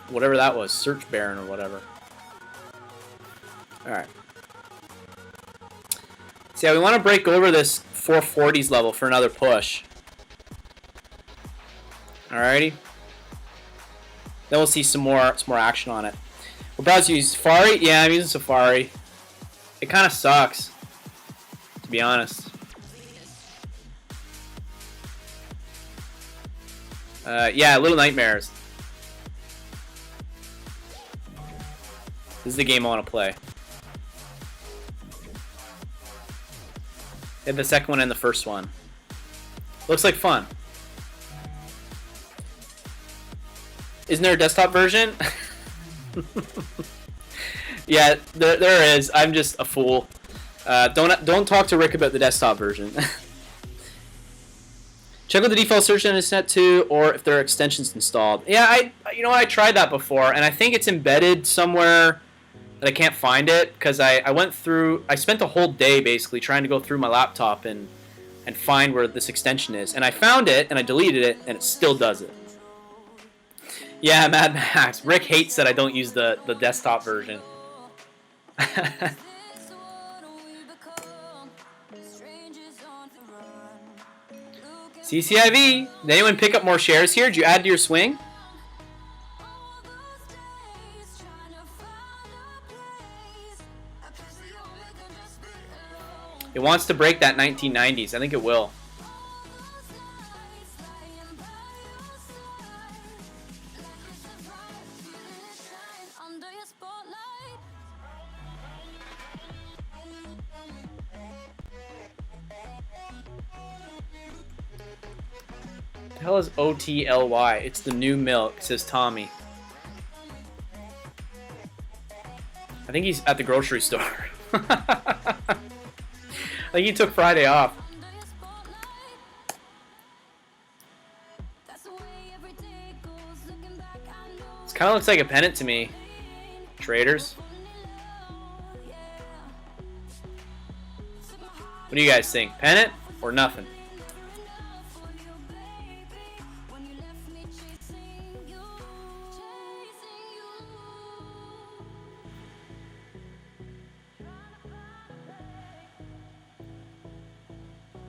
whatever that was, Search Baron or whatever. Alright. So yeah, we want to break over this 440s level for another push. Alrighty. Then we'll see some more action on it. What browser you use? Safari? Yeah, I'm using Safari. It kind of sucks, to be honest. Yeah, Little Nightmares. This is the game I want to play. Hit the second one and the first one. Looks like fun. Isn't there a desktop version? Yeah, there is. I'm just a fool. Don't talk to Rick about the desktop version. Check with the default search engine set to, or if there are extensions installed. Yeah, you know what? I tried that before, and I think it's embedded somewhere that I can't find it because I went through. I spent the whole day basically trying to go through my laptop and find where this extension is, and I found it and I deleted it, and it still does it. Yeah, Mad Max. Rick hates that I don't use the desktop version. CCIV. Did anyone pick up more shares here? Did you add to your swing? It wants to break that 1990s. I think it will. What the hell is OTLY? It's the new milk, says Tommy. I think he's at the grocery store. I think he took Friday off. This kind of looks like a pennant to me. Traders. What do you guys think? Pennant or nothing?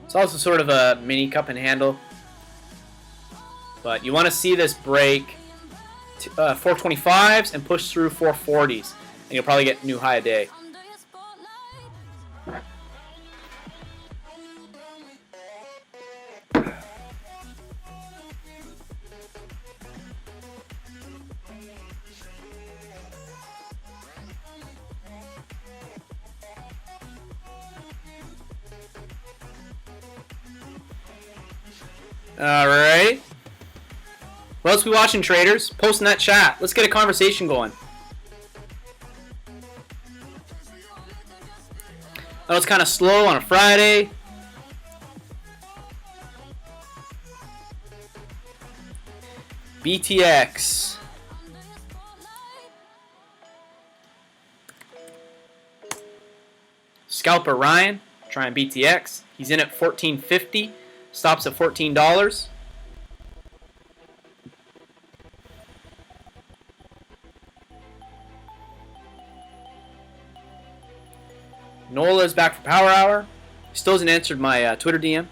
It's also sort of a mini cup and handle, but you want to see this break 425s and push through 440s, and you'll probably get a new high a day. Alright. What else we watching, traders? Post in that chat. Let's get a conversation going. I know it's kind of slow on a Friday. BTX. Scalper Ryan trying BTX. He's in at $14.50. Stops at $14. Nola is back for Power Hour. Still hasn't answered my Twitter DM.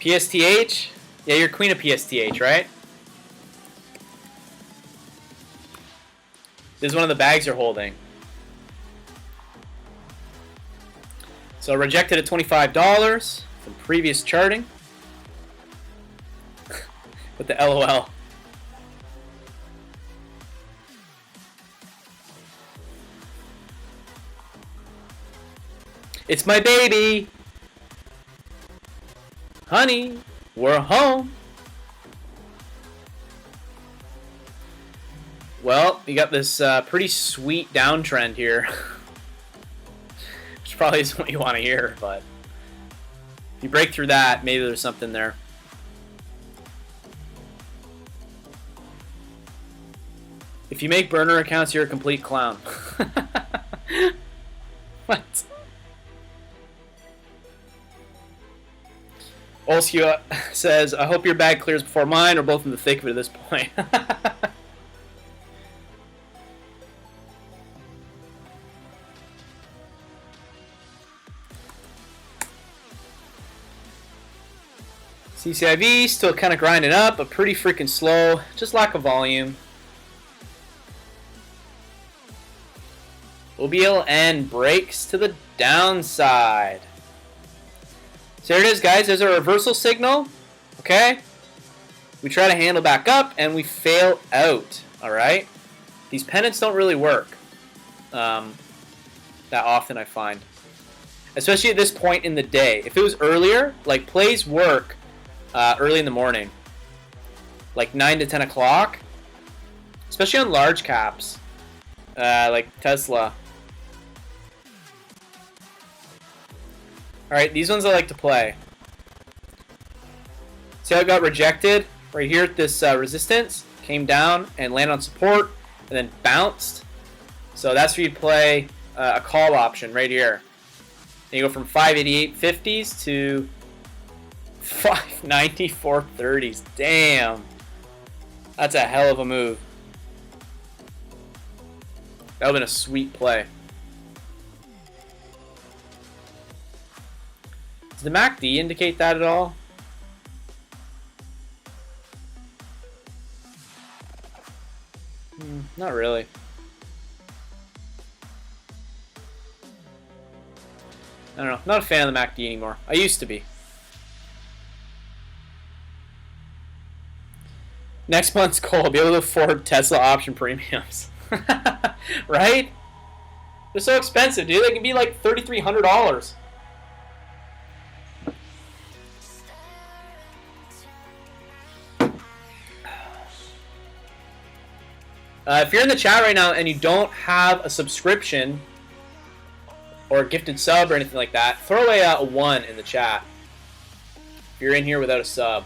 PSTH? Yeah, you're queen of PSTH, right? This is one of the bags you're holding. So rejected at $25 from previous charting. With the LOL. It's my baby! Honey, we're home. Well, you got this pretty sweet downtrend here. Which probably isn't what you want to hear, but if you break through that, maybe there's something there. If you make burner accounts, you're a complete clown. What? Olskio says, I hope your bag clears before mine, or both in the thick of it at this point. CCIV still kind of grinding up, but pretty freaking slow. Just lack of volume. OBLN breaks to the downside. So here it is, guys. There's a reversal signal. Okay. We try to handle back up, and we fail out. All right. These pennants don't really work that often, I find. Especially at this point in the day. If it was earlier, like plays work early in the morning. Like 9 to 10 o'clock. Especially on large caps. Like Tesla. Alright, these ones I like to play. See how it got rejected? Right here at this resistance. Came down and landed on support. And then bounced. So that's where you play a call option right here. And you go from 588.50s to 594.30s. Damn. That's a hell of a move. That would have been a sweet play. Does the MACD indicate that at all? Not really. I don't know. Not a fan of the MACD anymore. I used to be. Next month's goal, be able to afford Tesla option premiums. Right? They're so expensive, dude. They can be like $3,300. If you're in the chat right now and you don't have a subscription or a gifted sub or anything like that, throw a 1 in the chat. If you're in here without a sub.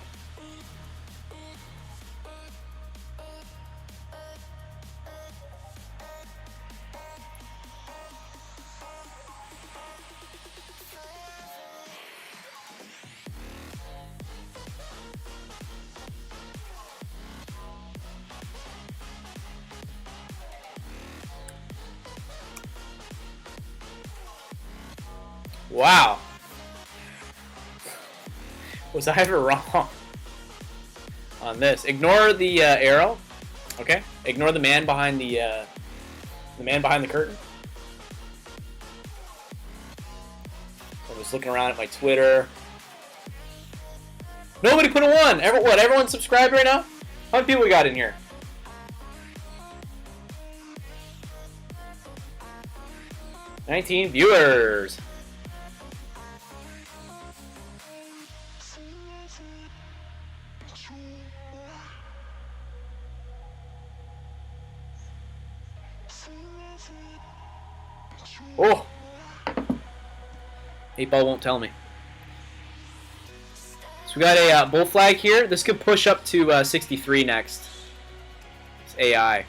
Wow. Was I ever wrong on this? Ignore the arrow. Okay. Ignore the man behind the curtain. I'm just looking around at my Twitter. Nobody put a 1. Everyone subscribed right now? How many people we got in here? $19 viewers. Oh! 8-ball won't tell me. So we got a bull flag here. This could push up to 63 next. It's AI.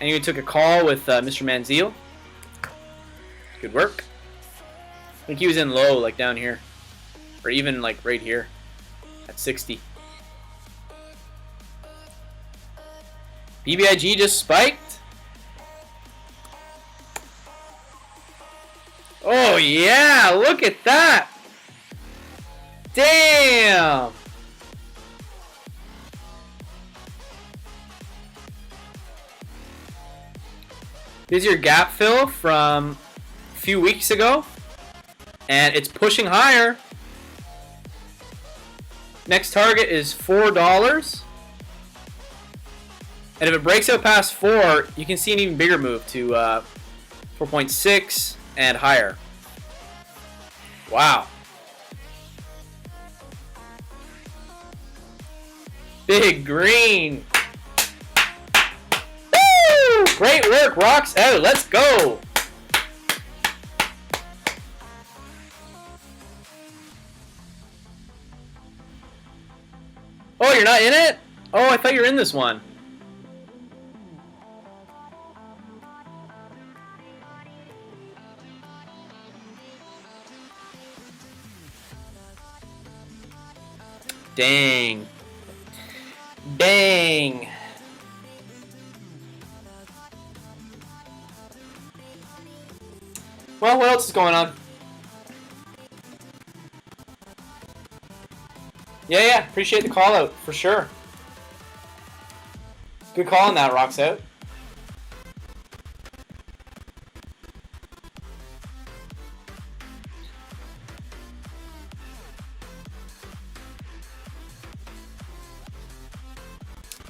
And you took a call with Mr. Manziel. Good work. I think he was in low, like down here. Or even like right here. At 60. BBIG just spiked. Oh yeah, look at that. Damn. Here's your gap fill from a few weeks ago. And it's pushing higher. Next target is $4. And if it breaks out past 4, you can see an even bigger move to 4.6 and higher. Wow. Big green. Woo! Great work, rocks out. Let's go. Oh, you're not in it? Oh, I thought you were in this one. Dang. Dang. Well, what else is going on? Yeah, appreciate the call out, for sure. Good call on that, rocks out.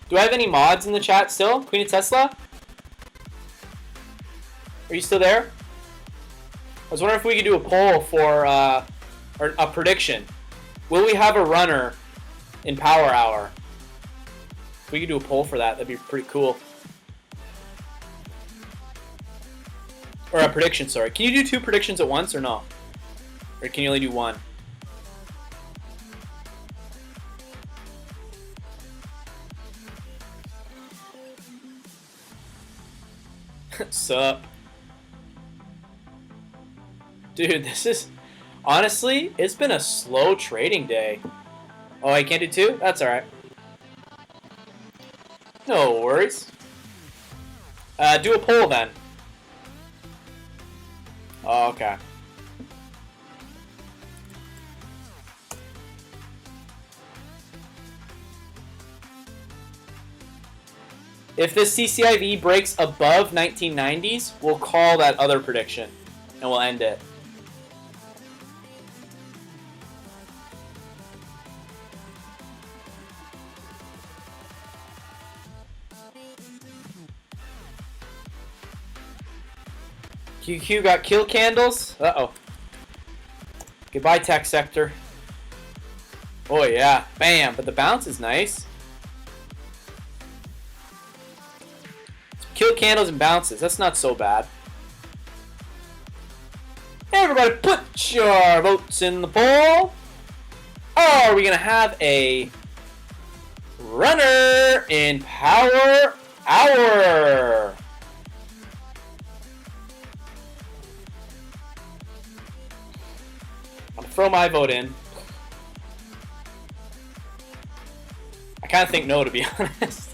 Do I have any mods in the chat still? Queen of Tesla? Are you still there? I was wondering if we could do a poll for or a prediction. Will we have a runner in Power Hour? If we could do a poll for that, that'd be pretty cool. Or a prediction, sorry. Can you do 2 predictions at once or no? Or can you only do 1? Sup? Dude, this is... Honestly, it's been a slow trading day. Oh, I can't do 2? That's alright. No worries. Do a poll then. Oh, okay. If this CCIV breaks above 1990s, we'll call that other prediction. And we'll end it. QQ got kill candles. Uh-oh. Goodbye, tech sector. Oh, yeah. Bam. But the bounce is nice. Kill candles and bounces. That's not so bad. Everybody put your votes in the poll. Oh, are we going to have a runner in Power Hour? I'm going to throw my vote in. I kind of think no, to be honest.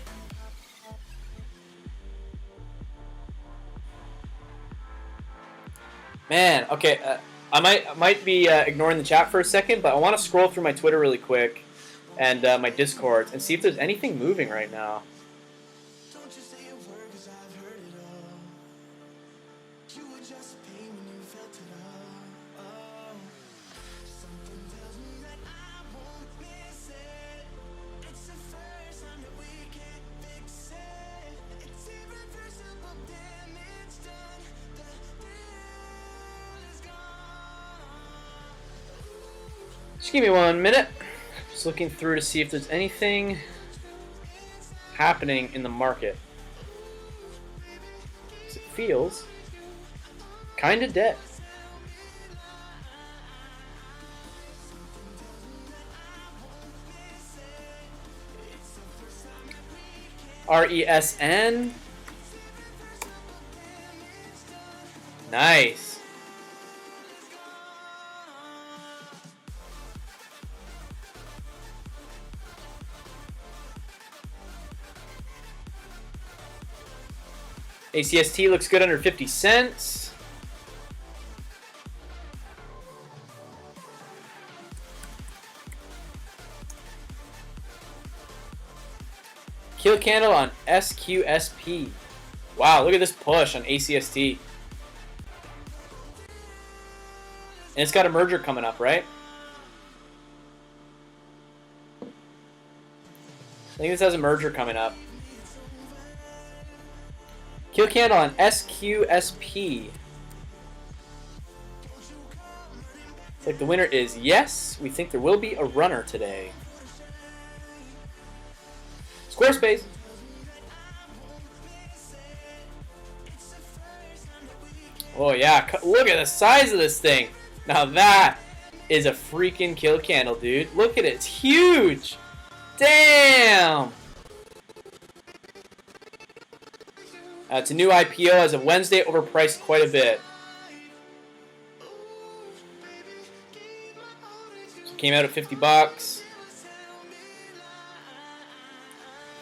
Man, okay, I might be ignoring the chat for a second, but I want to scroll through my Twitter really quick and my Discord and see if there's anything moving right now. Don't you say a word, 'cause I've heard it all. You were just pain when you felt it all. Oh, something tells me that I won't miss it. It's the first time that we can't fix it. It's irreversible damage done. The deal is gone. Just give me 1 minute. Just looking through to see if there's anything happening in the market. 'Cause it feels kind of dead. RESN. Nice. ACST looks good under 50 cents. Kill candle on SQSP. Wow, look at this push on ACST. And it's got a merger coming up, right? I think this has a merger coming up. Kill candle on SQSP. It's like the winner is yes. We think there will be a runner today. Squarespace. Oh yeah, look at the size of this thing. Now that is a freaking kill candle, dude. Look at it, it's huge. Damn. It's a new IPO as of Wednesday, overpriced quite a bit. So it came out at $50.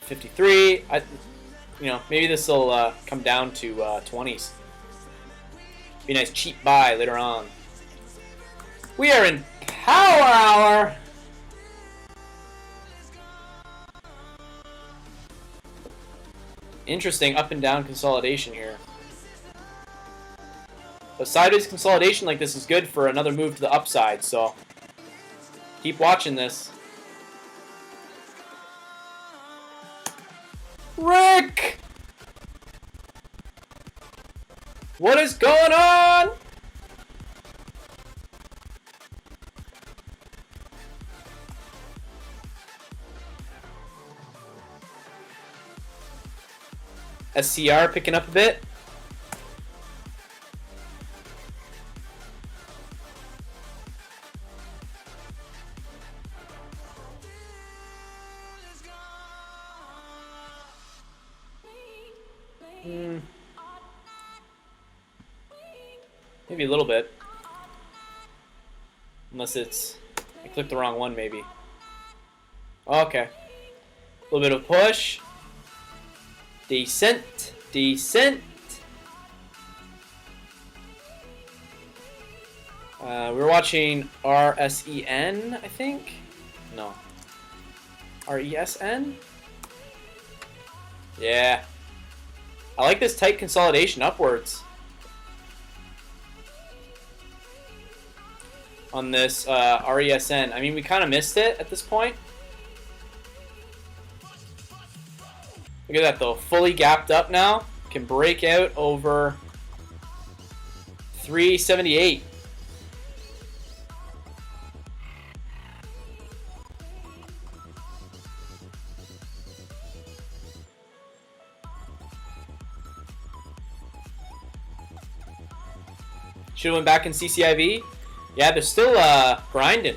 53. Maybe this will come down to 20s. Be a nice cheap buy later on. We are in Power Hour. Interesting up and down consolidation here. But sideways consolidation like this is good for another move to the upside, so keep watching this. Rick! What is going on? SCR picking up a bit. Maybe a little bit. Unless I clicked the wrong one maybe. Okay. A little bit of push. Decent. Decent. We're watching RSEN, I think? No. RESN? Yeah. I like this tight consolidation upwards. On this RESN. I mean, we kind of missed it at this point. Look at that though, fully gapped up now. Can break out over 378. Should have went back in CCIV. Yeah, they're still grinding.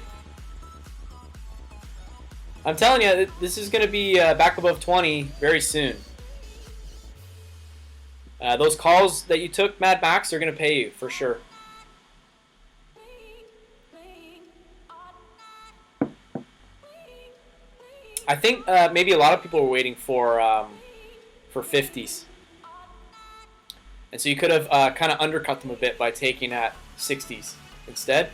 I'm telling you, this is going to be back above 20 very soon. Those calls that you took, Mad Max, are going to pay you for sure. I think maybe a lot of people were waiting for 50s. And so you could have kind of undercut them a bit by taking at 60s instead.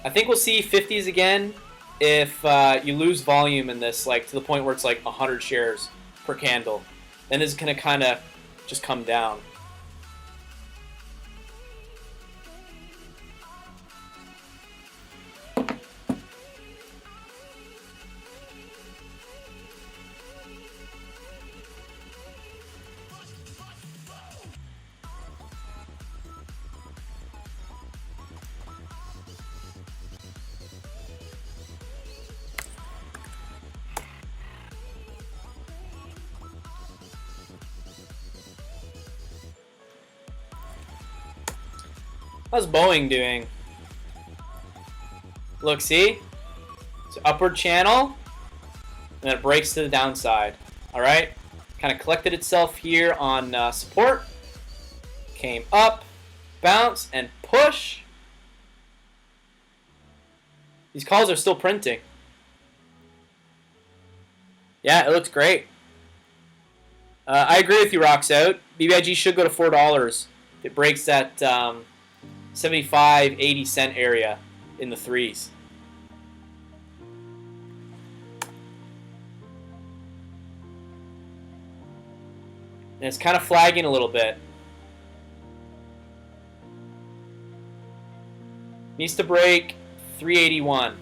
I think we'll see 50s again if you lose volume in this, like to the point where it's like 100 shares per candle. Then it's going to kind of just come down. How's Boeing doing? Look, see? It's an upward channel, and then it breaks to the downside. Alright? Kind of collected itself here on support. Came up, bounce, and push. These calls are still printing. Yeah, it looks great. I agree with you, Rocks Out. BBIG should go to $4 if it breaks that 75-80 cent area in the threes. And it's kind of flagging a little bit. Needs to break 381.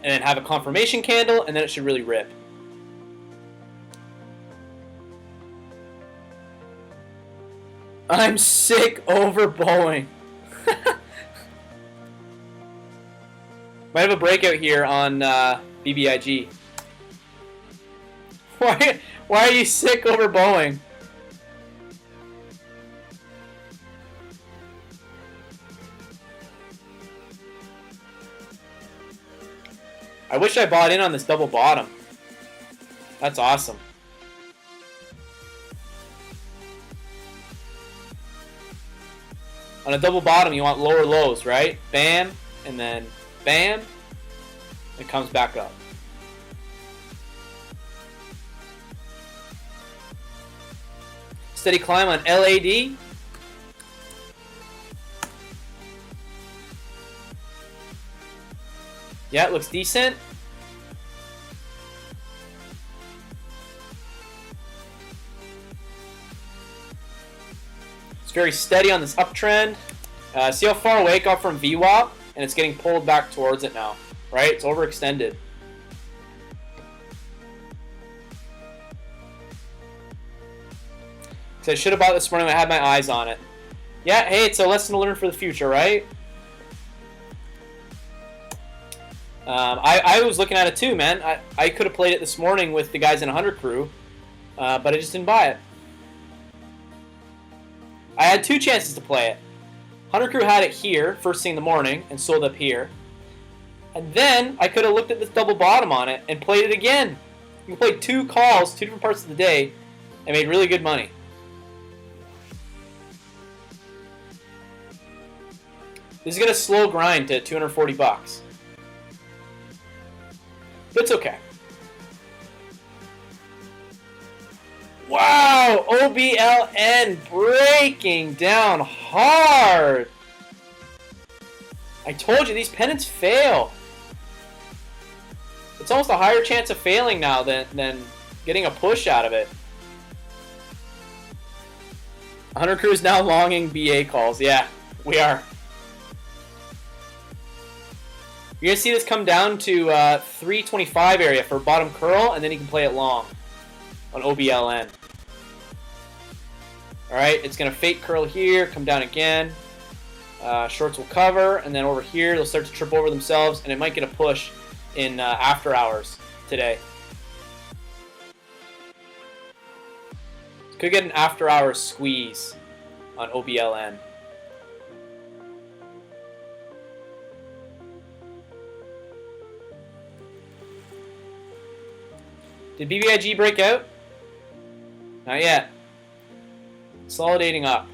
And then have a confirmation candle, and then it should really rip. I'm sick over Boeing. Might have a breakout here on BBIG. Why are you sick over Boeing? I wish I bought in on this double bottom. That's awesome. On a double bottom, you want lower lows, right? Bam, and then bam, it comes back up. Steady climb on LAD. Yeah, it looks decent. It's very steady on this uptrend. See how far away it got from VWAP? And it's getting pulled back towards it now, right? It's overextended. So I should have bought this morning when I had my eyes on it. Yeah, hey, it's a lesson to learn for the future, right? I was looking at it too, man. I could have played it this morning with the guys in 100 crew, but I just didn't buy it. I had two chances to play it. 100 crew had it here, first thing in the morning, and sold up here. And then I could have looked at this double bottom on it and played it again. You played two calls, two different parts of the day, and made really good money. This is going to slow grind to 240 bucks. But it's okay. Wow! OBLN breaking down hard! I told you, these pennants fail. It's almost a higher chance of failing now than getting a push out of it. 100 crew is now longing BA calls. Yeah, we are. You're going to see this come down to 325 area for bottom curl, and then you can play it long on OBLN. Alright, it's going to fake curl here, come down again. Shorts will cover, and then over here they'll start to trip over themselves, and it might get a push in after hours today. Could get an after hours squeeze on OBLN. Did BBIG break out? Not yet. Consolidating up.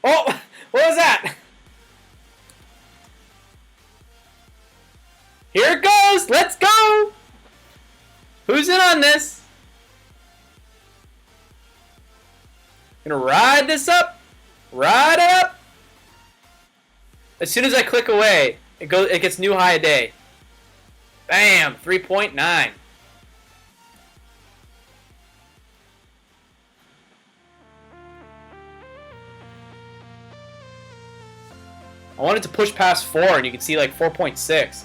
Oh! What was that? Here it goes! Let's go! Who's in on this? Gonna ride this up. Ride it up. As soon as I click away, it gets new high a day. Bam! 3.9. I wanted to push past 4, and you can see like 4.6.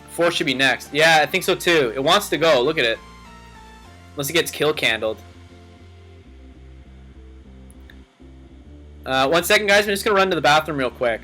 Four should be next. Yeah, I think so too. It wants to go. Look at it. Unless it gets kill candled. 1 second, guys. I'm just gonna run to the bathroom real quick.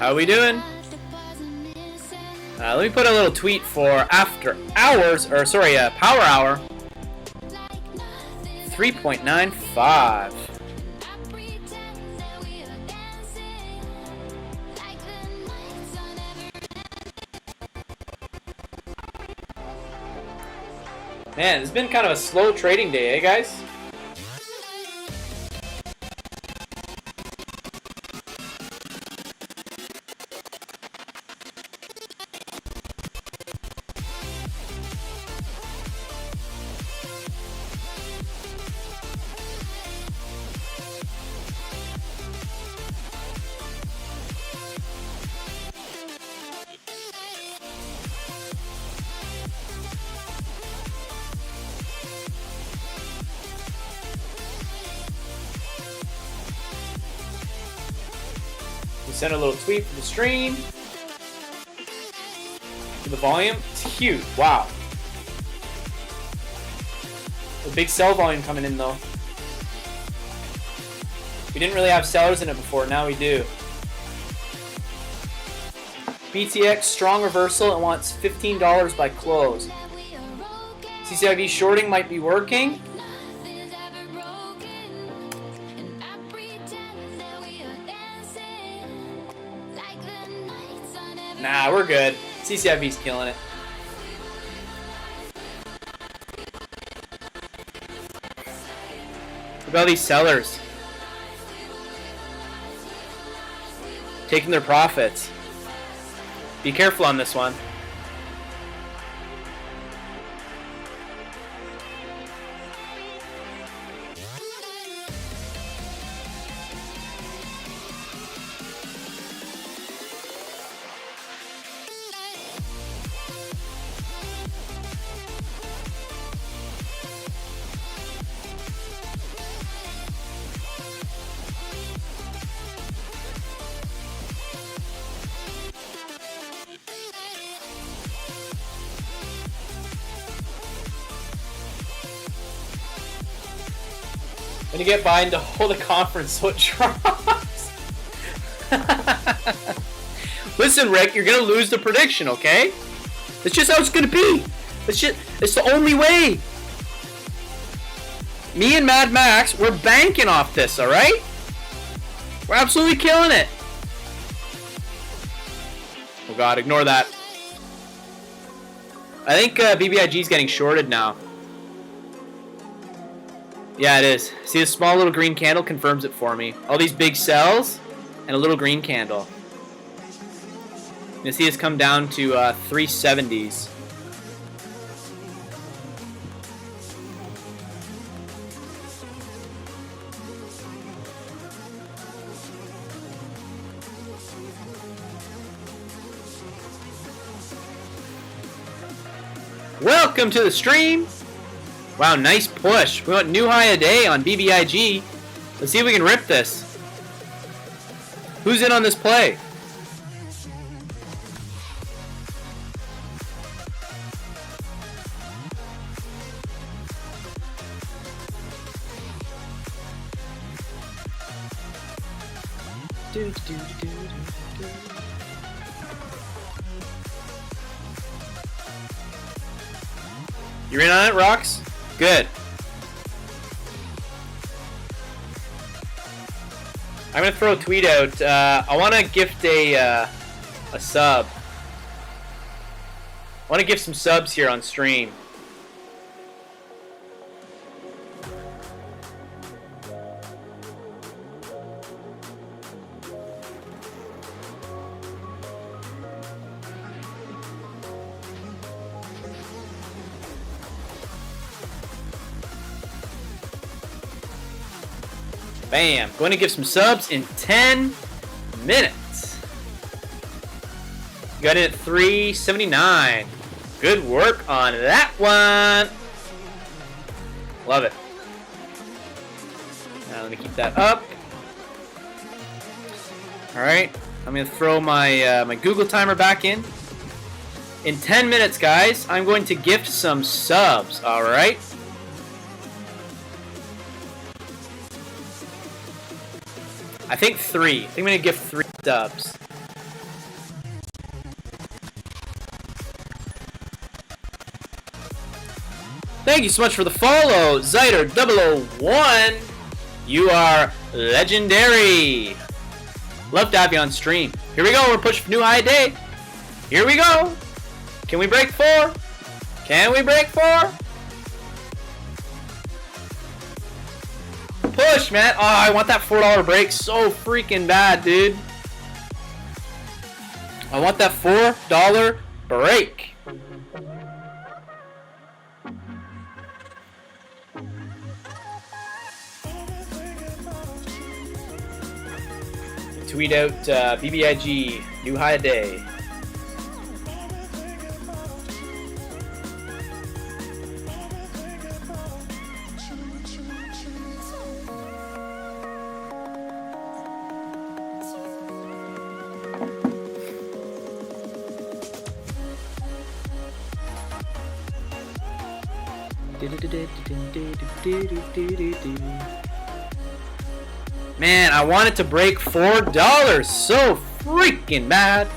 How we doing? Let me put a little tweet for after hours, or sorry, power hour. 3.95. Man, it's been kind of a slow trading day, eh, guys? We sent a little tweet for the stream. For the volume, it's huge. Wow. A big sell volume coming in though. We didn't really have sellers in it before, now we do. BTX strong reversal. It wants $15 by close. CCIV shorting might be working. Nah, we're good. CCIV's killing it. What about these sellers? Taking their profits. Be careful on this one. When you get Biden to hold a conference so it drops. Listen, Rick, you're gonna lose the prediction, okay? That's just how it's gonna be. It's the only way. Me and Mad Max, we're banking off this, alright? We're absolutely killing it. Oh god, ignore that. I think BBIG is getting shorted now. Yeah, it is. See, the small little green candle confirms it for me. All these big cells and a little green candle. You see it's come down to 370s. Welcome to the stream. Wow, nice push. We want new high a day on BBIG. Let's see if we can rip this. Who's in on this play? You're in on it, Rocks? Good. I'm gonna throw a tweet out. I want to gift a sub. I want to give some subs here on stream. Bam. Going to give some subs in 10 minutes. Got it at 379. Good work on that one. Love it. Now let me keep that up. Alright. I'm going to throw my, my Google timer back in. In 10 minutes, guys, I'm going to gift some subs. Alright. I think 3. I think I'm going to give 3 subs. Thank you so much for the follow, Zyder001. You are legendary. Love to have you on stream. Here we go. We're pushing for new high day. Here we go. Can we break 4? Can we break 4? Push, man. Oh, I want that $4 break so freaking bad, dude. I want that $4 break. Tweet out BBIG, new high a day. Man, I wanted to break $4 so freaking bad.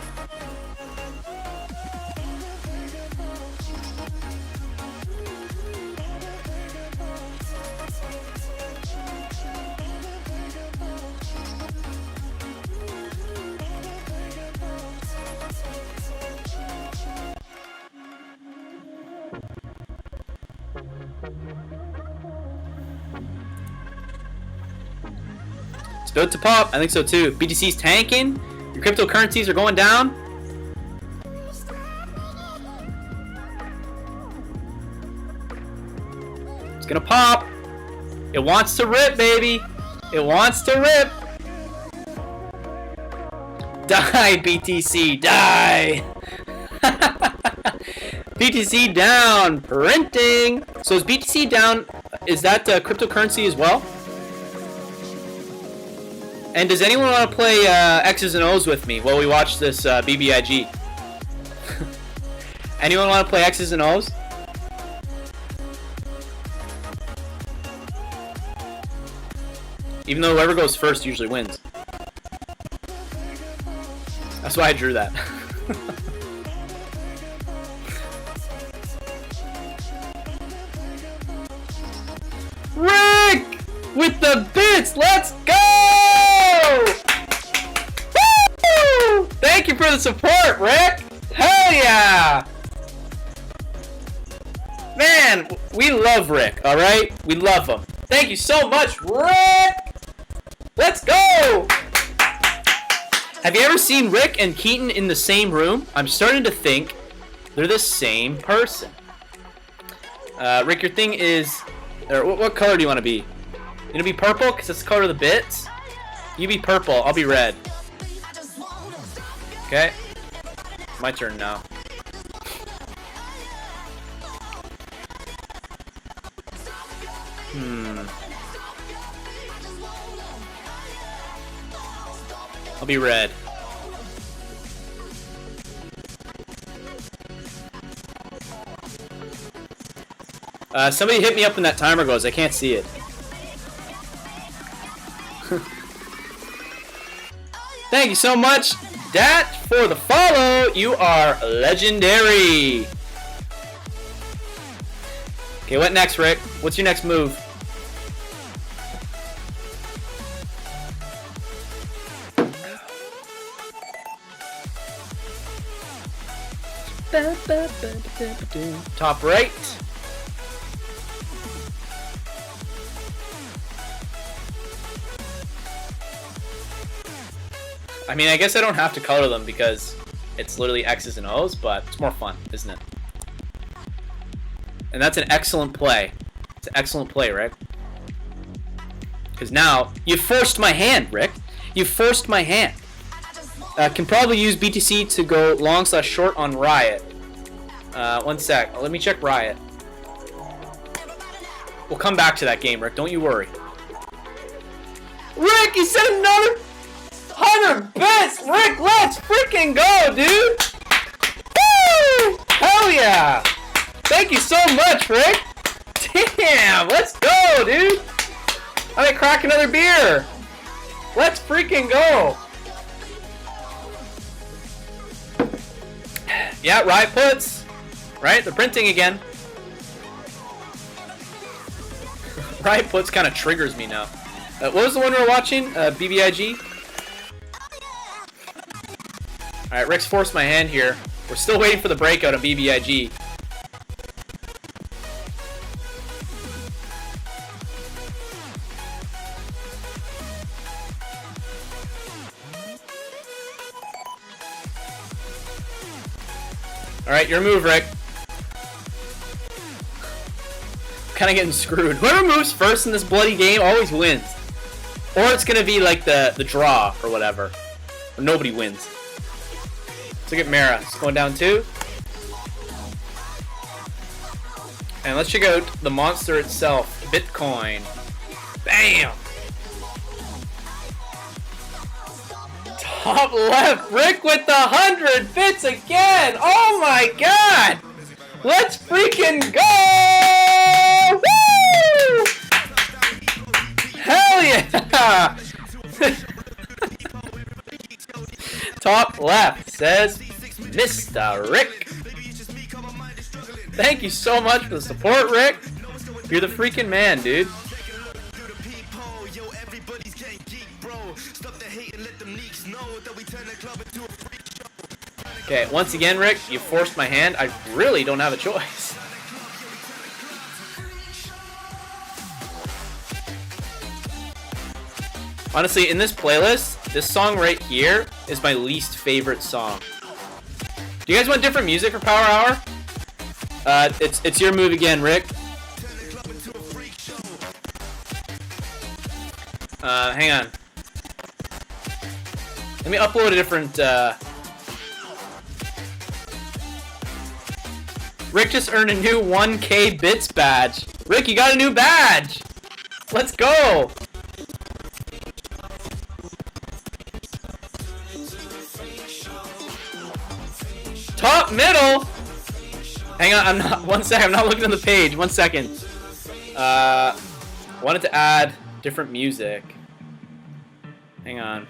It's about to pop. I think so too. BTC's tanking. Your cryptocurrencies are going down. It's gonna pop. It wants to rip, baby. It wants to rip. Die, BTC. Die. BTC down. Printing. So is BTC down? Is that cryptocurrency as well? And does anyone want to play X's and O's with me while we watch this BBIG? Anyone want to play X's and O's? Even though whoever goes first usually wins. That's why I drew that. Rick! With the bits! Let's go! Woo! Thank you for the support, Rick! Hell yeah! Man, we love Rick, alright? We love him. Thank you so much, Rick! Let's go! Have you ever seen Rick and Keaton in the same room? I'm starting to think they're the same person. Rick, your thing is... Or what color do you want to be? You gonna be purple? Because it's the color of the bits? You be purple, I'll be red. Okay. My turn now. I'll be red. Somebody hit me up when that timer goes. I can't see it. Thank you so much, Dat, for the follow. You are legendary. Okay, what next, Rick? What's your next move? Top right. I mean, I guess I don't have to color them because it's literally X's and O's, but it's more fun, isn't it? And that's an excellent play. It's an excellent play, right? Because now, you forced my hand, Rick. You forced my hand. Can probably use BTC to go long/short on Riot. One sec. Let me check Riot. We'll come back to that game, Rick. Don't you worry. Rick, you said another 100 bits! Rick, let's freaking go, dude! Woo! Hell yeah! Thank you so much, Rick! Damn, let's go, dude! I might crack another beer! Let's freaking go! Yeah, Riot puts. Right? They're printing again. Right puts kind of triggers me now. What was the one we were watching? BBIG? Alright, Rick's forced my hand here. We're still waiting for the breakout on BBIG. Alright, your move, Rick. Kind of getting screwed. Whoever moves first in this bloody game always wins. Or it's going to be like the draw or whatever. Or nobody wins. Let's look at Mara. It's going down 2. And let's check out the monster itself. Bitcoin. Bam! Top left. Rick with the 100 bits again. Oh my god! Let's freaking go! Woo! Hell yeah! Top left says Mr. Rick. Thank you so much for the support, Rick. You're the freaking man, dude. Okay, once again, Rick, you forced my hand. I really don't have a choice. Honestly, in this playlist, this song right here is my least favorite song. Do you guys want different music for Power Hour? It's your move again, Rick. Hang on. Let me upload a different, Rick just earned a new 1K bits badge. Rick, you got a new badge! Let's go! Top middle! Hang on, I'm not looking on the page. 1 second. Wanted to add different music. Hang on.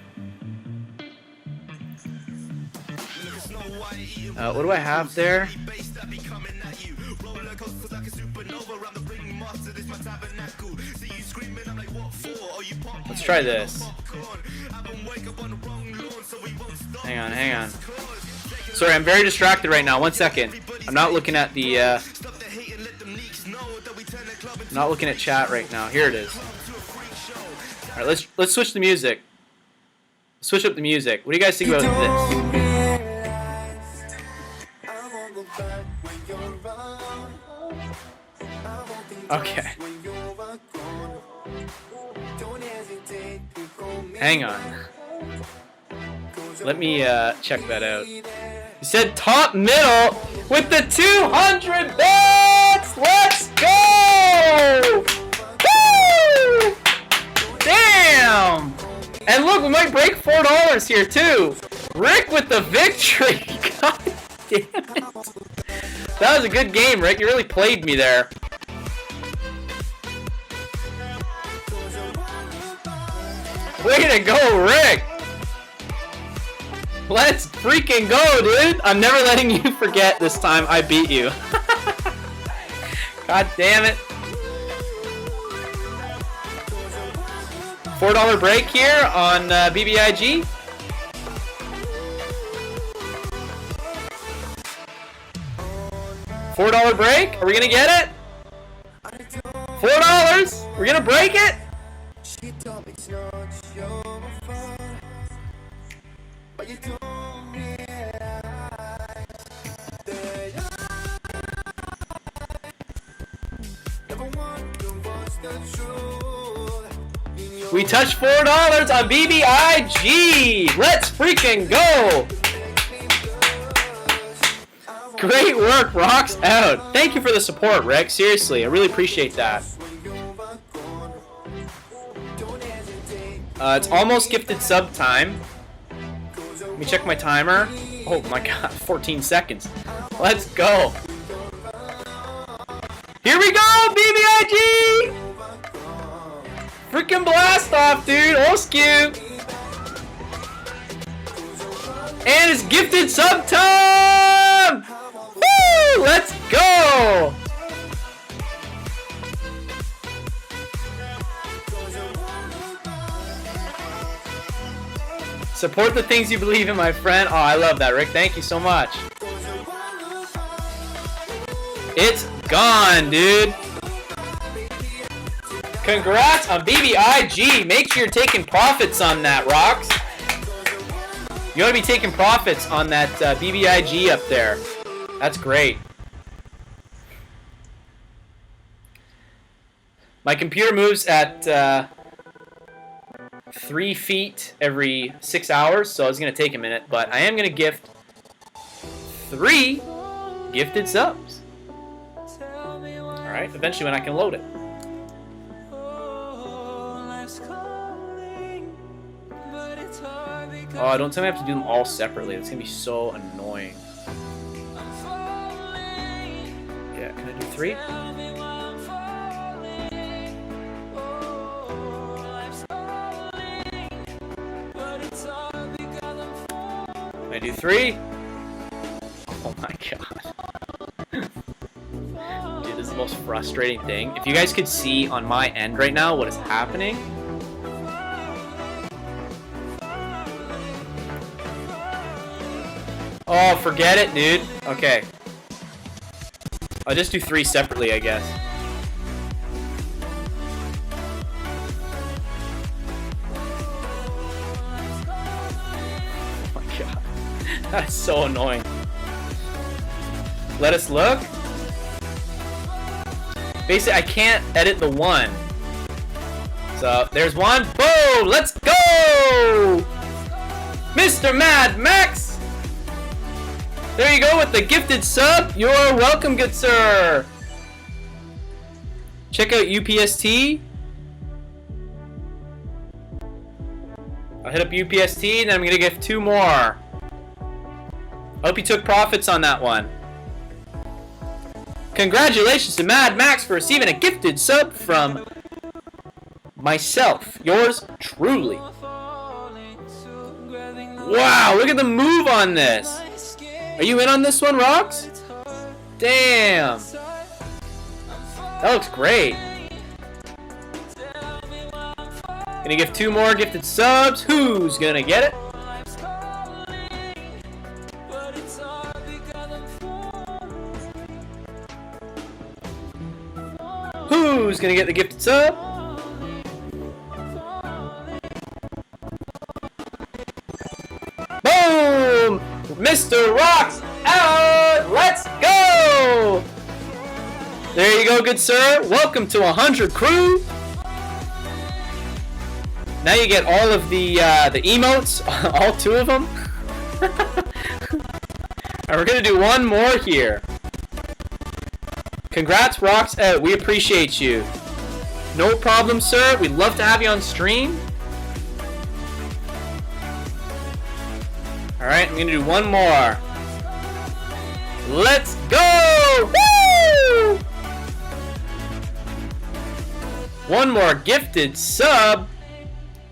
What do I have there? Let's try this. Hang on. Sorry, I'm very distracted right now. 1 second. I'm not looking at the, not looking at chat right now. Here it is. Alright, let's switch the music. Switch up the music. What do you guys think about this? Okay. Hang on. Let me check that out. You said top middle with the 200 bits! Let's go! Woo! Damn! And look, we might break $4 here too. Rick with the victory. God damn it. That was a good game, Rick. You really played me there. Way to go, Rick! Let's freaking go, dude! I'm never letting you forget this time I beat you. God damn it. $4 break here on BBIG. $4 break? Are we gonna get it? $4? We're gonna break it? We touched $4 on BBIG! Let's freaking go! Great work, rocks out. Thank you for the support, Rick. Seriously, I really appreciate that. It's almost gifted sub time. Let me check my timer. Oh my god, 14 seconds. Let's go. Here we go, BBIG! Freaking blast off, dude. Oscu. And it's gifted sub time! Woo! Let's go! Support the things you believe in, my friend. Oh, I love that, Rick. Thank you so much. It's gone, dude. Congrats on BBIG. Make sure you're taking profits on that, Rocks. You ought to be taking profits on that BBIG up there. That's great. My computer moves at 3 feet every 6 hours, so it's going to take a minute. But I am going to gift 3 gifted subs. Alright, eventually when I can load it. Oh, don't tell me I have to do them all separately. It's going to be so annoying. Yeah, can I do 3? Can I do 3? Oh my god. Dude, this is the most frustrating thing. If you guys could see on my end right now what is happening. Oh, forget it, dude. Okay. I'll just do 3 separately, I guess. Oh my god. That's so annoying. Let us look. Basically, I can't edit the 1. So, there's 1. Boom! Let's go! Mr. Mad Max! There you go with the gifted sub. You're welcome, good sir. Check out UPST. I'll hit up UPST, and then I'm going to gift 2 more. I hope you took profits on that one. Congratulations to Mad Max for receiving a gifted sub from myself, yours truly. Wow, look at the move on this. Are you in on this one, Rocks? Damn. That looks great. Gonna give 2 more gifted subs. Who's gonna get it? Who's gonna get the gifted sub? Boom! Mr. Rocks out! Let's go! There you go, good sir. Welcome to 100 crew. Now you get all of the emotes, all 2 of them. And we're gonna do 1 more here. Congrats, Rocks out. We appreciate you. No problem, sir. We'd love to have you on stream. Alright, I'm gonna do 1 more. Let's go! Woo! 1 more gifted sub.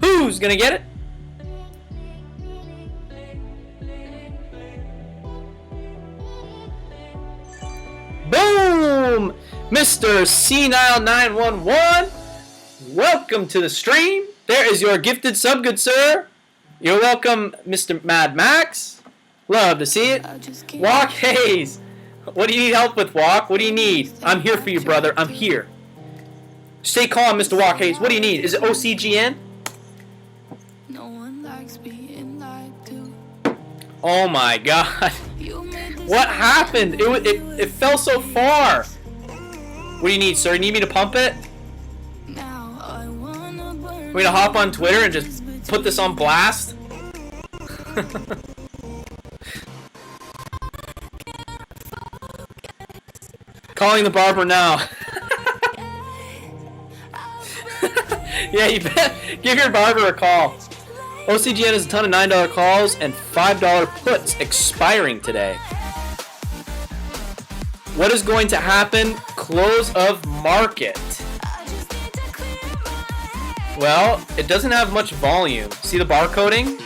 Who's gonna get it? Boom! Mr. C911. Welcome to the stream. There is your gifted sub, good sir. You're welcome, Mr. Mad Max. Love to see it. Walk Hayes. What do you need help with, Walk? What do you need? I'm here for you, brother. I'm here. Stay calm, Mr. Walk Hayes. What do you need? Is it OCGN? No one likes being lied to. Oh my god. What happened? It fell so far. What do you need, sir? You need me to pump it? Now I wanna burn. We're gonna hop on Twitter and just put this on blast? Calling the barber now. Yeah, you bet. Give your barber a call. OCGN has a ton of $9 calls and $5 puts expiring today. What is going to happen? Close of market. Well, it doesn't have much volume. See the barcoding?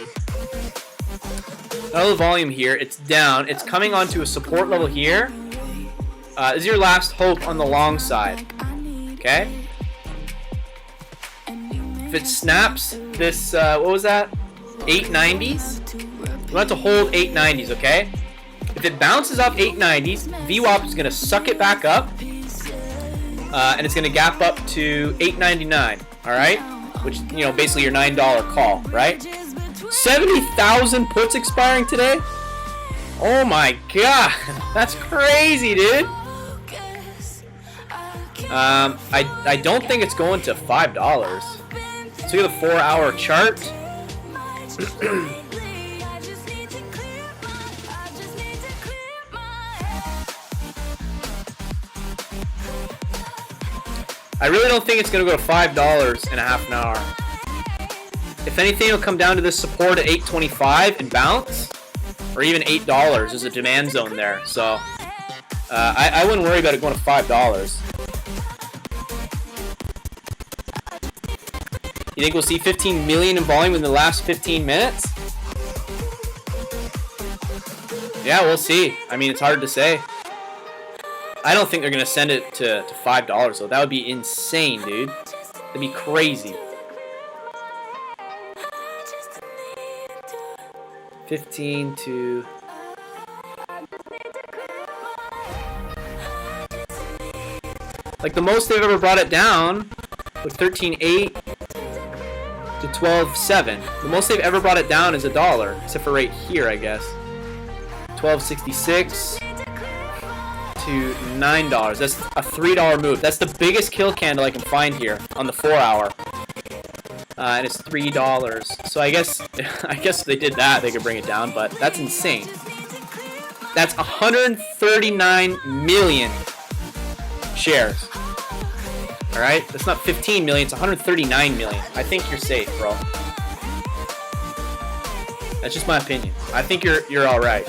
None of the volume here. It's down. It's coming onto a support level here. This is your last hope on the long side. Okay? If it snaps this, what was that? 890s. We want it to hold 890s, okay? If it bounces off 890s, VWAP is going to suck it back up. And it's going to gap up to 899, all right? Which, you know, basically your $9 call, right? 70,000 puts expiring today? Oh my god, that's crazy, dude. I don't think it's going to $5. So look at the 4-hour chart. I really don't think it's going to go to $5 in a half an hour. If anything, it'll come down to this support at $8.25 and bounce, or even $8. There's a demand zone there, so I wouldn't worry about it going to $5. You think we'll see 15 million in volume in the last 15 minutes? Yeah, we'll see. I mean, it's hard to say. I don't think they're going to send it to $5, though. That would be insane, dude. That'd be crazy. 15 to... Like, the most they've ever brought it down was 13.8 to 12.7. The most they've ever brought it down is $1, except for right here, I guess. 12.66 to $9. That's a $3 move. That's the biggest kill candle I can find here on the 4-hour. And it's $3. So I guess if they did that, they could bring it down, but that's insane. That's 139 million shares. Alright? That's not 15 million, it's 139 million. I think you're safe, bro. That's just my opinion. I think you're alright.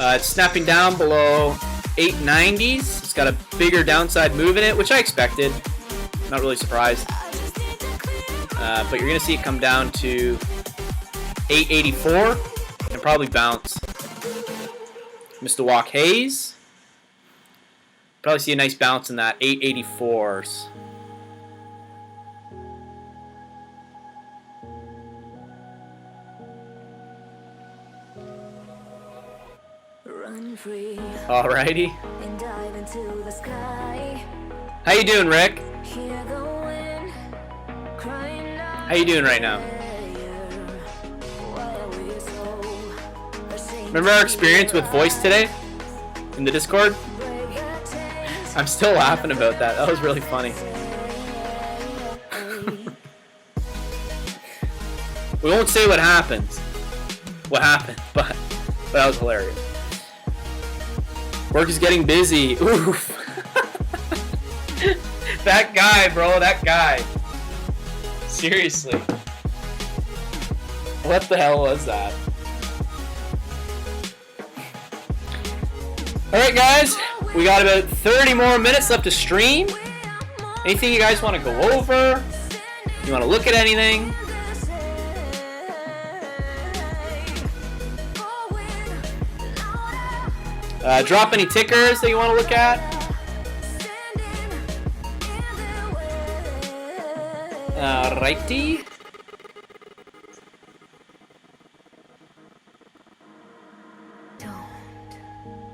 It's snapping down below 890s. It's got a bigger downside move in it, which I expected. Not really surprised. But you're going to see it come down to 884 and probably bounce. Mr. Walk Hayes. Probably see a nice bounce in that 884s. Alrighty. How you doing, Rick? How you doing right now? Remember our experience with voice today in the Discord? I'm still laughing about that. That was really funny. We won't say what happened, but that was hilarious. Work is getting busy. Oof. That guy, bro, that guy. Seriously. What the hell was that? Alright, guys. We got about 30 more minutes left to stream. Anything you guys want to go over? You want to look at anything? Drop any tickers that you want to look at. Alrighty.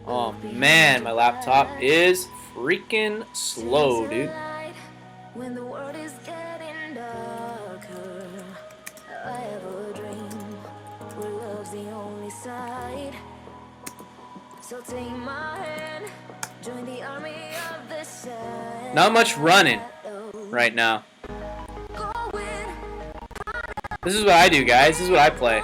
Oh man, my laptop is freaking slow, dude. When the world is getting darker, I have a dream where love's the only side. So take my hand, join the army of the sun. Not much running right now. This is what I do, guys. This is what I play.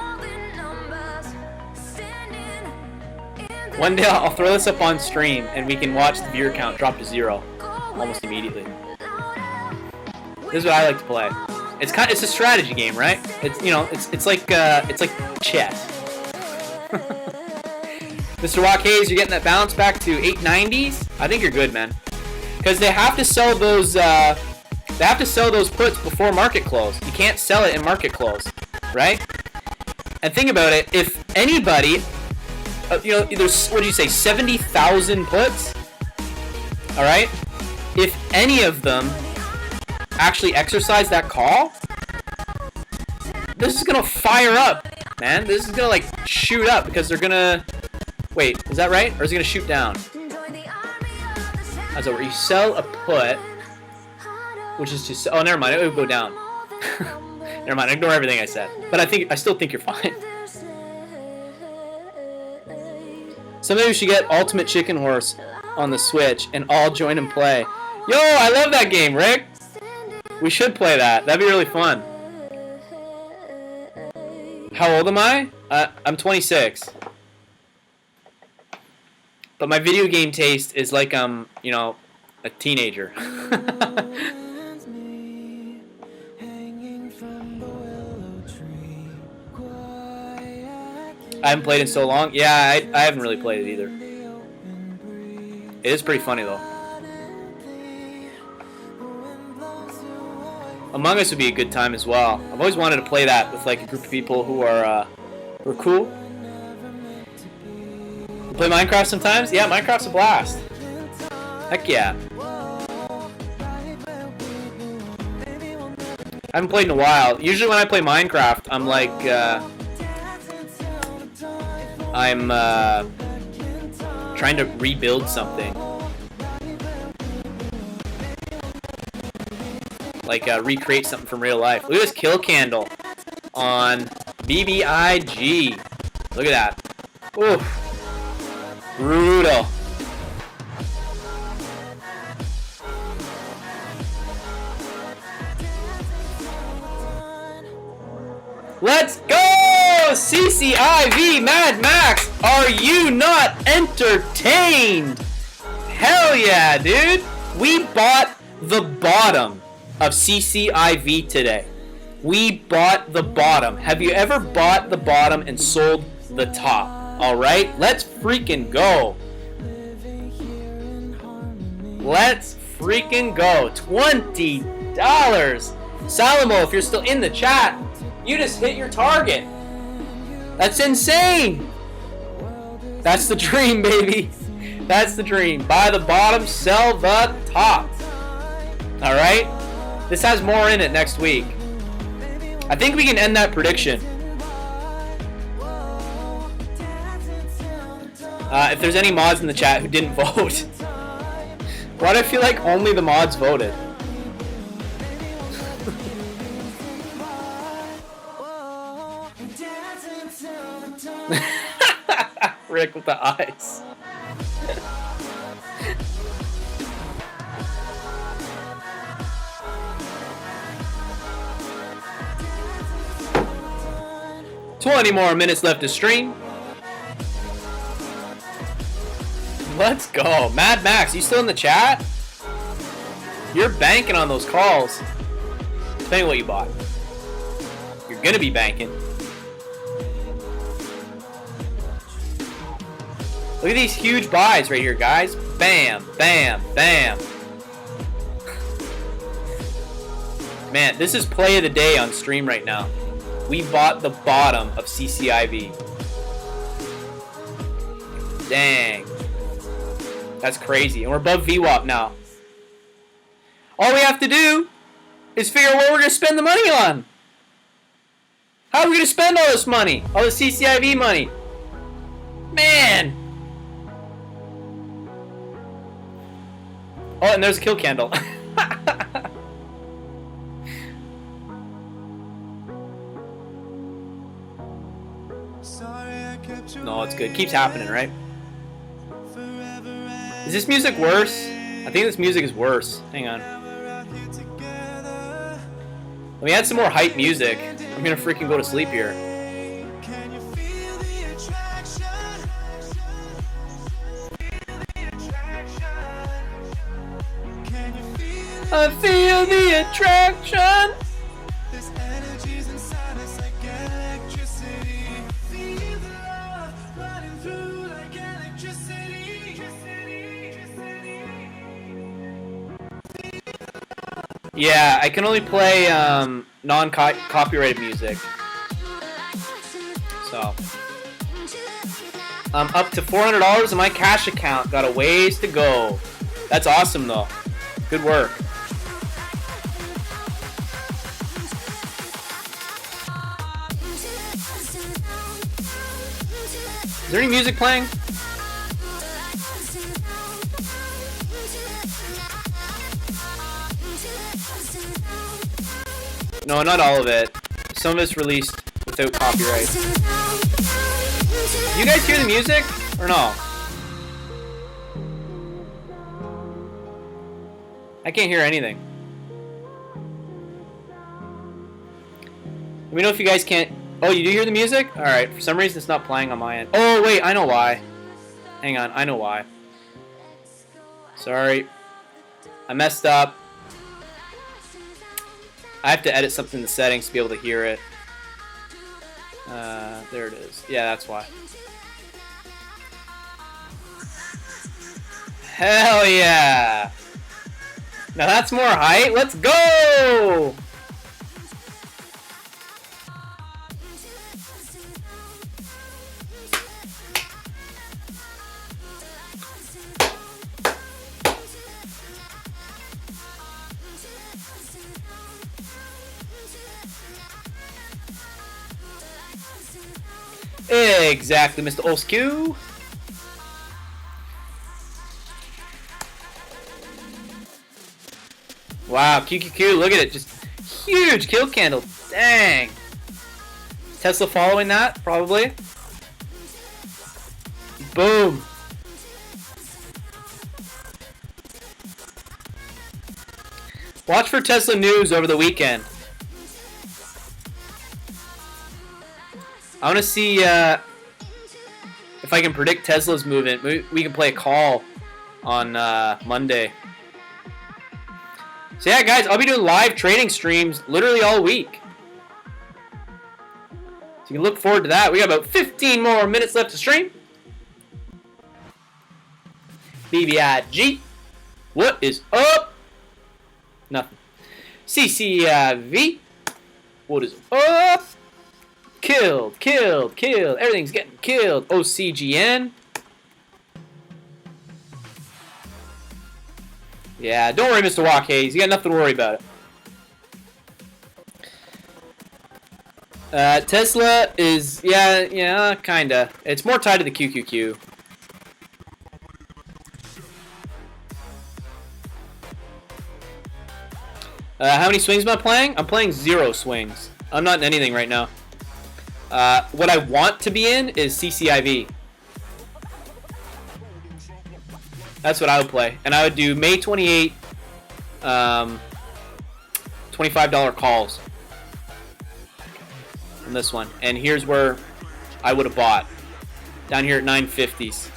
One day I'll throw this up on stream and we can watch the viewer count drop to 0 almost immediately. This is what I like to play. It's a strategy game, right? It's like chess. Mr. Walk Hayes, you're getting that bounce back to 890s. I think you're good, man. Because they have to sell those. They have to sell those puts before market close. You can't sell it in market close, right? And think about it. If anybody, there's, what do you say, 70,000 puts? All right. If any of them actually exercise that call, This is gonna fire up, man. This is gonna like shoot up because they're gonna. Wait, is that right? Or is it gonna shoot down? That's over. You sell a put, which is to sell. Oh, never mind. It would go down. Never mind. Ignore everything I said. But I still think you're fine. Somebody we should get Ultimate Chicken Horse on the Switch and all join and play. Yo, I love that game, Rick. We should play that. That'd be really fun. How old am I? I'm 26. But my video game taste is like you know, a teenager. I haven't played in so long. Yeah, I haven't really played it either. It is pretty funny though. Among Us would be a good time as well. I've always wanted to play that with like a group of people who are cool. You play Minecraft sometimes? Yeah, Minecraft's a blast. Heck yeah. I haven't played in a while. Usually when I play Minecraft, I'm like, I'm trying to rebuild something. Like recreate something from real life. Look at this kill candle on BBIG. Look at that. Oof. Brutal. Let's go! CCIV Mad Max! Are you not entertained? Hell yeah, dude! We bought the bottom of CCIV today. We bought the bottom. Have you ever bought the bottom and sold the top? Alright? Let's freaking go. Let's freaking go. $20. Salamo, if you're still in the chat, you just hit your target. That's insane. That's the dream, baby. That's the dream. Buy the bottom, sell the top. Alright? This has more in it next week. I think we can end that prediction. If there's any mods in the chat who didn't vote. Why do I feel like only the mods voted? Rick with the eyes. $20 more minutes left to stream. Let's go. Mad Max, you still in the chat? You're banking on those calls. Tell me what you bought. You're gonna be banking. Look at these huge buys right here, guys. Bam, bam, bam. Man, this is play of the day on stream right now. We bought the bottom of CCIV. Dang. That's crazy. And we're above VWAP now. All we have to do is figure out what we're going to spend the money on. How are we going to spend all this money? All this CCIV money? Man. Oh, and there's a kill candle. No, it's good. Keeps happening, right? Is this music worse? I think this music is worse. Hang on. Let me add some more hype music. I'm gonna freaking go to sleep here. I feel the attraction. Yeah, I can only play non-copyrighted music. So, I'm up to $400 in my cash account. Got a ways to go. That's awesome, though. Good work. there any music playing? No, not all of it. Some of it's released without copyright. You guys hear the music or no? I can't hear anything. Let me know if you guys can't. Oh, you do hear the music? Alright, for some reason it's not playing on my end. Oh, wait, I know why. Hang on, I know why. Sorry. I messed up. I have to edit something in the settings to be able to hear it. There it is. Yeah, that's why. Hell yeah! Now that's more height. Let's go! Exactly, Mr. Oscu. Wow, QQQ, look at it. Just huge kill candle. Dang. Tesla following that, probably. Boom. Watch for Tesla news over the weekend. I want to see if I can predict Tesla's movement. We can play a call on Monday. So yeah, guys, I'll be doing live trading streams literally all week. So you can look forward to that. We got about 15 more minutes left to stream. BBIG. What is up? Nothing. CCIV. What is up? Killed, killed, killed. Everything's getting killed. OCGN. Yeah, don't worry, Mr. Walkhaze. You got nothing to worry about it. Tesla is, yeah, kinda. It's more tied to the QQQ. How many swings am I playing? I'm playing 0 swings. I'm not in anything right now. What I want to be in is CCIV. That's what I would play. And I would do May 28, $25 calls on this one. And here's where I would have bought. Down here at 950s.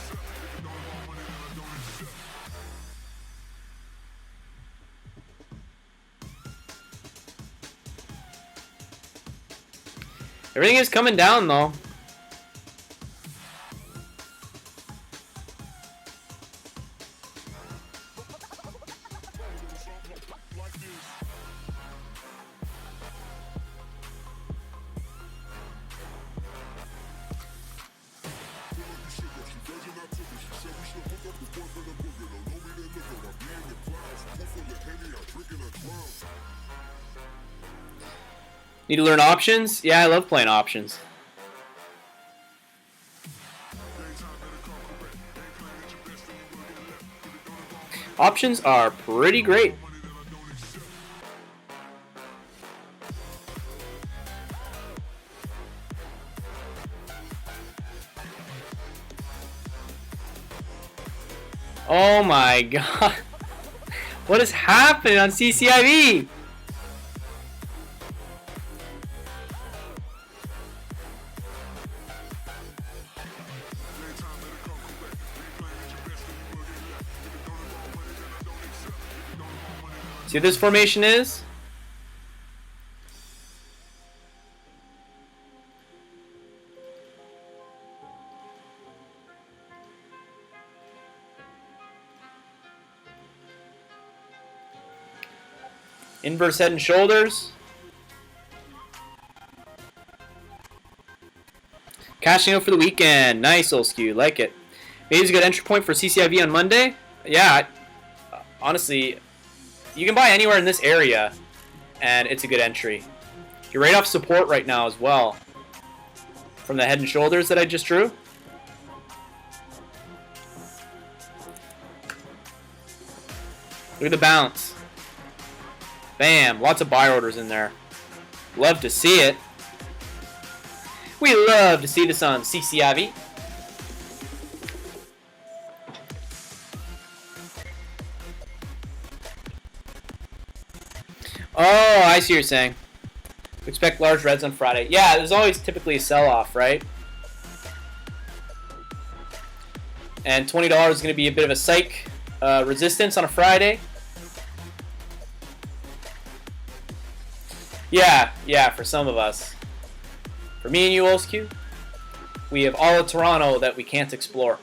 Everything is coming down, though. Need to learn options? Yeah, I love playing options. Options are pretty great. Oh my god. What is happening on CCIV? See what this formation is? Inverse head and shoulders. Cashing out for the weekend. Nice, old skew. Like it. Maybe it's a good entry point for CCIV on Monday. Yeah, honestly, you can buy anywhere in this area, and it's a good entry. You're right off support right now as well. From the head and shoulders that I just drew. Look at the bounce. Bam. Lots of buy orders in there. Love to see it. We love to see this on CCIV. Oh, I see what you're saying. Expect large reds on Friday. Yeah, there's always typically a sell-off, right? And $20 is going to be a bit of a psych resistance on a Friday. Yeah, for some of us. For me and you, Olsq, we have all of Toronto that we can't explore.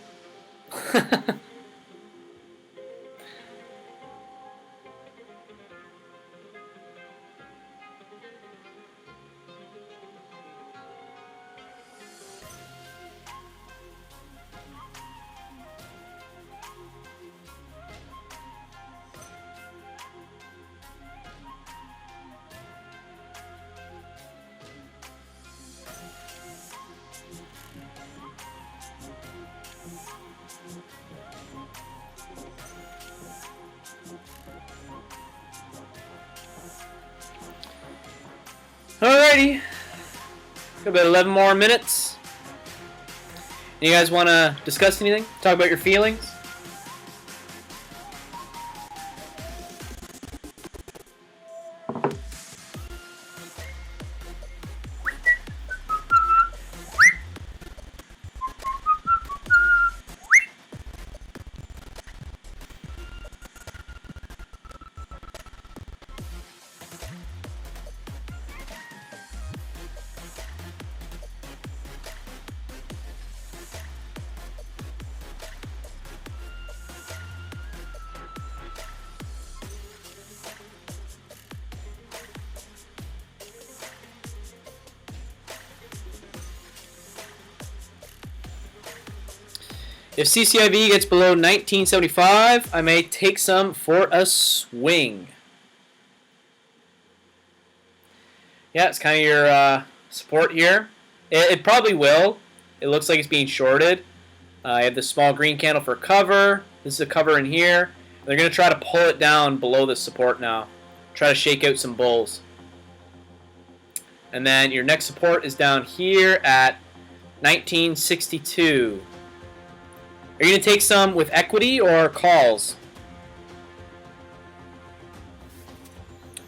Alrighty. Got about 11 more minutes. You guys want to discuss anything? Talk about your feelings? If CCIV gets below 1975, I may take some for a swing. Yeah, it's kind of your support here. It probably will. It looks like it's being shorted. I have the small green candle for cover. This is a cover in here. They're going to try to pull it down below the support now. Try to shake out some bulls. And then your next support is down here at 1962. Are you going to take some with equity or calls?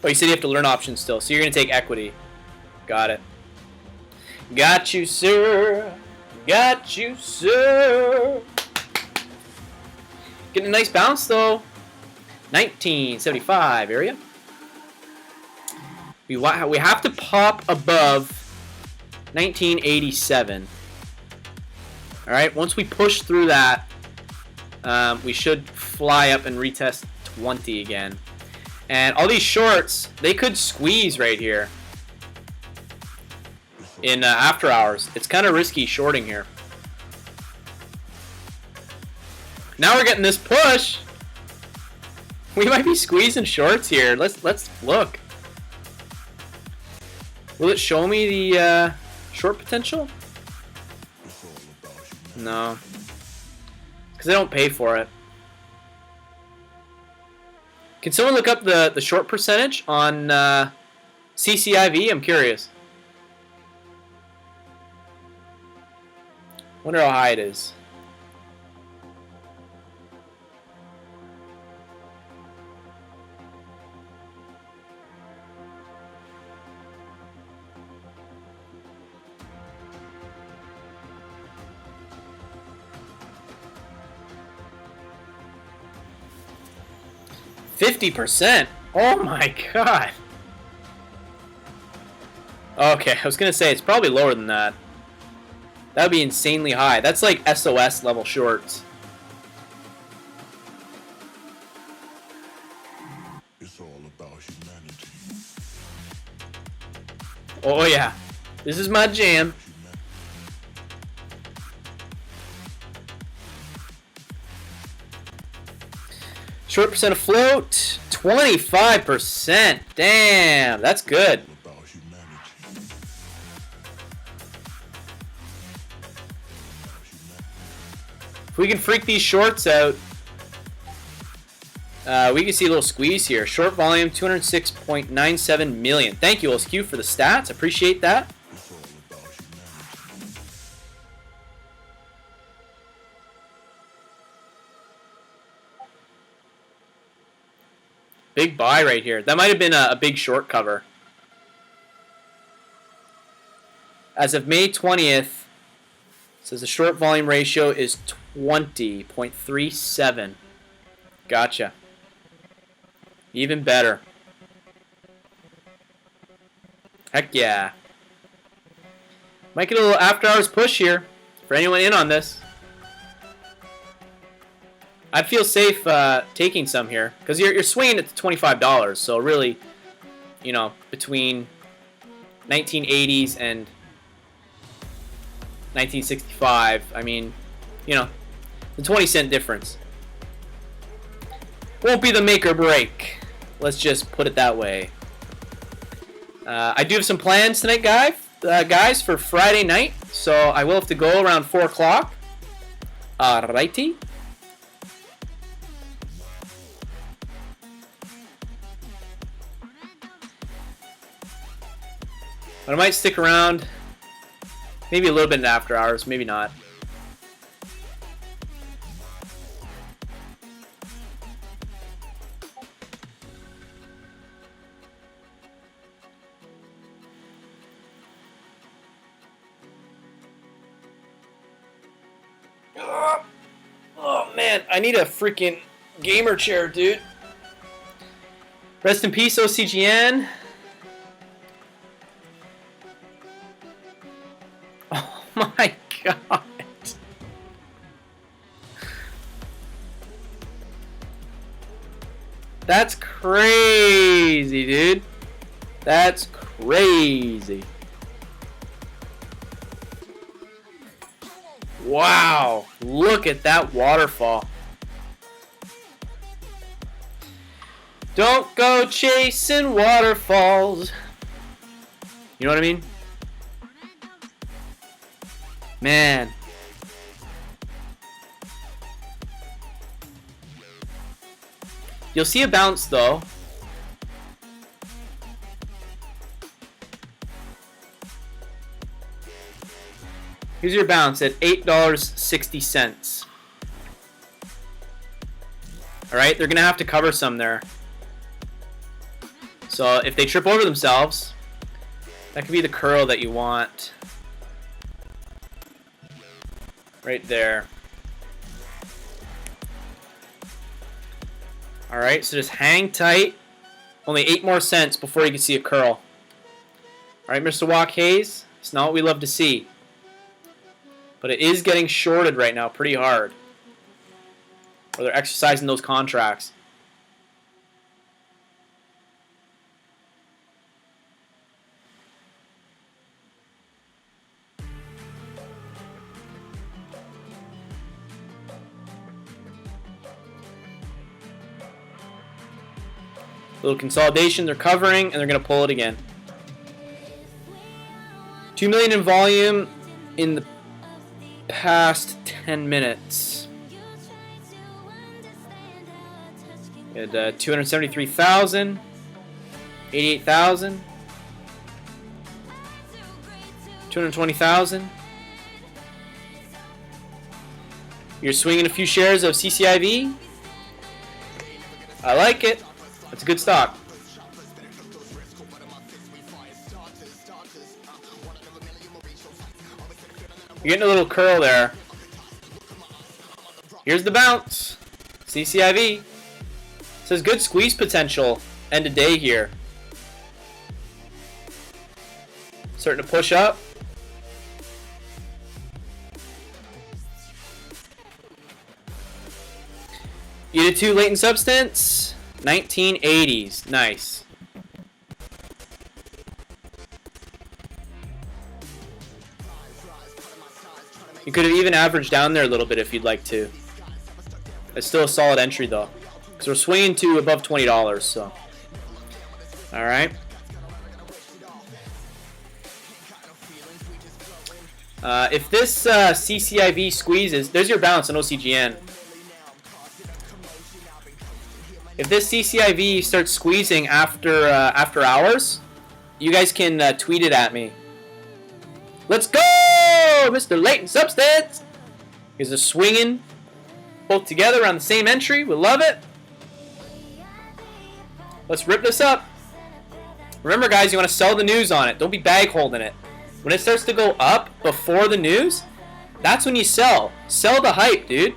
Oh, you said you have to learn options still, so you're going to take equity. Got it. Got you, sir. Got you, sir. Getting a nice bounce, though. 1975 area. We have to pop above 1987. All right, once we push through that, we should fly up and retest 20 again. And all these shorts, they could squeeze right here in after hours. It's kind of risky shorting here. Now we're getting this push. We might be squeezing shorts here. Let's look. Will it show me the short potential? No, because they don't pay for it. Can someone look up the short percentage on CCIV? I'm curious. Wonder how high it is. %50? Oh my god. Okay, I was gonna say it's probably lower than that. That would be insanely high. That's like SOS level shorts. It's all about humanity. Oh yeah, this is my jam. Short percent of float, 25%. Damn, that's good. About humanity. If we can freak these shorts out, We can see a little squeeze here. Short volume, 206.97 million. Thank you, OSQ, for the stats. Appreciate that. It's all about humanity. Big buy right here. That might have been a big short cover. As of May 20th, it says the short volume ratio is 20.37. Gotcha. Even better. Heck yeah. Might get a little after hours push here for anyone in on this. I'd feel safe taking some here because you're swinging at $25. So really, you know, between 1980s and 1965, I mean, you know, the 20-cent difference won't be the make or break. Let's just put it that way. I do have some plans tonight, guys, for Friday night. So I will have to go around 4 o'clock. Alrighty. But I might stick around. Maybe a little bit in after hours, maybe not. Oh man, I need a freaking gamer chair, dude. Rest in peace, OCGN. Oh my god. That's crazy, dude. That's crazy. Wow, look at that waterfall. Don't go chasing waterfalls. You know what I mean? Man. You'll see a bounce though. Here's your bounce at $8.60. Alright, they're going to have to cover some there. So if they trip over themselves, that could be the curl that you want. Right there. Alright, so just hang tight. Only 8 more cents before you can see a curl. Alright, Mr. Walk Hayes, it's not what we love to see. But it is getting shorted right now pretty hard. Or they're exercising those contracts. Little consolidation, they're covering, and they're going to pull it again. 2 million in volume in the past 10 minutes. We had 273,000, 88,000, 220,000. You're swinging a few shares of CCIV. I like it. That's a good stock. You're getting a little curl there. Here's the bounce. CCIV. Says good squeeze potential end of day here. Starting to push up. ETA2 latent substance. 1980s. Nice. You could have even averaged down there a little bit if you'd like to. It's still a solid entry though. Because we're swinging to above $20, so. Alright. If this CCIV squeezes, there's your bounce on OCGN. If this CCIV starts squeezing after hours, you guys can tweet it at me. Let's go, Mr. Latent Substance. He's a swinging both together around the same entry. We love it. Let's rip this up. Remember, guys, you want to sell the news on it. Don't be bag holding it. When it starts to go up before the news, that's when you sell. Sell the hype, dude.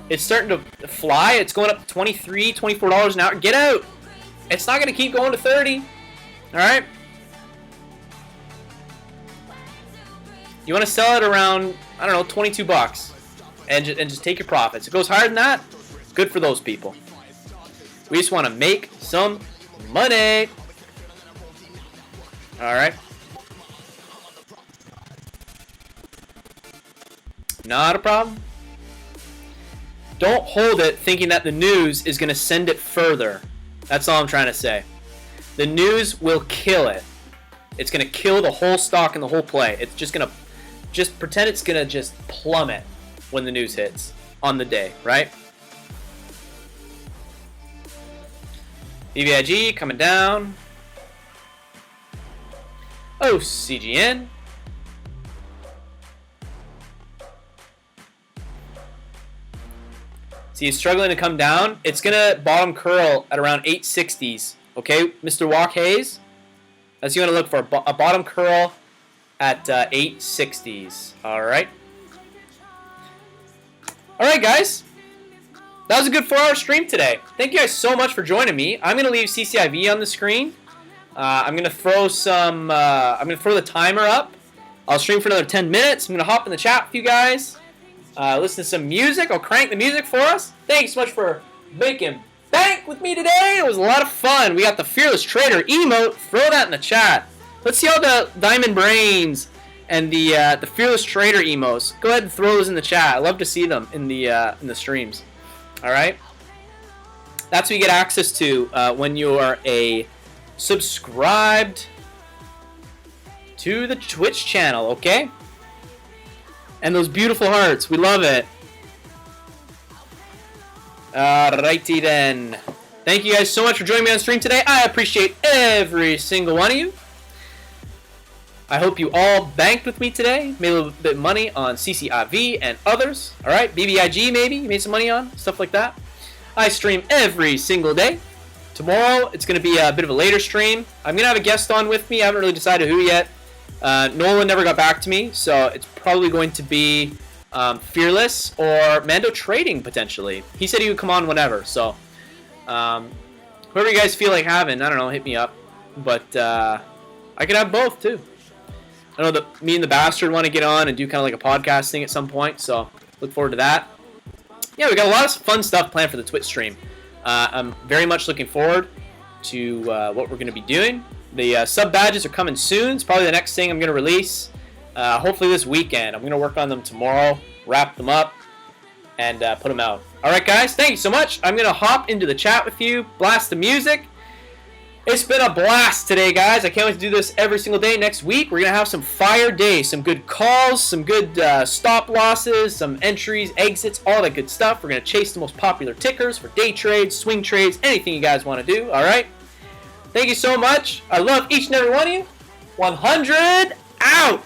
It's starting to fly. It's going up to $23, $24 an hour. Get out. It's not going to keep going to 30. All right? You want to sell it around, I don't know, 22 bucks. And just take your profits. It goes higher than that, good for those people. We just want to make some money. All right. Not a problem. Don't hold it thinking that the news is going to send it further. That's all I'm trying to say. The news will kill it. It's going to kill the whole stock and the whole play. It's just going to pretend it's going to just plummet when the news hits on the day, right? BBIG coming down. Oh, CGN. See, it's struggling to come down. It's going to bottom curl at around 860s. Okay, Mr. Walk Hayes? That's what you want to look for. A bottom curl at 860s. All right. All right, guys. That was a good 4-hour stream today. Thank you guys so much for joining me. I'm going to leave CCIV on the screen. I'm going to throw some... I'm going to throw the timer up. I'll stream for another 10 minutes. I'm going to hop in the chat with you guys. Listen to some music. I'll crank the music for us. Thanks so much for making bank with me today. It was a lot of fun. We got the Fearless Trader emote. Throw that in the chat. Let's see all the Diamond Brains and the Fearless Trader emotes. Go ahead and throw those in the chat. I love to see them in the streams. All right. That's what you get access to when you are a subscribed to the Twitch channel. Okay. And those beautiful hearts. We love it. Alrighty then. Thank you guys so much for joining me on stream today. I appreciate every single one of you. I hope you all banked with me today. Made a little bit of money on CCIV and others. Alright, BBIG maybe. You made some money on. Stuff like that. I stream every single day. Tomorrow, it's going to be a bit of a later stream. I'm going to have a guest on with me. I haven't really decided who yet. Nolan never got back to me, so it's probably going to be Fearless or Mando Trading, potentially. He said he would come on whenever, so whoever you guys feel like having, I don't know, hit me up. But I could have both, too. I know that me and the Bastard want to get on and do kind of like a podcast thing at some point, so look forward to that. Yeah, we got a lot of fun stuff planned for the Twitch stream. I'm very much looking forward to what we're going to be doing. The sub badges are coming soon. It's probably the next thing I'm going to release. Hopefully this weekend. I'm going to work on them tomorrow, wrap them up, and put them out. Alright guys, thank you so much. I'm going to hop into the chat with you, blast the music. It's been a blast today, guys. I can't wait to do this every single day next week. We're going to have some fire days, some good calls, some good stop losses, some entries, exits, all that good stuff. We're going to chase the most popular tickers for day trades, swing trades, anything you guys want to do, alright? Thank you so much. I love each and every one of you. 100 out.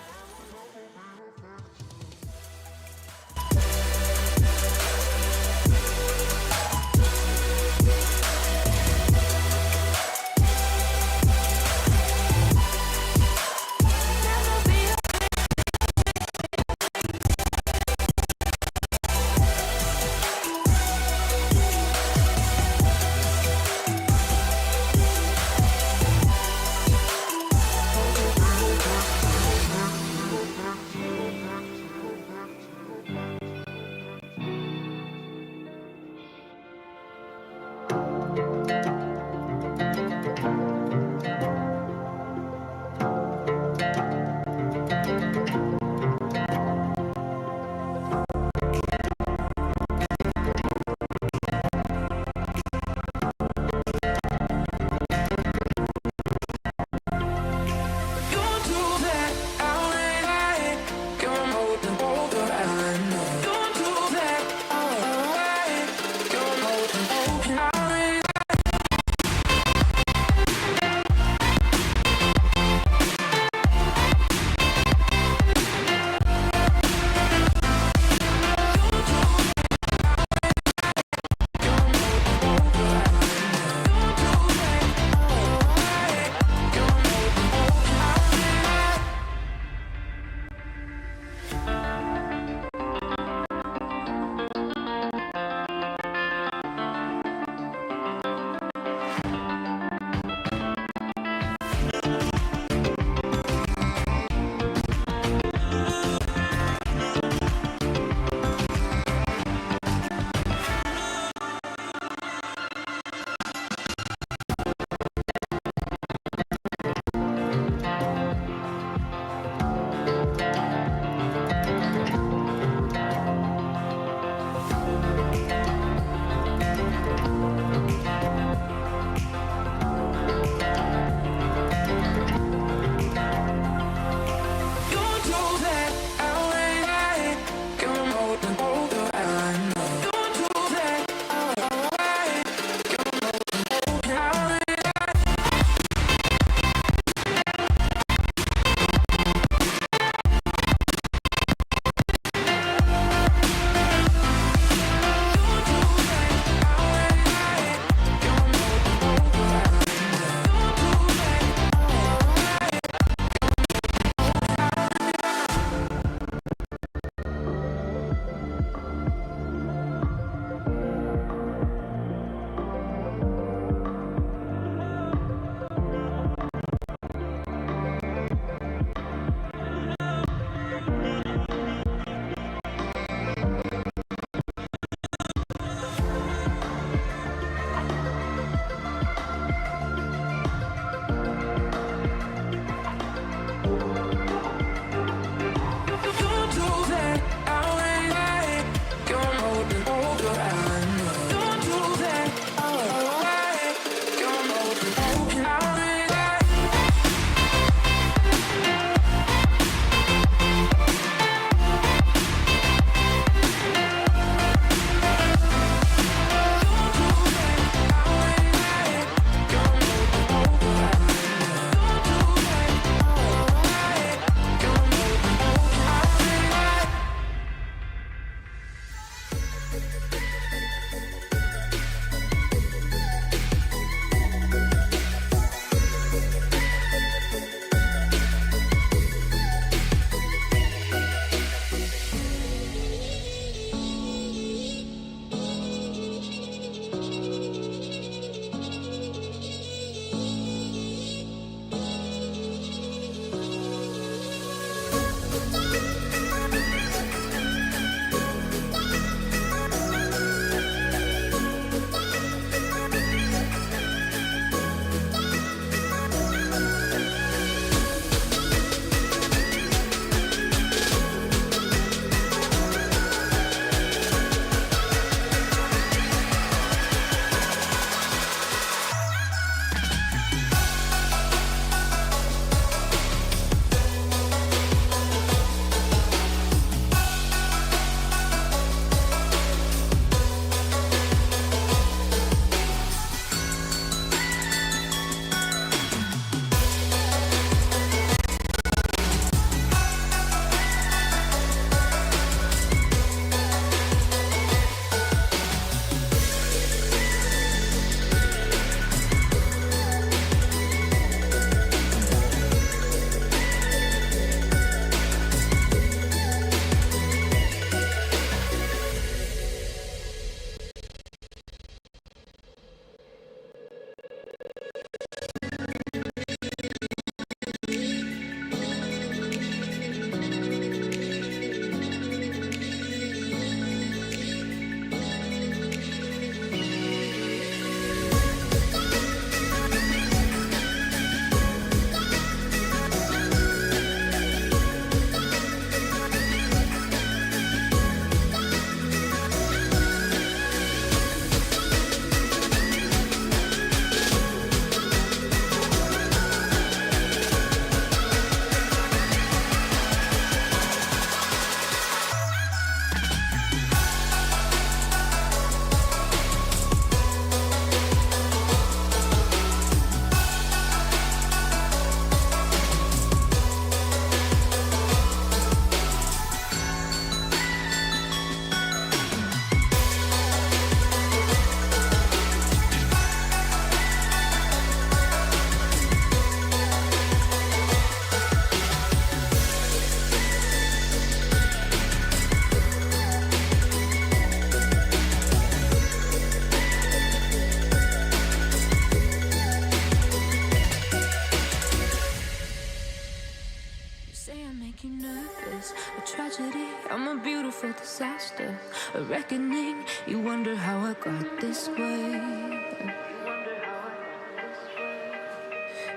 make you nervous. A tragedy, I'm a beautiful disaster. A reckoning, you wonder how I got this way.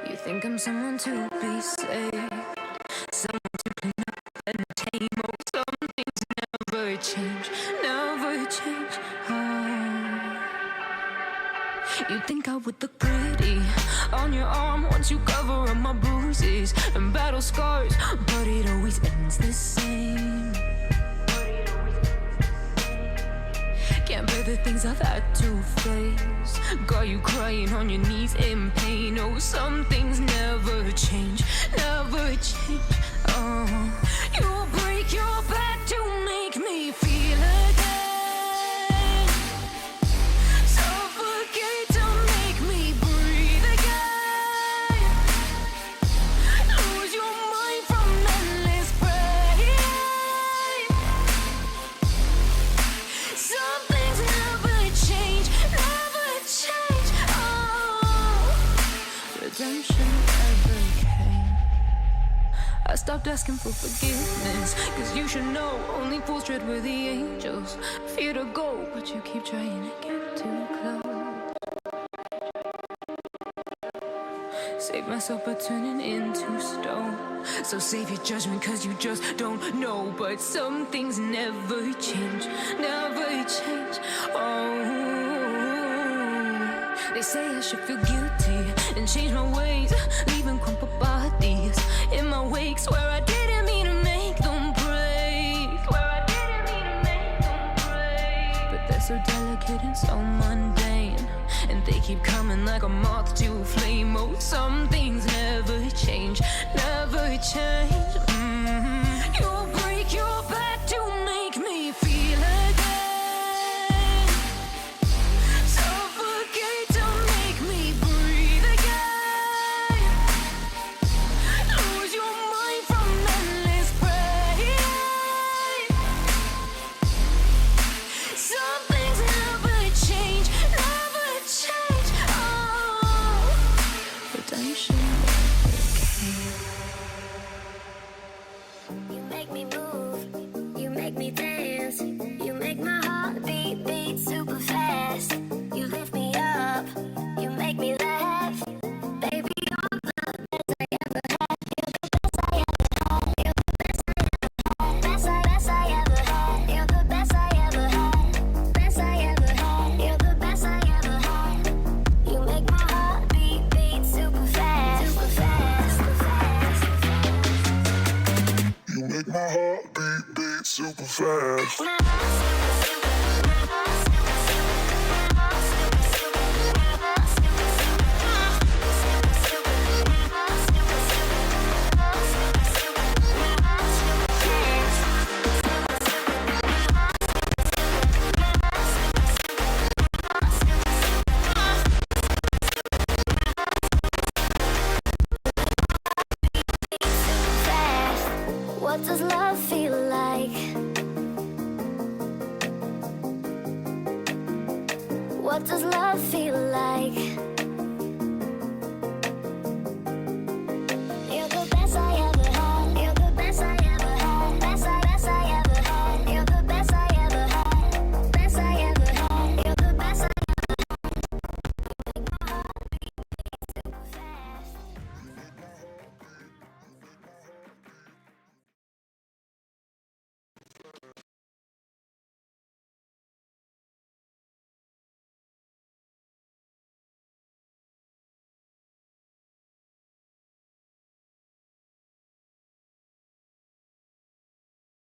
You think I'm someone to be saved, someone to clean up and tame. Oh, some things never change, never change. Oh. You think I would look pretty on your arm once you cover up my bruises and battle scars, but it always ends the same. Can't bear the things I've had to face. Got you crying on your knees in pain. Oh, some things never change, never change. Oh, you'll break your back to make me feel again. Suffocate to make me breathe again. Lose your mind from endless pain. Some things never change, never change. Oh, redemption never came. I stopped asking for forgiveness, cause you should know only fools tread where the angels fear to go, but you keep trying to get too close. Save myself by turning into stone. So save your judgment cause you just don't know. But some things never change, never change. Oh, they say I should feel guilty and change my ways, leaving crumpled bodies in my wake. Swear I didn't mean to make them break. Swear I didn't mean to make them break. But they're so delicate and so mundane, and they keep coming like a moth to a flame. Oh, some things never change, never change. You'll break your back to make me feel again. Suffocate to make me breathe again. Lose your mind from endless pain. Some things never change, never change. Oh, redemption never came. You make me move, you make me dance, you make my heart beat super fast. You lift me up, you make me laugh. Baby, you're the best I ever had. You're the best I ever had. You're the best I ever had. You're the best I ever had. Best I ever had. You're the best I ever had. You make my heart beat super fast. Super fast, super fast. You make my heart beat super fast. What does love feel like? What does love feel